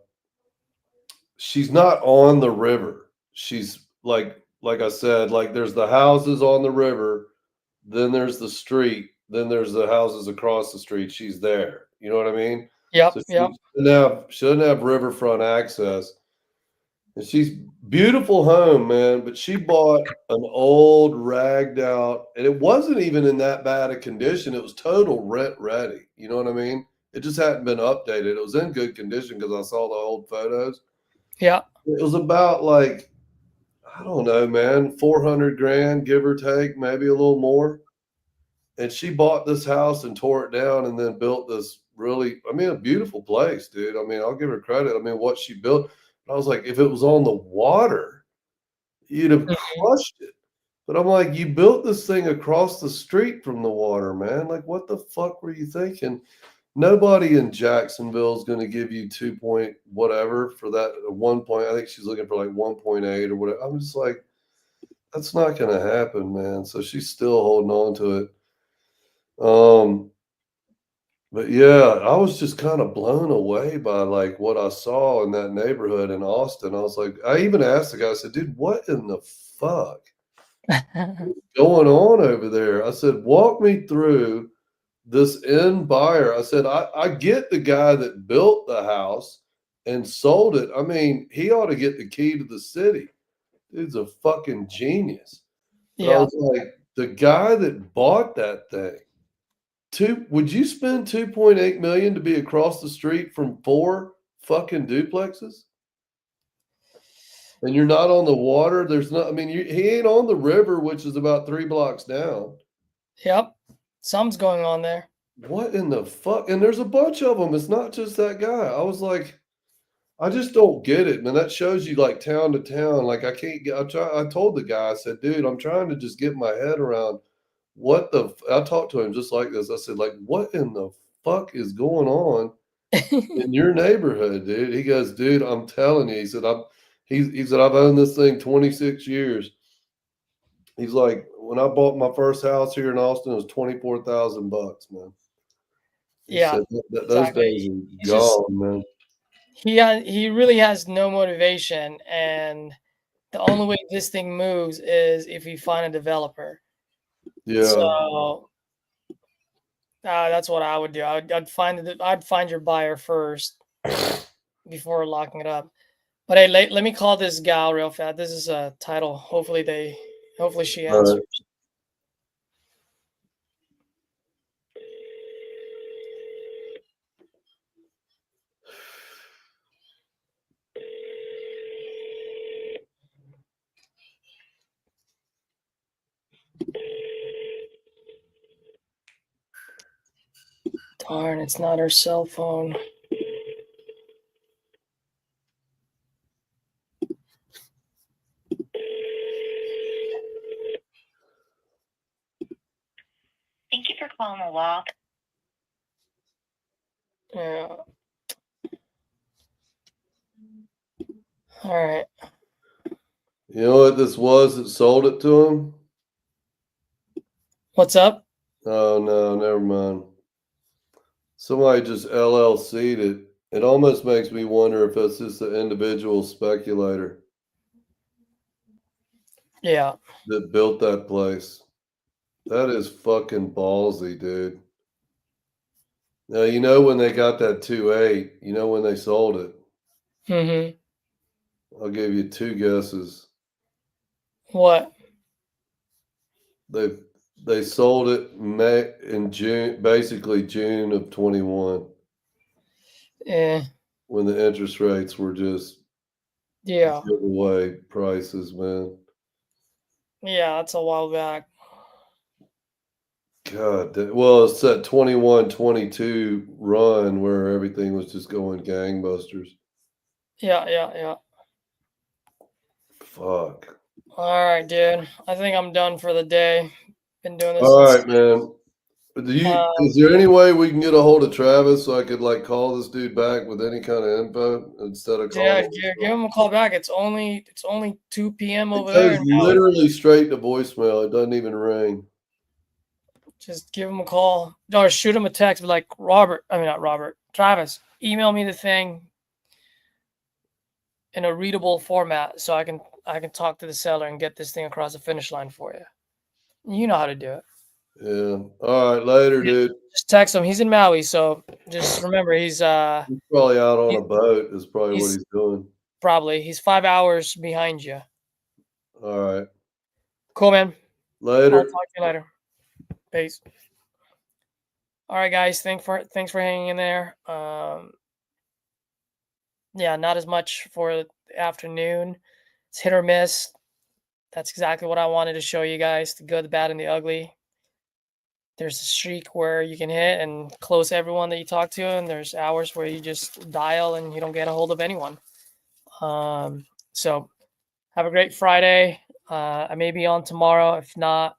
Speaker 8: she's not on the river. She's like I said, like there's the houses on the river, then there's the street, then there's the houses across the street. She's there. You know what I mean?
Speaker 1: Yep.
Speaker 8: So she doesn't have riverfront access. And she's beautiful home, man. But she bought an old, ragged out, and it wasn't even in that bad a condition. It was total rent ready. You know what I mean? It just hadn't been updated. It was in good condition because I saw the old photos.
Speaker 1: Yeah.
Speaker 8: It was about like, I don't know, man, 400 grand, give or take, maybe a little more. And she bought this house and tore it down and then built this really, I mean, a beautiful place, dude. I mean, I'll give her credit. I mean, what she built, I was like, if it was on the water, you'd have crushed it. But I'm like, you built this thing across the street from the water, man. Like, what the fuck were you thinking? Nobody in Jacksonville is going to give you 2 point whatever for that 1 point. I think she's looking for like 1.8 or whatever. I'm just like, that's not going to happen, man. So she's still holding on to it. But yeah, I was just kind of blown away by like what I saw in that neighborhood in Austin. I was like, I even asked the guy, I said, dude, what in the fuck is going on over there? I said, walk me through this end buyer. I said, I get the guy that built the house and sold it. I mean, he ought to get the key to the city. Dude's a fucking genius. But I
Speaker 1: Yeah.
Speaker 8: was like, the guy that bought that thing, would you spend 2.8 million to be across the street from 4 fucking duplexes? And you're not on the water. There's not. I mean, he ain't on the river, which is about 3 blocks down.
Speaker 1: Yep. Something's going on there.
Speaker 8: What in the fuck? And there's a bunch of them. It's not just that guy. I was like, I just don't get it, man. That shows you like town to town. Like I can't get. I told the guy. I said, dude, I'm trying to just get my head around what the. I talked to him just like this. I said, like, what in the fuck is going on in your neighborhood, dude? He goes, dude, I'm telling you. He said, he said, I've owned this thing 26 years. He's like, when I bought my first house here in Austin, it was $24,000, man. He
Speaker 1: Yeah,
Speaker 8: said, those
Speaker 1: exactly.
Speaker 8: days are
Speaker 1: He's just-
Speaker 8: gone, man.
Speaker 1: He really has no motivation, and the only way this thing moves is if we find a developer.
Speaker 8: Yeah.
Speaker 1: So that's what I would do. I'd find your buyer first before locking it up. But hey, let me call this gal real fast. This is a title. Hopefully she
Speaker 8: All
Speaker 1: answers.
Speaker 8: right.
Speaker 1: Darn, it's not her cell phone.
Speaker 3: Thank you for calling the law.
Speaker 1: Yeah. All right.
Speaker 8: You know what this was that sold it to him?
Speaker 1: What's up?
Speaker 8: Oh, no, never mind. Somebody just LLC'd it. It almost makes me wonder if it's just an individual speculator
Speaker 1: Yeah.
Speaker 8: that built that place. That is fucking ballsy, dude. Now, you know when they got that 2.8, you know when they sold it.
Speaker 1: Mm-hmm.
Speaker 8: I'll give you 2 guesses.
Speaker 1: What?
Speaker 8: They sold it in June, basically June of 21,
Speaker 1: Yeah.
Speaker 8: when the interest rates were just
Speaker 1: Yeah.
Speaker 8: giveaway prices, man.
Speaker 1: Yeah, that's a while back.
Speaker 8: God, well, it's that 21, 22 run where everything was just going gangbusters.
Speaker 1: Yeah.
Speaker 8: Fuck.
Speaker 1: All right, dude. I think I'm done for the day. Been doing this.
Speaker 8: All right, man. Is there any way we can get a hold of Travis so I could like call this dude back with any kind of info instead of calling?
Speaker 1: Yeah, give him a call back. It's only 2 p.m. over
Speaker 8: It
Speaker 1: there.
Speaker 8: goes
Speaker 1: Now.
Speaker 8: literally straight to voicemail. It doesn't even ring.
Speaker 1: Just give him a call or shoot him a text. Be like, not Robert, Travis, email me the thing in a readable format so I can talk to the seller and get this thing across the finish line for you. You know how to do it.
Speaker 8: Yeah. All right. Later, dude.
Speaker 1: Just text him. He's in Maui, so just remember he's
Speaker 8: probably out on a boat. Is probably what he's doing.
Speaker 1: Probably. He's 5 hours behind you.
Speaker 8: All right.
Speaker 1: Cool, man.
Speaker 8: Later.
Speaker 1: I'll talk to you later. Peace. All right, guys. Thanks for hanging in there. Yeah, not as much for the afternoon. It's hit or miss. That's exactly what I wanted to show you guys: the good, the bad, and the ugly. There's a streak where you can hit and close everyone that you talk to, and there's hours where you just dial and you don't get a hold of anyone. So have a great Friday. I may be on tomorrow. If not,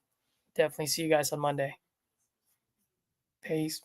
Speaker 1: definitely see you guys on Monday. Peace.